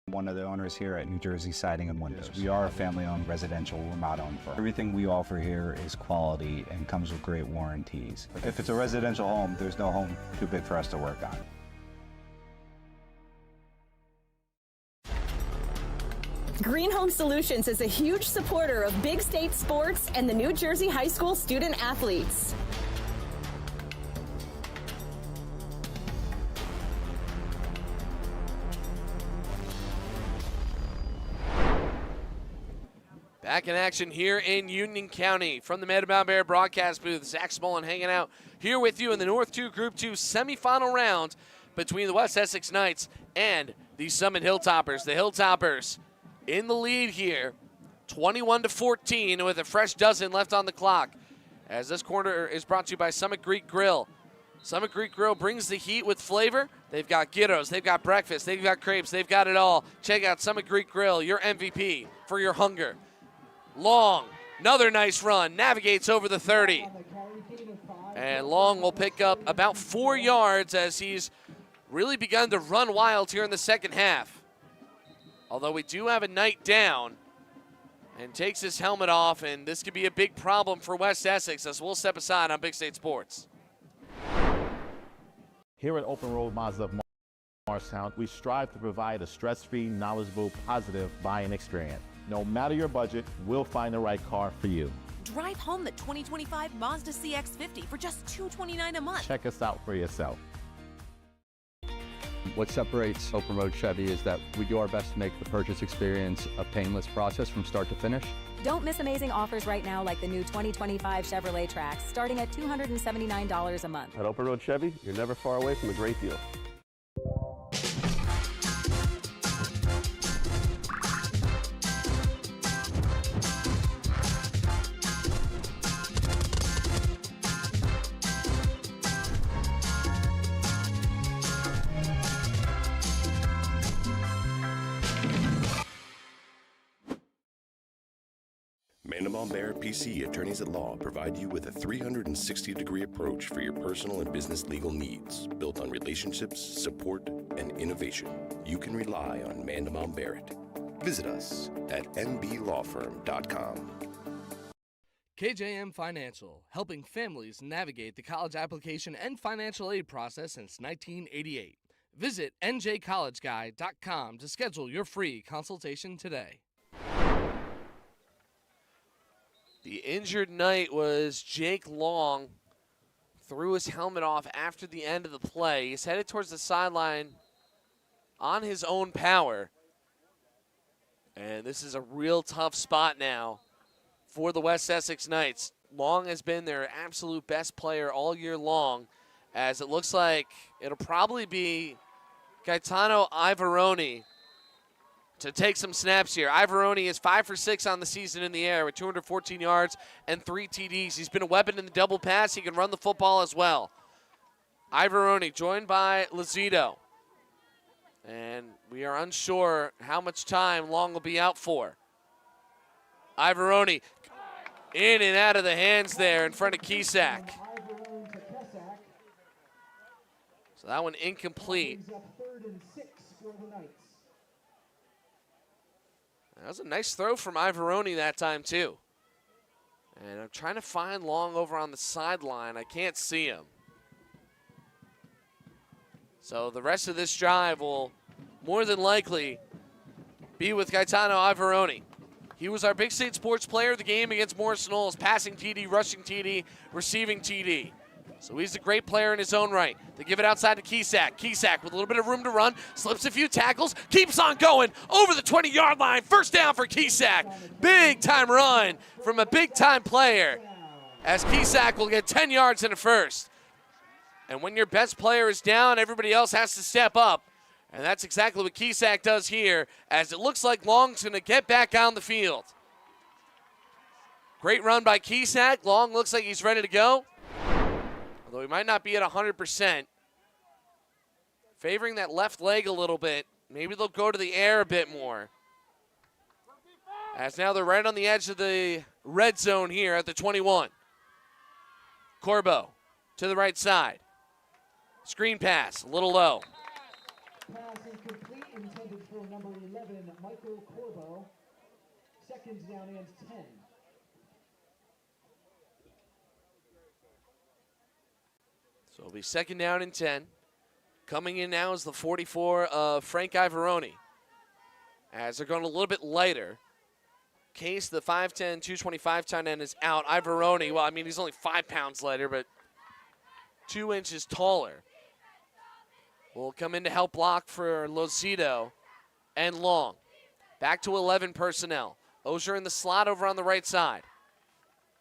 one of the owners here at New Jersey Siding and Windows. We are a family-owned residential remodel firm. Everything we offer here is quality and comes with great warranties. If it's a residential home, there's no home too big for us to work on. Green Home Solutions is a huge supporter of Big State Sports and the New Jersey High School student athletes. Back in action here in Union County from the Meadowbound Bear broadcast booth. Zach Smolin hanging out here with you in the North 2 Group 2 semifinal round between the West Essex Knights and the Summit Hilltoppers. The Hilltoppers in the lead here, 21-14 with a fresh dozen left on the clock. As this quarter is brought to you by Summit Greek Grill. Summit Greek Grill brings the heat with flavor. They've got gyros, they've got breakfast, they've got crepes, they've got it all. Check out Summit Greek Grill, your MVP for your hunger. Long, another nice run, navigates over the 30. And Long will pick up about 4 yards as he's really begun to run wild here in the second half. Although we do have a Knight down and takes his helmet off, and this could be a big problem for West Essex as we'll step aside on Big State Sports. Here at Open Road Mazda of Morristown, we strive to provide a stress-free, knowledgeable, positive buying experience. No matter your budget, we'll find the right car for you. Drive home the 2025 Mazda CX-50 for just $229 a month. Check us out for yourself. What separates Open Road Chevy is that we do our best to make the purchase experience a painless process from start to finish. Don't miss amazing offers right now like the new 2025 Chevrolet Trax, starting at $279 a month. At Open Road Chevy, you're never far away from a great deal. Mandemont Barrett PC Attorneys at Law provide you with a 360-degree approach for your personal and business legal needs, built on relationships, support, and innovation. You can rely on Mandemont Barrett. Visit us at nblawfirm.com. KJM Financial, helping families navigate the college application and financial aid process since 1988. Visit njcollegeguy.com to schedule your free consultation today. The injured Knight was Jake Long. Threw his helmet off after the end of the play. He's headed towards the sideline on his own power. And this is a real tough spot now for the West Essex Knights. Long has been their absolute best player all year long, as it looks like it'll probably be Gaetano Ivaroni to take some snaps here. Ivaroni is 5 for 6 on the season in the air with 214 yards and 3 TDs. He's been a weapon in the double pass. He can run the football as well. Ivaroni joined by Lazito. And we are unsure how much time Long will be out for. Ivaroni in and out of the hands there in front of Kisak. So that one incomplete. That was a nice throw from Ivaroni that time too. And I'm trying to find Long over on the sideline. I can't see him. So the rest of this drive will more than likely be with Gaetano Ivaroni. He was our Big State Sports Player of the game against Morris Knowles, passing TD, rushing TD, receiving TD. So he's a great player in his own right. They give it outside to Kisak. Kisak with a little bit of room to run, slips a few tackles, keeps on going over the 20-yard line. First down for Kisak. Big-time run from a big-time player, as Kisak will get 10 yards in a first. And when your best player is down, everybody else has to step up. And that's exactly what Kisak does here, as it looks like Long's going to get back on the field. Great run by Kisak. Long looks like he's ready to go, although he might not be at 100%. Favoring that left leg a little bit. Maybe they'll go to the air a bit more, as now they're right on the edge of the red zone here at the 21. Corbo to the right side. Screen pass, a little low. Pass incomplete, intended for number 11, Michael Corbo. Second down and 10. So it'll be second down and 10. Coming in now is the 44 of Frank Ivaroni, as they're going a little bit lighter. Case, the 5'10", 225 tight end, is out. Ivaroni, well, I mean, he's only 5 pounds lighter, but 2 inches taller, will come in to help block for Lozito and Long. Back to 11 personnel. Ozier in the slot over on the right side.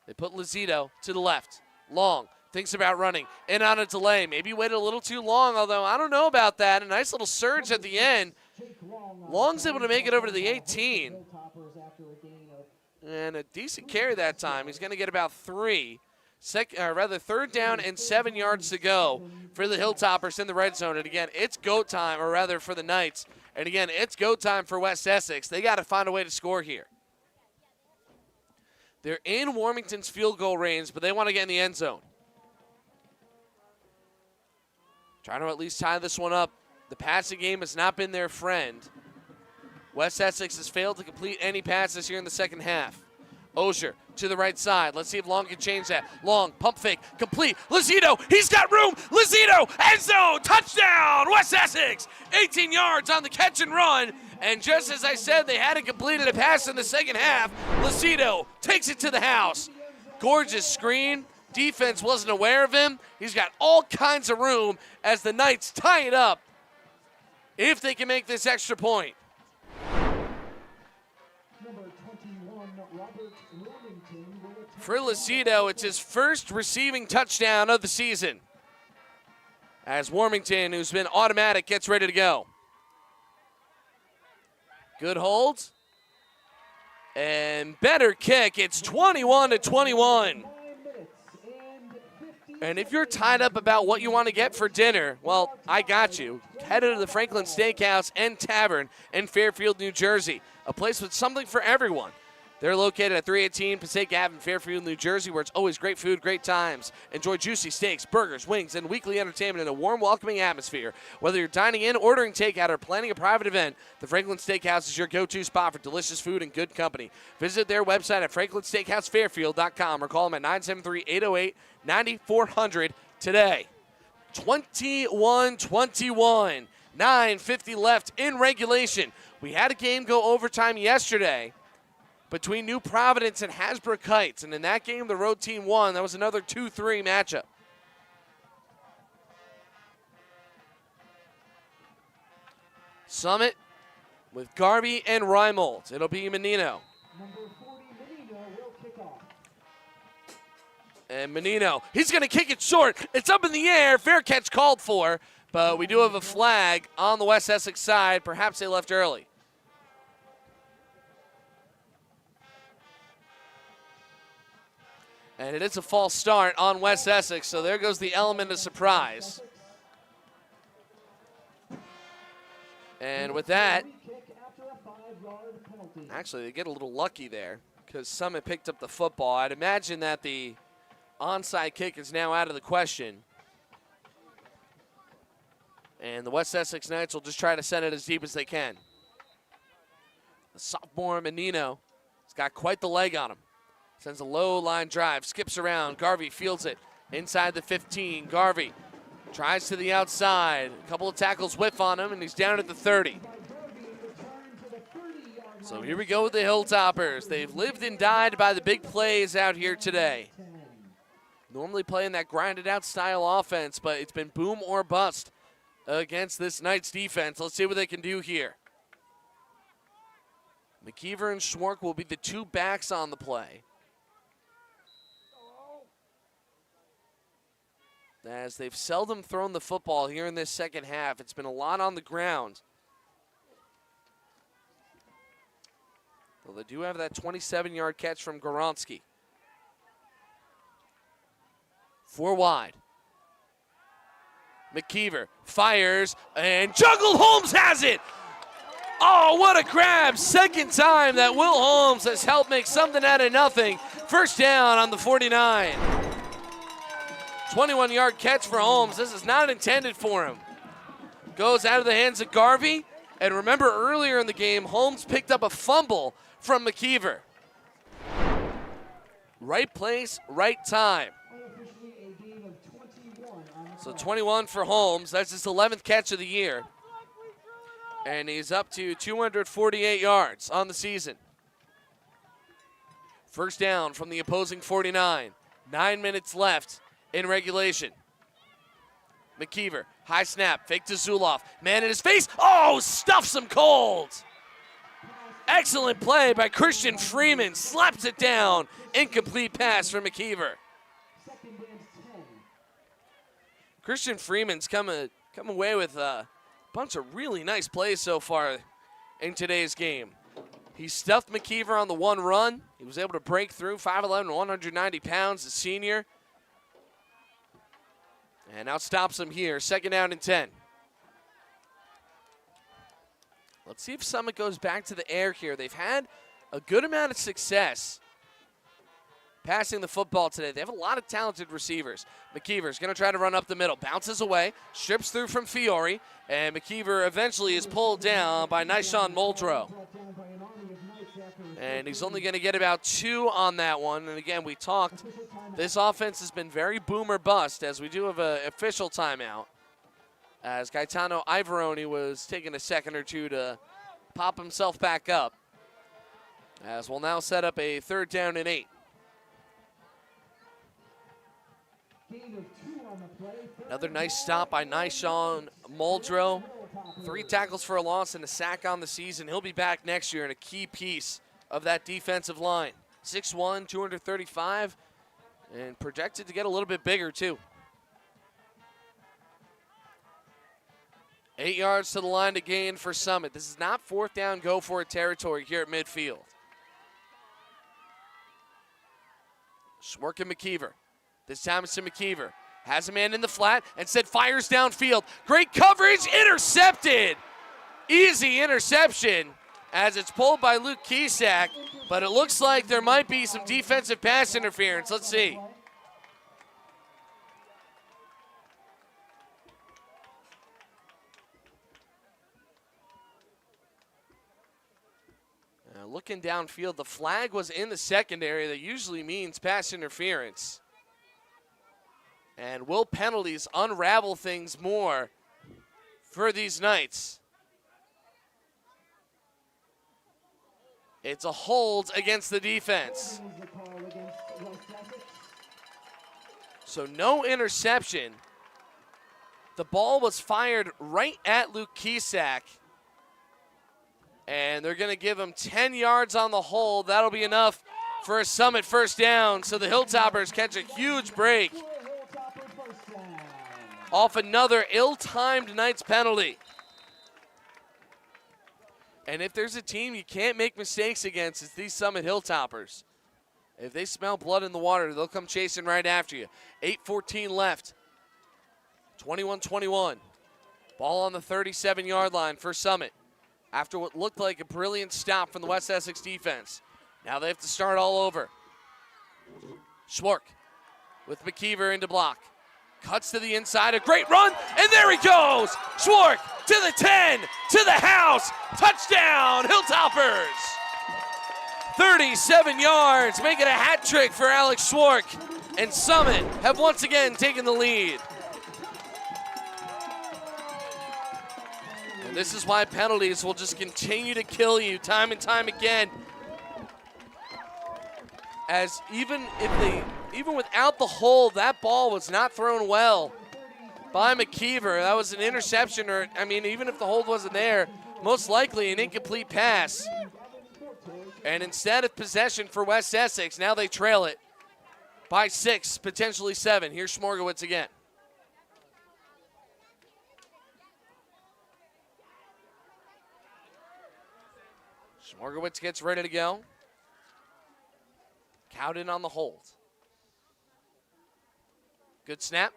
They put Lozito to the left. Long thinks about running in on a delay. Maybe waited a little too long, although I don't know about that. A nice little surge at the end. Long's able to make it over to the 18. And a decent carry that time. He's going to get about 3. Third down and 7 yards to go for the Hilltoppers in the red zone. And again, it's go time, or rather for the Knights. And again, it's go time for West Essex. They got to find a way to score here. They're in Warmington's field goal range, but they want to get in the end zone. Trying to at least tie this one up. The passing game has not been their friend. West Essex has failed to complete any passes here in the second half. Ozier to the right side. Let's see if Long can change that. Long, pump fake, complete. Lozito, he's got room. Lozito, end zone, touchdown, West Essex. 18 yards on the catch and run. And just as I said, they hadn't completed a pass in the second half. Lozito takes it to the house. Gorgeous screen. Defense wasn't aware of him. He's got all kinds of room as the Knights tie it up if they can make this extra point. For Lozito, it's his first receiving touchdown of the season, as Warmington, who's been automatic, gets ready to go. Good hold. And better kick. It's 21-21. And if you're tied up about what you want to get for dinner, well, I got you. Head to the Franklin Steakhouse and Tavern in Fairfield, New Jersey. A place with something for everyone. They're located at 318 Passaic Ave in Fairfield, New Jersey, where it's always great food, great times. Enjoy juicy steaks, burgers, wings, and weekly entertainment in a warm, welcoming atmosphere. Whether you're dining in, ordering takeout, or planning a private event, the Franklin Steakhouse is your go-to spot for delicious food and good company. Visit their website at franklinsteakhousefairfield.com or call them at 973-808-9400 today. 21-21, 9:50 left in regulation. We had a game go overtime yesterday between New Providence and Hasbrook Heights, and in that game, the road team won. That was another 2-3 matchup. Summit with Garvey and Reimold. It'll be Menino. Number 40, Menino will kick off. And Menino, he's going to kick it short. It's up in the air. Fair catch called for, but we do have a flag on the West Essex side. Perhaps they left early. And it is a false start on West Essex, so there goes the element of surprise. And with that, actually they get a little lucky there because Summit picked up the football. I'd imagine that the onside kick is now out of the question. And the West Essex Knights will just try to send it as deep as they can. The sophomore Menino has got quite the leg on him. Sends a low line drive, skips around. Garvey fields it inside the 15. Garvey tries to the outside. A couple of tackles whiff on him, and he's down at the 30. So here we go with the Hilltoppers. They've lived and died by the big plays out here today. Normally playing that grinded out style offense, but it's been boom or bust against this Knights defense. Let's see what they can do here. McKeever and Schwark will be the two backs on the play, as they've seldom thrown the football here in this second half. It's been a lot on the ground. Well, they do have that 27-yard catch from Goronsky. 4 wide. McKeever fires, and juggled. Holmes has it! Oh, what a grab. Second time that Will Holmes has helped make something out of nothing. First down on the 49. 21-yard catch for Holmes. This is not intended for him. Goes out of the hands of Garvey. And remember, earlier in the game, Holmes picked up a fumble from McKeever. Right place, right time. So 21 for Holmes. That's his 11th catch of the year. And he's up to 248 yards on the season. First down from the opposing 49. 9 minutes left in regulation. McKeever, high snap, fake to Zuloff. Man in his face. Oh, stuffs him cold. Excellent play by Christian Freeman. Slaps it down. Incomplete pass for McKeever. Christian Freeman's come away with a bunch of really nice plays so far in today's game. He stuffed McKeever on the one run. He was able to break through, 5'11", 190 pounds, the senior. And now stops him here, second down and 10. Let's see if Summit goes back to the air here. They've had a good amount of success passing the football today. They have a lot of talented receivers. McKeever's going to try to run up the middle. Bounces away, strips through from Fiore, and McKeever eventually is pulled down by Nyshawn Muldrow. And he's only going to get about 2 on that one. And again, we talked, this offense has been very boom or bust, as we do have an official timeout, as Gaetano Ivoroni was taking a second or two to pop himself back up, as we'll now set up a 3rd down and 8. Another nice stop by Nyshawn Muldrow. 3 tackles for a loss and a sack on the season. He'll be back next year and a key piece of that defensive line. 6'1", 235, and projected to get a little bit bigger too. 8 yards to the line to gain for Summit. This is not 4th down, go for it territory here at midfield. Schwark and McKeever. This time it's to McKeever. Has a man in the flat, instead fires downfield. Great coverage, intercepted. Easy interception as it's pulled by Luke Kisak. But it looks like there might be some defensive pass interference. Let's see. Looking downfield, the flag was in the secondary. That usually means pass interference. And will penalties unravel things more for these Knights? It's a hold against the defense. So no interception. The ball was fired right at Luke Kisak. And they're going to give him 10 yards on the hold. That'll be enough for a Summit first down. So the Hilltoppers catch a huge break off another ill-timed Knights penalty. And if there's a team you can't make mistakes against, it's these Summit Hilltoppers. If they smell blood in the water, they'll come chasing right after you. 8:14 left. 21-21. Ball on the 37-yard line for Summit. After what looked like a brilliant stop from the West Essex defense. Now they have to start all over. Schwark with McKeever into block. Cuts to the inside, a great run, and there he goes! Schwark to the 10, to the house, touchdown, Hilltoppers! 37 yards, making a hat trick for Alex Schwark, and Summit have once again taken the lead. And this is why penalties will just continue to kill you time and time again. As even without the hold, that ball was not thrown well by McKeever. That was an interception, or I mean, even if the hold wasn't there, most likely an incomplete pass. And instead of possession for West Essex, now they trail it by 6, potentially 7. Here's Schmorgowitz again. Schmorgowitz gets ready to go. Cowden on the hold. Good snap.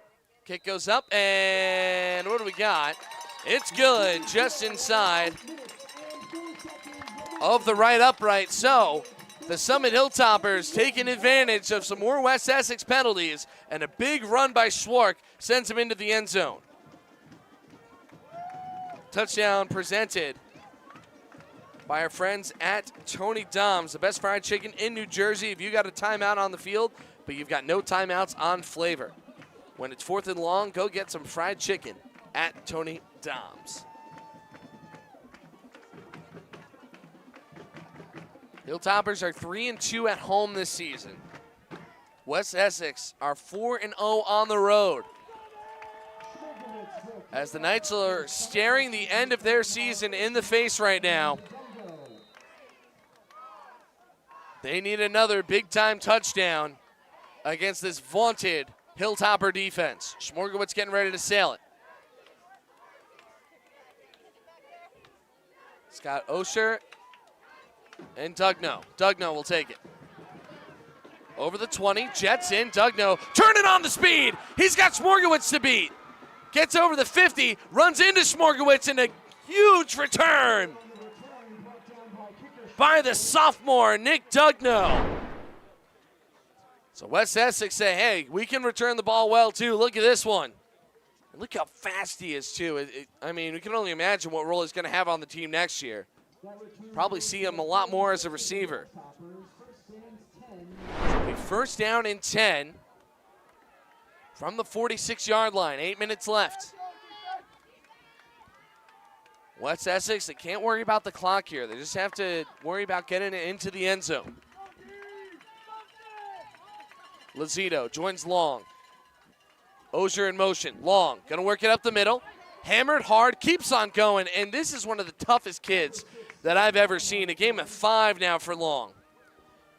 Kick goes up, and what do we got? It's good, just inside of the right upright. So the Summit Hilltoppers taking advantage of some more West Essex penalties, and a big run by Schwark sends him into the end zone. Touchdown presented by our friends at Tony Dom's, the best fried chicken in New Jersey. If you got a timeout on the field, but you've got no timeouts on flavor, when it's 4th and long, go get some fried chicken at Tony Dom's. Hilltoppers are 3-2 at home this season. West Essex are 4-0 on the road. As the Knights are staring the end of their season in the face right now. They need another big-time touchdown against this vaunted Hilltopper defense. Schmorgowitz getting ready to sail it. Scott Osher and Dugno. Dugno will take it. Over the 20, jets in, Dugno turning on the speed. He's got Schmorgowitz to beat. Gets over the 50, runs into Schmorgowitz, and a huge return by the sophomore, Nick Dugno. So West Essex say, hey, we can return the ball well too. Look at this one. And look how fast he is too. I mean, we can only imagine what role he's going to have on the team next year. Probably see him a lot more as a receiver. So first down and 10 from the 46-yard line. 8 minutes left. West Essex, they can't worry about the clock here. They just have to worry about getting it into the end zone. Lazito joins Long. Ozier in motion. Long, gonna work it up the middle. Hammered hard, keeps on going, and this is one of the toughest kids that I've ever seen. A game of 5 now for Long.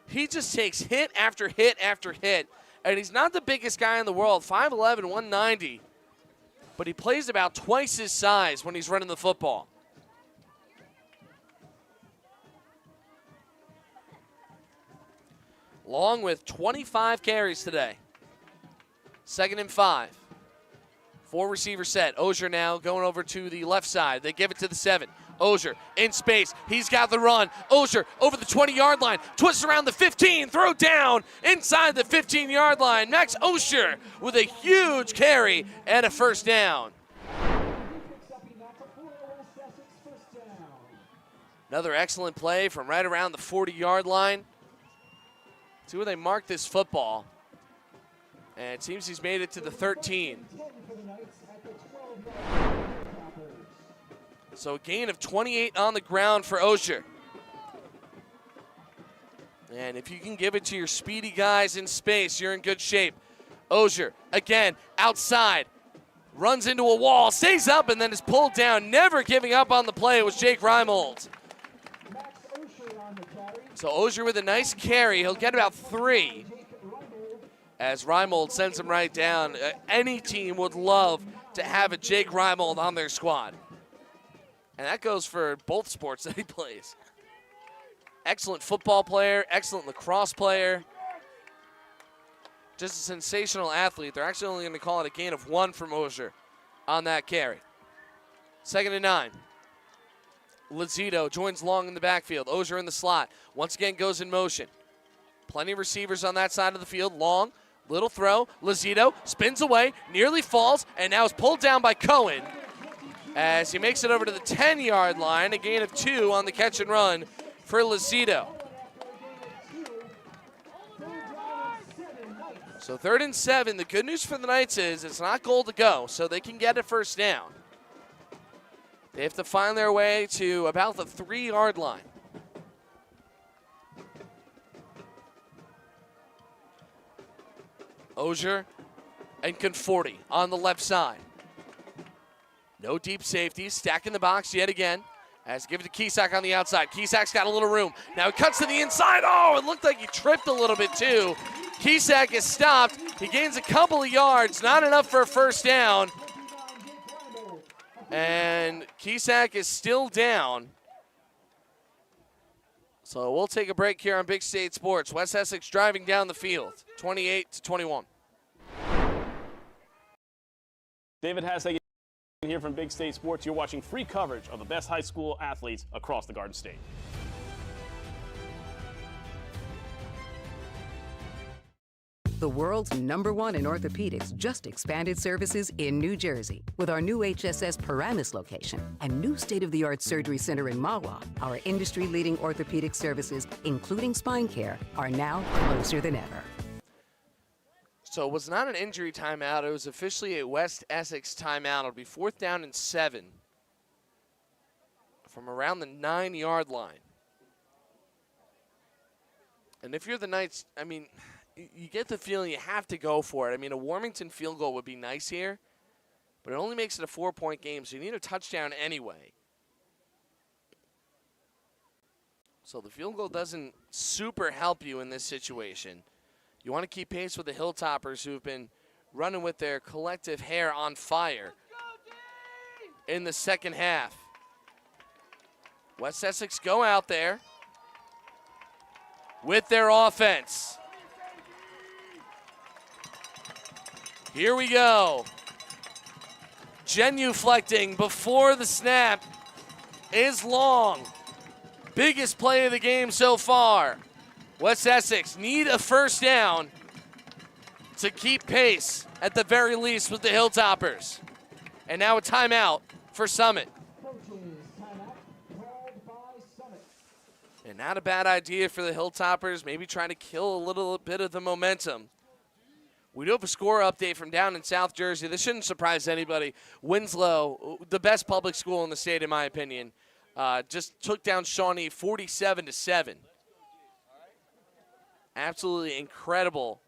He just takes hit after hit after hit, and he's not the biggest guy in the world, 5'11", 190, but he plays about twice his size when he's running the football. Long with 25 carries today. 2nd and 5 4-receiver set. Ogier now going over to the left side. They give it to the 7. Ogier in space. He's got the run. Ogier over the 20-yard line. Twists around the 15. Throw down inside the 15-yard line. Max Ogier with a huge carry and a first down. Another excellent play from right around the 40-yard line. See where they mark this football. And it seems he's made it to the 13. So a gain of 28 on the ground for Ogier. And if you can give it to your speedy guys in space, you're in good shape. Ogier, again, outside. Runs into a wall, stays up, and then is pulled down. Never giving up on the play was Jake Reimold. So Ogier with a nice carry. He'll get about 3. As Reimold sends him right down. Any team would love to have a Jake Reimold on their squad. And that goes for both sports that he plays. Excellent football player, excellent lacrosse player. Just a sensational athlete. They're actually only going to call it a gain of 1 from Ogier on that carry. 2nd and 9. Lazito joins Long in the backfield. Ogier in the slot. Once again goes in motion. Plenty of receivers on that side of the field. Long, little throw. Lazito spins away, nearly falls, and now is pulled down by Cohen as he makes it over to the 10-yard line. A gain of 2 on the catch and run for Lazito. So 3rd and 7. The good news for the Knights is it's not goal to go, so they can get a first down. They have to find their way to about the 3-yard line. Ogier and Conforti on the left side. No deep safety, stacking the box yet again. As give it to Kisak on the outside. Kisak's got a little room. Now he cuts to the inside. Oh, it looked like he tripped a little bit too. Kisak is stopped. He gains a couple of yards, not enough for a first down. And Kisak is still down. So we'll take a break here on Big State Sports. West Essex driving down the field, 28-21. David Hasek here from Big State Sports. You're watching free coverage of the best high school athletes across the Garden State. The world's #1 in orthopedics just expanded services in New Jersey. With our new HSS Paramus location and new state-of-the-art surgery center in Mahwah, our industry-leading orthopedic services, including spine care, are now closer than ever. So it was not an injury timeout. It was officially a West Essex timeout. It'll be 4th down and 7 from around the 9-yard line. And if you're the Knights, I mean, you get the feeling you have to go for it. I mean, a Warmington field goal would be nice here, but it only makes it a 4-point game, so you need a touchdown anyway. So the field goal doesn't super help you in this situation. You want to keep pace with the Hilltoppers, who've been running with their collective hair on fire in the second half. West Essex go out there with their offense. Here we go. Genuflecting before the snap is Long. Biggest play of the game so far. West Essex need a first down to keep pace at the very least with the Hilltoppers. And now a timeout for Summit. And not a bad idea for the Hilltoppers, maybe trying to kill a little bit of the momentum. We do have a score update from down in South Jersey. This shouldn't surprise anybody. Winslow, the best public school in the state in my opinion, just took down Shawnee 47-7. Absolutely incredible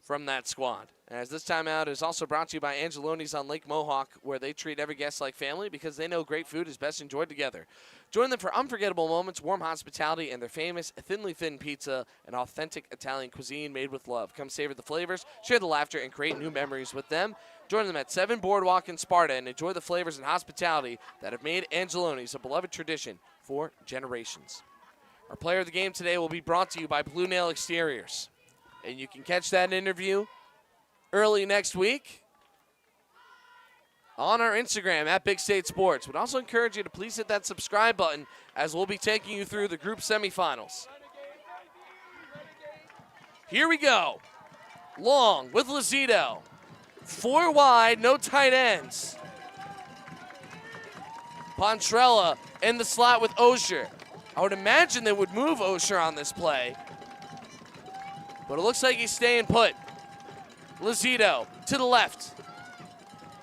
from that squad. As this timeout is also brought to you by Angeloni's on Lake Mohawk, where they treat every guest like family because they know great food is best enjoyed together. Join them for unforgettable moments, warm hospitality, and their famous thinly thin pizza, an authentic Italian cuisine made with love. Come savor the flavors, share the laughter, and create new memories with them. Join them at 7 Boardwalk in Sparta and enjoy the flavors and hospitality that have made Angeloni's a beloved tradition for generations. Our player of the game today will be brought to you by Blue Nail Exteriors. And you can catch that interview early next week on our Instagram at Big State Sports. Would also encourage you to please hit that subscribe button as we'll be taking you through the group semifinals. Here we go. Long with Lozito. 4 wide, no tight ends. Pontrella in the slot with Osher. I would imagine they would move Osher on this play, but it looks like he's staying put. Lozito to the left.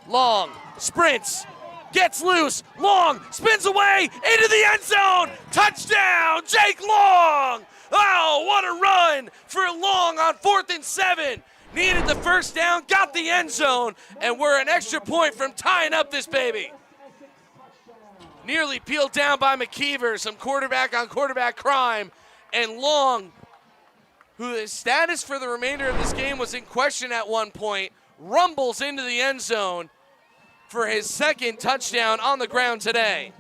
Long sprints, gets loose. Long spins away into the end zone. Touchdown, Jake Long. Oh, what a run for Long on 4th and 7. Needed the first down, got the end zone, and we're an extra point from tying up this baby. Nearly peeled down by McKeever, some quarterback on quarterback crime, and Long, whose status for the remainder of this game was in question at one point, rumbles into the end zone for his 2nd touchdown on the ground today.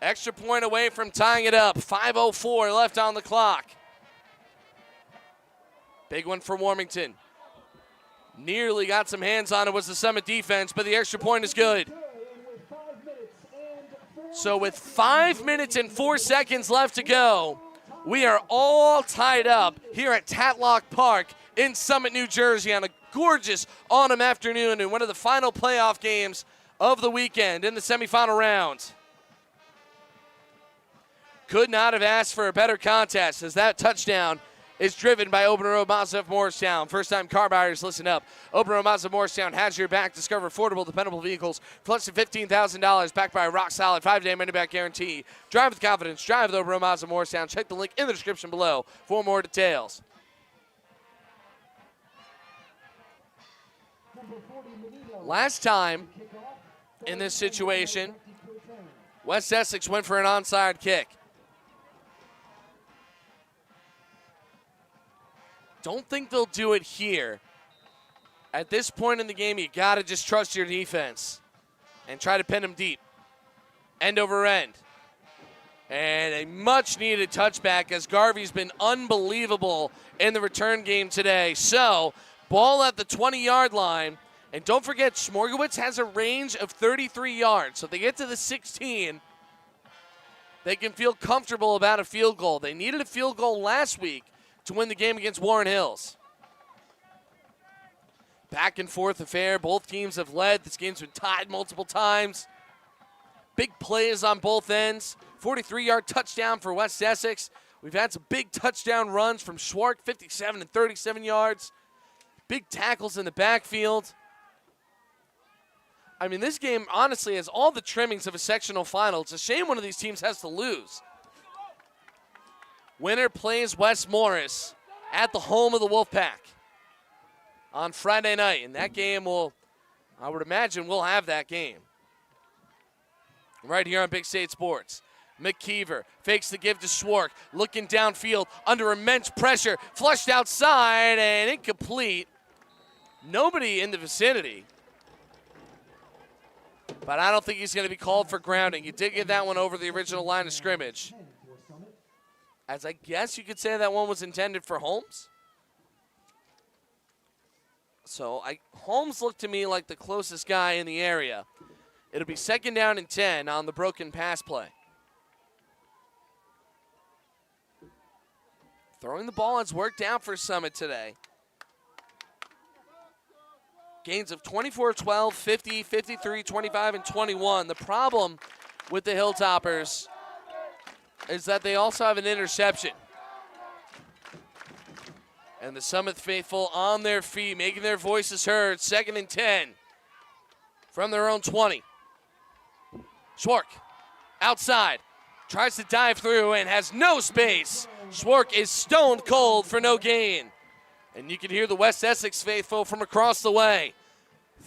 Extra point away from tying it up. 5:04 left on the clock. Big one for Warmington. Nearly got some hands on it was the Summit defense, but the extra point is good. So with 5 minutes and 4 seconds left to go, we are all tied up here at Tatlock Park in Summit, New Jersey on a gorgeous autumn afternoon in one of the final playoff games of the weekend in the semifinal round. Could not have asked for a better contest as that touchdown is driven by Open Road Mazda of Morristown. First-time car buyers, listen up. Open Road Mazda of Morristown has your back. Discover affordable, dependable vehicles for less than $15,000, backed by a rock-solid 5-day money-back guarantee. Drive with confidence. Drive with Open Road Mazda of Morristown. Check the link in the description below for more details. Last time in this situation, West Essex went for an onside kick. Don't think they'll do it here. At this point in the game, you got to just trust your defense and try to pin them deep. End over end. And a much-needed touchback as Garvey's been unbelievable in the return game today. So, ball at the 20-yard line. And don't forget, Smorgowitz has a range of 33 yards. So if they get to the 16, they can feel comfortable about a field goal. They needed a field goal last week to win the game against Warren Hills. Back and forth affair. Both teams have led. This game's been tied multiple times. Big plays on both ends. 43-yard touchdown for West Essex. We've had some big touchdown runs from Schwark, 57 and 37 yards. Big tackles in the backfield. I mean, this game honestly has all the trimmings of a sectional final. It's a shame one of these teams has to lose. Winner plays West Morris at the home of the Wolfpack on Friday night. And that game will, I would imagine, we'll have that game right here on Big State Sports. McKeever fakes the give to Schwark, looking downfield under immense pressure, flushed outside and incomplete. Nobody in the vicinity. But I don't think he's going to be called for grounding. You did get that one over the original line of scrimmage. As I guess you could say that one was intended for Holmes. So Holmes looked to me like the closest guy in the area. It'll be 2nd down and 10 on the broken pass play. Throwing the ball has worked out for Summit today. Gains of 24-12, 50, 53, 25, and 21. The problem with the Hilltoppers is that they also have an interception. And the Summit faithful on their feet, making their voices heard. 2nd and 10 from their own 20. Schwark outside, tries to dive through and has no space. Schwark is stone cold for no gain. And you can hear the West Essex faithful from across the way.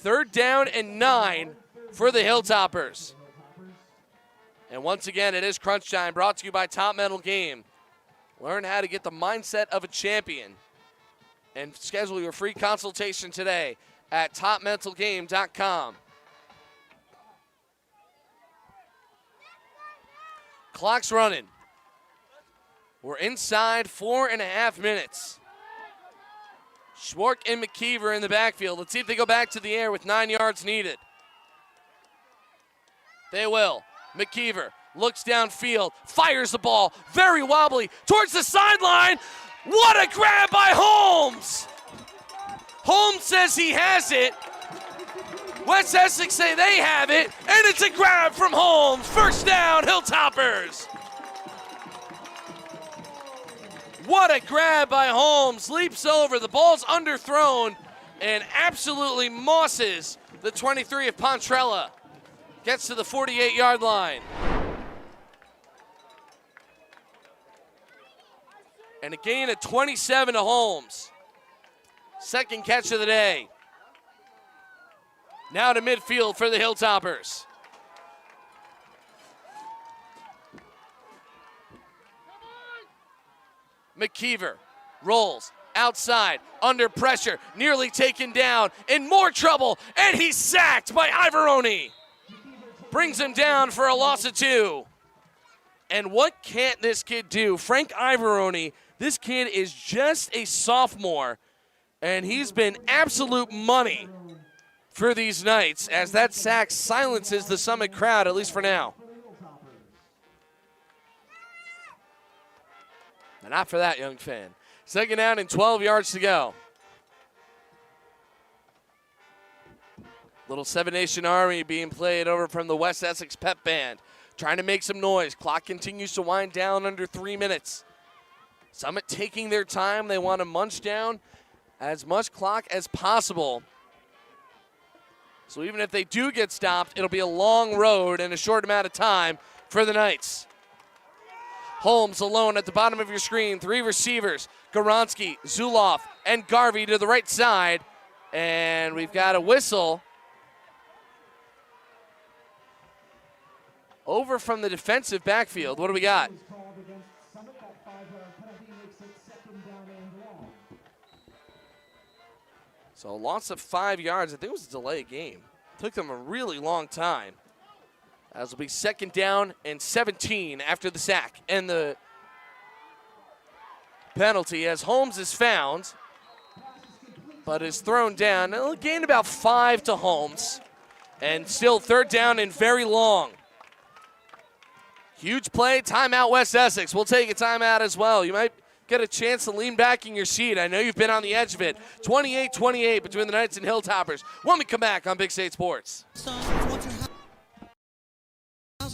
3rd down and 9 for the Hilltoppers. And once again, it is crunch time, brought to you by Top Metal Game. Learn how to get the mindset of a champion and schedule your free consultation today at topmentalgame.com. Clock's running. We're inside 4.5 minutes. Schwark and McKeever in the backfield. Let's see if they go back to the air with 9 yards needed. They will. McKeever looks downfield, fires the ball, very wobbly, towards the sideline. What a grab by Holmes! Holmes says he has it. West Essex say they have it, and it's a grab from Holmes. First down, Hilltoppers. What a grab by Holmes. Leaps over, the ball's underthrown, and absolutely mosses the 23 of Pontrella. Gets to the 48-yard line. And a gain of 27 to Holmes. Second catch of the day. Now to midfield for the Hilltoppers. McKeever rolls outside, under pressure, nearly taken down, in more trouble, and he's sacked by Ivoroni. Brings him down for a loss of 2. And what can't this kid do? Frank Ivoroni, this kid is just a sophomore, and he's been absolute money for these Knights as that sack silences the Summit crowd, at least for now. And not for that young fan. Second down and 12 yards to go. Little Seven Nation Army being played over from the West Essex Pep Band. Trying to make some noise. Clock continues to wind down under 3 minutes. Summit taking their time. They want to munch down as much clock as possible. So even if they do get stopped, it'll be a long road and a short amount of time for the Knights. Holmes alone at the bottom of your screen. 3 receivers. Goronski, Zuloff, and Garvey to the right side. And we've got a whistle over from the defensive backfield. What do we got? So a loss of 5 yards. I think it was a delay game. Took them a really long time. As will be second down and 17 after the sack and the penalty as Holmes is found, but is thrown down. It'll gain about 5 to Holmes, and still third down and very long. Huge play, timeout West Essex. We'll take a timeout as well. You might get a chance to lean back in your seat. I know you've been on the edge of it. 28-28 between the Knights and Hilltoppers. When we come back on Big State Sports.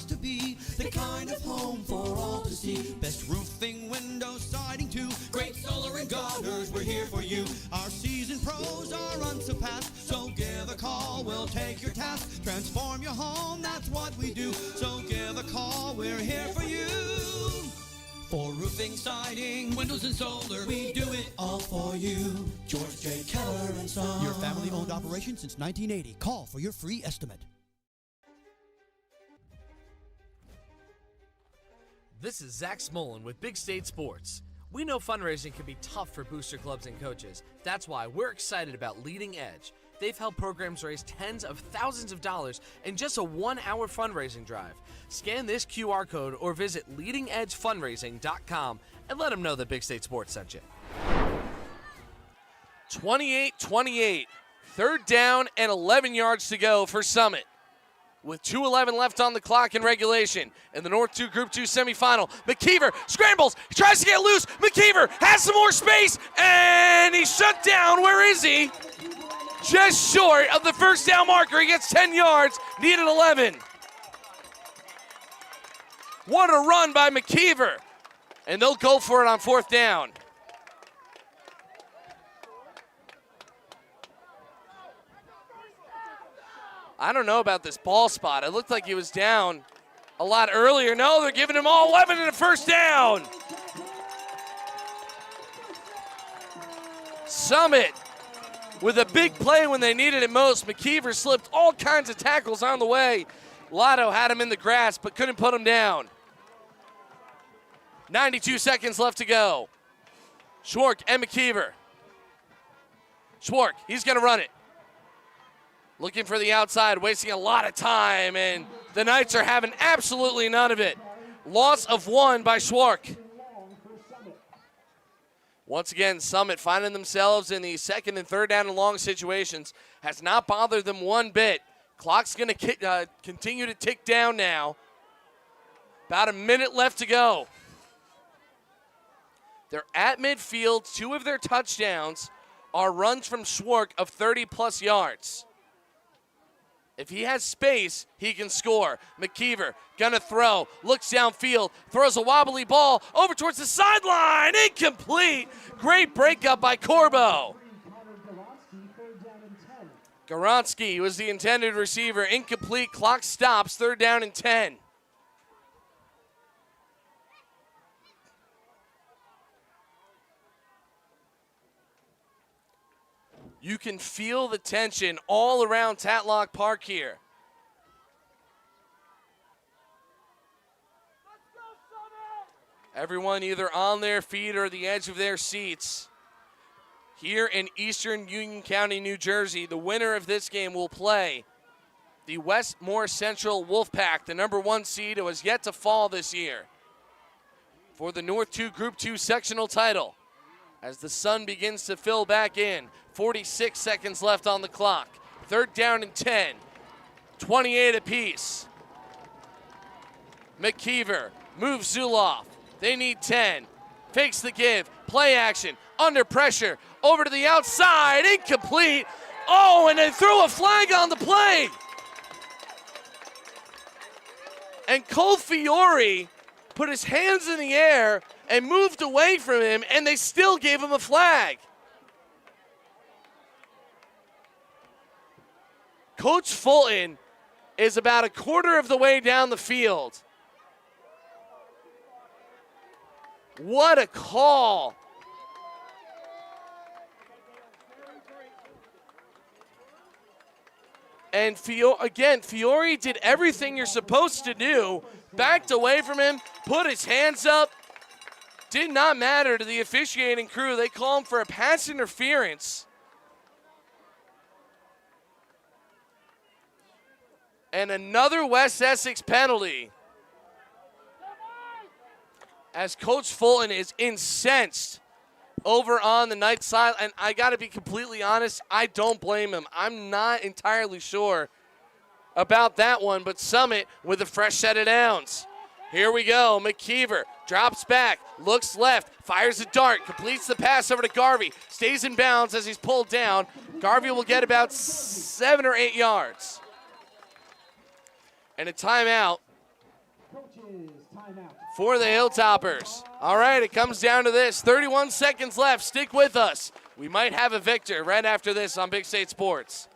To be the kind of home for all to see. Best roofing, windows, siding too. Great solar and gutters, we're here for you. Our seasoned pros are unsurpassed, so give a call, we'll take your task. Transform your home, that's what we do. So give a call, we're here for you. For roofing, siding, windows and solar, we do it all for you. George J. Keller and Son. Your family-owned operation since 1980. Call for your free estimate. This is Zach Smolin with Big State Sports. We know fundraising can be tough for booster clubs and coaches. That's why we're excited about Leading Edge. They've helped programs raise tens of thousands of dollars in just a 1-hour fundraising drive. Scan this QR code or visit leadingedgefundraising.com and let them know that Big State Sports sent you. 28-28. Third down and 11 yards to go for Summit. With 2:11 left on the clock in regulation in the North 2 Group 2 semifinal. McKeever scrambles, he tries to get loose. McKeever has some more space, and he's shut down. Where is he? Just short of the first down marker. He gets 10 yards, needed 11. What a run by McKeever. And they'll go for it on fourth down. I don't know about this ball spot. It looked like he was down a lot earlier. No, they're giving him all 11 and a first down. Summit with a big play when they needed it most. McKeever slipped all kinds of tackles on the way. Lotto had him in the grass but couldn't put him down. 92 seconds left to go. Schwark and McKeever. Schwark, he's going to run it. Looking for the outside, wasting a lot of time, and the Knights are having absolutely none of it. Loss of 1 by Schwark. Once again, Summit finding themselves in the second and third down and long situations. Has not bothered them one bit. Clock's going to continue to tick down now. About a minute left to go. They're at midfield. 2 of their touchdowns are runs from Schwark of 30-plus yards. If he has space, he can score. McKeever gonna throw, looks downfield, throws a wobbly ball over towards the sideline, incomplete. Great breakup by Corbo. Goronsky was the intended receiver, incomplete, clock stops, 3rd down and 10. You can feel the tension all around Tatlock Park here. Everyone either on their feet or the edge of their seats. Here in Eastern Union County, New Jersey, the winner of this game will play the Westmore Central Wolfpack, the number 1 seed who has yet to fall this year, for the North 2 Group 2 sectional title. As the sun begins to fill back in, 46 seconds left on the clock. 3rd down and 10, 28 apiece. McKeever moves Zuloff. They need 10. Fakes the give. Play action. Under pressure. Over to the outside. Incomplete. Oh, and they threw a flag on the play. And Cole Fiore put his hands in the air and moved away from him, and they still gave him a flag. Coach Fulton is about a quarter of the way down the field. What a call. And Fiore did everything you're supposed to do. Backed away from him, put his hands up. Did not matter to the officiating crew. They call him for a pass interference. And another West Essex penalty. As Coach Fulton is incensed over on the night side. And I got to be completely honest, I don't blame him. I'm not entirely sure about that one, but Summit with a fresh set of downs. Here we go. McKeever drops back, looks left, fires a dart, completes the pass over to Garvey, stays in bounds as he's pulled down. Garvey will get about 7 or 8 yards. And a timeout for the Hilltoppers. All right, it comes down to this. 31 seconds left. Stick with us. We might have a victor right after this on Big State Sports.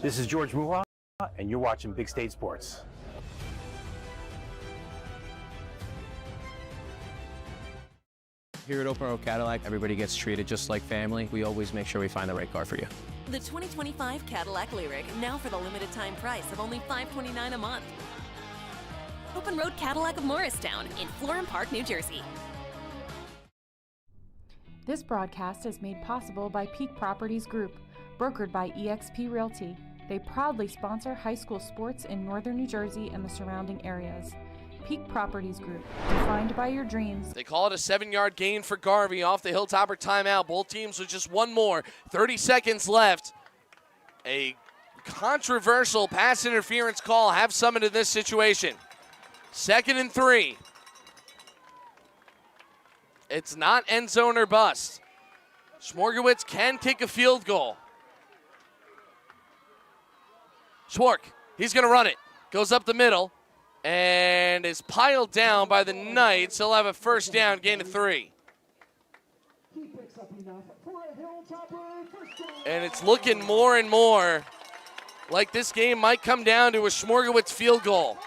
This is George Muha, and you're watching Big State Sports. Here at Open Road Cadillac, everybody gets treated just like family. We always make sure we find the right car for you. The 2025 Cadillac Lyriq, now for the limited time price of only $529 a month. Open Road Cadillac of Morristown in Florham Park, New Jersey. This broadcast is made possible by Peak Properties Group, brokered by eXp Realty. They proudly sponsor high school sports in northern New Jersey and the surrounding areas. Peak Properties Group, defined by your dreams. They call it a 7-yard gain for Garvey off the Hilltopper timeout. Both teams with just one more. 30 seconds left. A controversial pass interference call have Summit in this situation. 2nd and 3. It's not end zone or bust. Smorgowitz can kick a field goal. Schwark, he's going to run it. Goes up the middle and is piled down by the Knights. He'll have a 1st down, gain of 3. And it's looking more and more like this game might come down to a Smorgowitz field goal.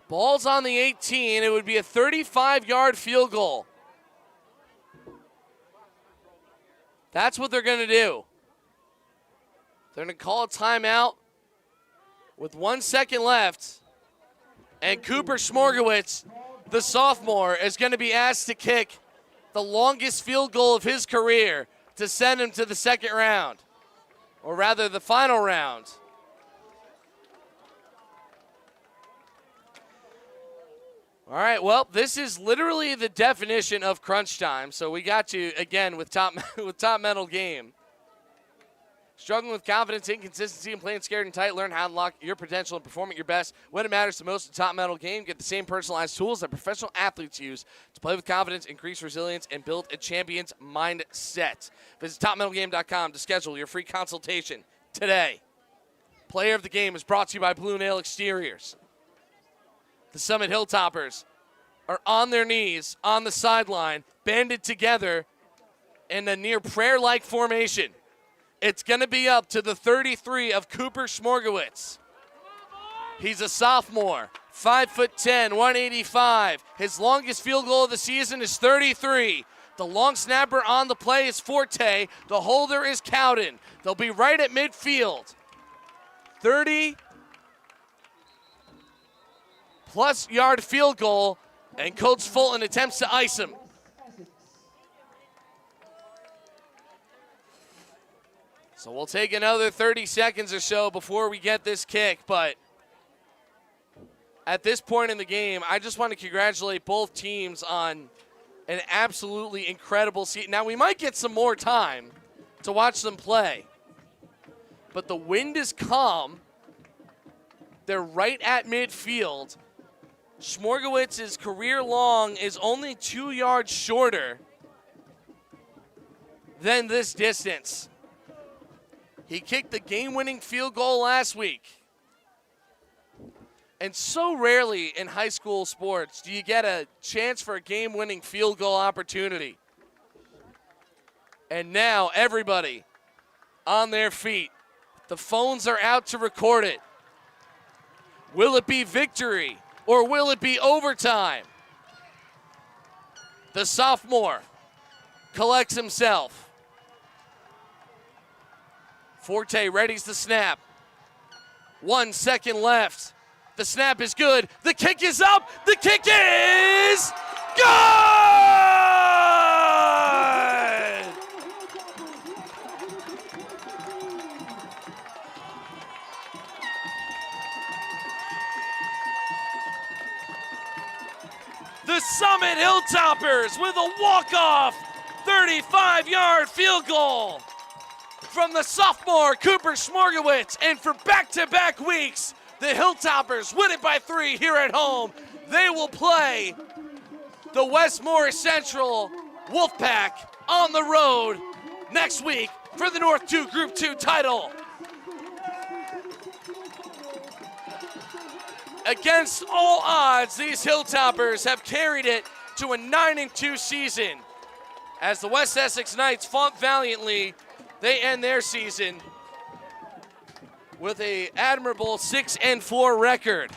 Ball's on the 18. It would be a 35-yard field goal. That's what they're going to do. They're going to call a timeout with 1 second left. And Cooper Smorgowitz, the sophomore, is going to be asked to kick the longest field goal of his career to send him to the 2nd round. Or rather, the final round. All right, well, this is literally the definition of crunch time. So we got you again with top metal game. Struggling with confidence, inconsistency, and playing scared and tight, learn how to unlock your potential and perform at your best. When it matters the most in top metal game, get the same personalized tools that professional athletes use to play with confidence, increase resilience, and build a champion's mindset. Visit topmetalgame.com to schedule your free consultation today. Player of the game is brought to you by Blue Nail Exteriors. The Summit Hilltoppers are on their knees on the sideline, banded together in a near prayer-like formation. It's going to be up to the 33 of Cooper Smorgowitz. He's a sophomore, 5'10", 185. His longest field goal of the season is 33. The long snapper on the play is Forte. The holder is Cowden. They'll be right at midfield. 30-plus yard field goal, and Coach Fulton attempts to ice him. So we'll take another 30 seconds or so before we get this kick, but at this point in the game, I just want to congratulate both teams on an absolutely incredible season. Now, we might get some more time to watch them play, but the wind is calm. They're right at midfield. Smorgowitz's career long is only 2 yards shorter than this distance. He kicked the game-winning field goal last week. And so rarely in high school sports do you get a chance for a game-winning field goal opportunity. And now everybody on their feet. The phones are out to record it. Will it be victory or will it be overtime? The sophomore collects himself. Forte readies the snap. 1 second left. The snap is good. The kick is up. The kick is good! The Summit Hilltoppers with a walk-off 35-yard field goal from the sophomore Cooper Smorgowitz. And for back-to-back weeks, the Hilltoppers win it by 3 here at home. They will play the West Morris Central Wolfpack on the road next week for the North 2 Group 2 title. Against all odds, these Hilltoppers have carried it to a 9-2 season. As the West Essex Knights fought valiantly, they end their season with an admirable 6-4 record.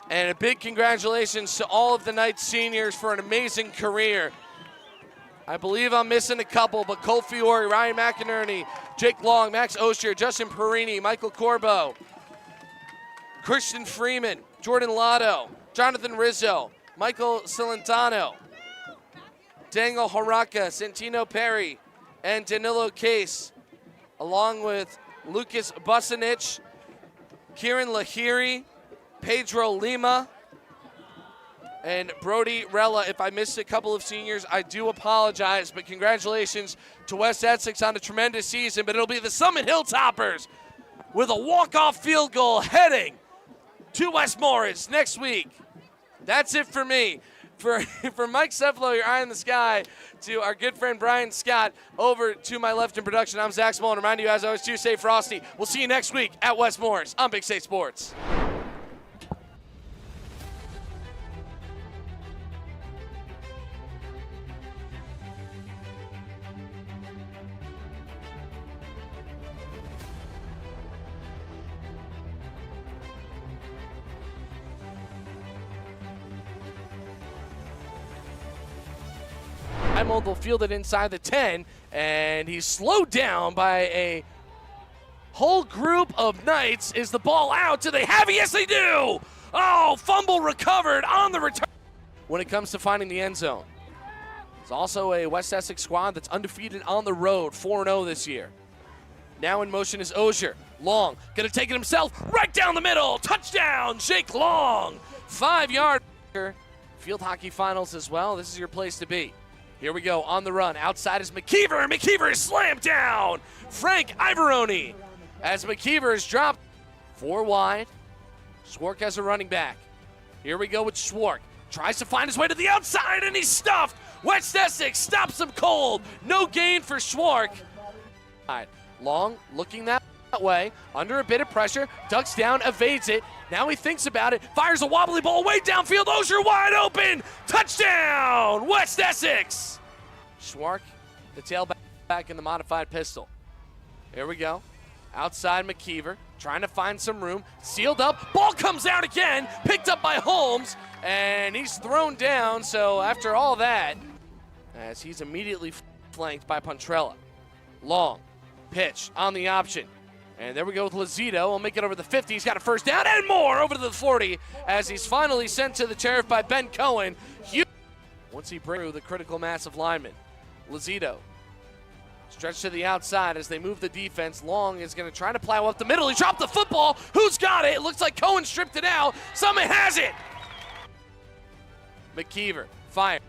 And a big congratulations to all of the Knights seniors for an amazing career. I believe I'm missing a couple, but Cole Fiore, Ryan McInerney, Jake Long, Max Osher, Justin Perini, Michael Corbo, Christian Freeman, Jordan Lotto, Jonathan Rizzo, Michael Cilentano, Daniel Haraka, Santino Perry, and Danilo Case, along with Lucas Busanich, Kieran Lahiri, Pedro Lima, and Brody Rella. If I missed a couple of seniors, I do apologize, but congratulations to West Essex on a tremendous season. But it'll be the Summit Hilltoppers with a walk-off field goal heading to West Morris next week. That's it for me. For Mike Cefalo, your eye in the sky, to our good friend Brian Scott, over to my left in production, I'm Zach Small, and remind you, as always, to stay frosty. We'll see you next week at West Morris on Big State Sports. Will field it inside the 10, and he's slowed down by a whole group of Knights. Is the ball out? Do they have it? Yes, they do! Oh, fumble recovered on the return. When it comes to finding the end zone, it's also a West Essex squad that's undefeated on the road, 4-0 this year. Now in motion is Ozier. Long, gonna take it himself, right down the middle. Touchdown, Jake Long. 5-yard. Field hockey finals as well. This is your place to be. Here we go, on the run. Outside is McKeever. McKeever is slammed down. Frank Ivoroni as McKeever is dropped. 4 wide. Schwark has a running back. Here we go with Schwark. Tries to find his way to the outside, and he's stuffed. West Essex stops him cold. No gain for Schwark. Long, looking that way, under a bit of pressure, ducks down, evades it. Now he thinks about it, fires a wobbly ball way downfield. Ozier wide open. Touchdown, West Essex. Schwark, the tailback in the modified pistol. Here we go. Outside McKeever, trying to find some room. Sealed up, ball comes out again, picked up by Holmes, and he's thrown down. So after all that, as he's immediately flanked by Pontrella. Long, pitch on the option. And there we go with Lazito. We'll make it over the 50. He's got a first down and more over to the 40 as he's finally sent to the turf by Ben Cohen. Once he brings through the critical mass of linemen. Lazito stretched to the outside as they move the defense. Long is going to try to plow up the middle. He dropped the football. Who's got it? It looks like Cohen stripped it out. Someone has it. McKeever fires.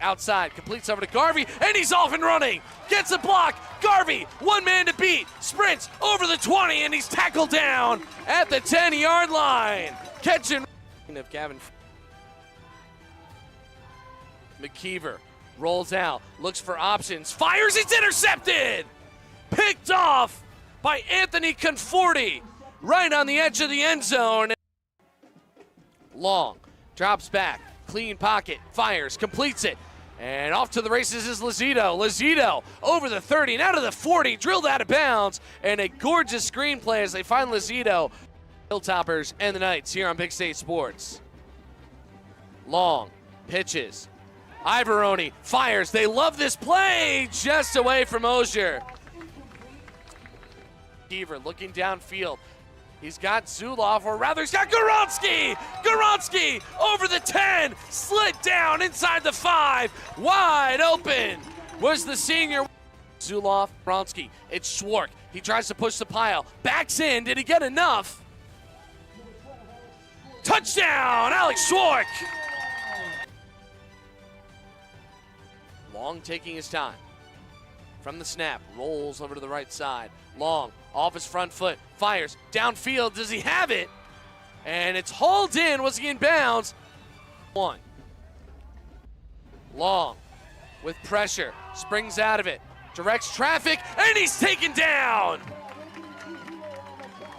Outside, completes over to Garvey, and he's off and running. Gets a block. Garvey, one man to beat. Sprints over the 20, and he's tackled down at the 10-yard line. Catching of Gavin. McKeever rolls out, looks for options, fires, it's intercepted. Picked off by Anthony Conforti, right on the edge of the end zone. Long, drops back. Clean pocket, fires, completes it, and off to the races is Lazito. Lazito over the 30, now to the 40, drilled out of bounds, and a gorgeous screenplay as they find Lazito. Hilltoppers and the Knights here on Big State Sports. Long, pitches. Ivoroni fires, they love this play, just away from Ozier. Beaver looking downfield. He's got Zuloff, or rather he's got Goronski! Goronski over the 10, slid down inside the 5, wide open was the senior. Zuloff, Goronski, it's Schwark. He tries to push the pile, backs in, did he get enough? Touchdown, Alex Schwark! Long taking his time. From the snap, rolls over to the right side. Long, off his front foot, fires, downfield, does he have it? And it's hauled in, was he in bounds? One. Long, with pressure, springs out of it, directs traffic, and he's taken down!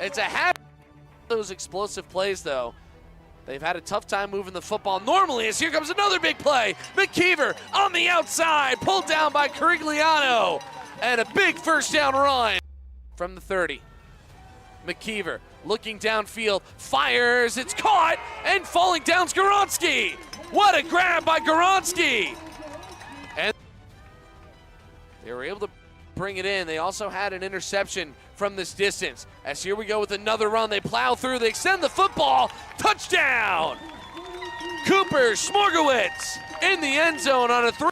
It's a habit. Those explosive plays, though, they've had a tough time moving the football normally, as here comes another big play. McKeever on the outside, pulled down by Carigliano, and a big first down run from the 30. McKeever looking downfield, fires, it's caught, and falling down's Goronski. What a grab by Goronski! And they were able to bring it in. They also had an interception from this distance. As here we go with another run. They plow through, they extend the football. Touchdown! Cooper Smorgowitz in the end zone on a 3.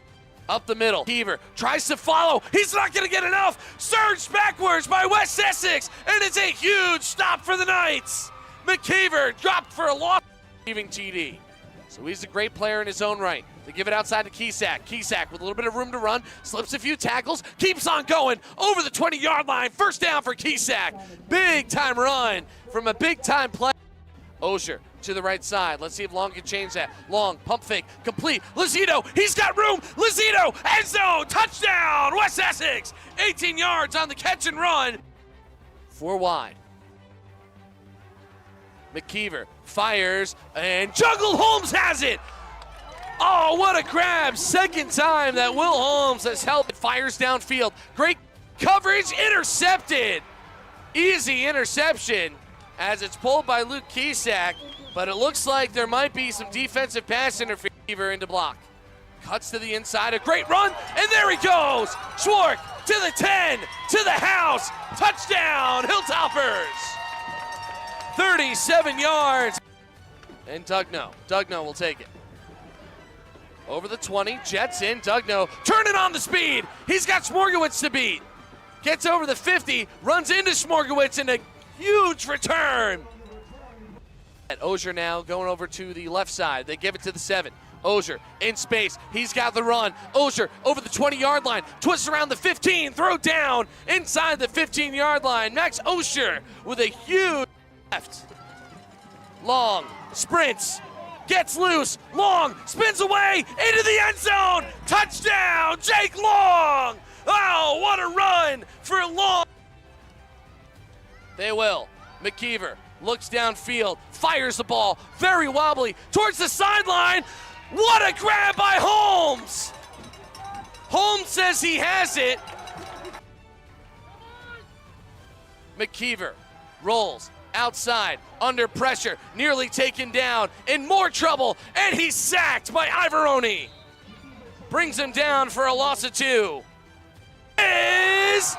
Up the middle. Heaver tries to follow. He's not going to get enough. Surged backwards by West Essex, and it's a huge stop for the Knights. McKeever dropped for a loss. Leaving TD. So he's a great player in his own right. They give it outside to Keesack. Keesack with a little bit of room to run, slips a few tackles, keeps on going over the 20-yard line. First down for Keesack. Big time run from a big time play. Ozier to the right side. Let's see if Long can change that. Long, pump fake, complete. Lazito, he's got room. Lazito, end zone, touchdown, West Essex. 18 yards on the catch and run. 4 wide. McKeever fires, and juggled. Holmes has it. Oh, what a grab. Second time that Will Holmes has helped. Fires downfield. Great coverage, intercepted. Easy interception as it's pulled by Luke Keesack, but it looks like there might be some defensive pass interference into block. Cuts to the inside, a great run, and there he goes. Schwark to the 10, to the house. Touchdown, Hilltoppers. 37 yards. And Dugno will take it. Over the 20, jets in, Dugno turning on the speed. He's got Smorgowitz to beat. gets over the 50, runs into Smorgowitz in a huge return. Ogier now going over to the left side. They give it to the 7. Ogier in space. He's got the run. Ogier over the 20-yard line. Twists around the 15. Throw down inside the 15-yard line. Max Ogier with a huge left. Long sprints. Gets loose. Long spins away into the end zone. Touchdown, Jake Long. Oh, what a run for Long. They will. McKeever looks downfield, fires the ball, very wobbly, towards the sideline. What a grab by Holmes! Holmes says he has it. McKeever rolls outside, under pressure, nearly taken down, in more trouble, and he's sacked by Ivoroni. Brings him down for a loss of 2. Is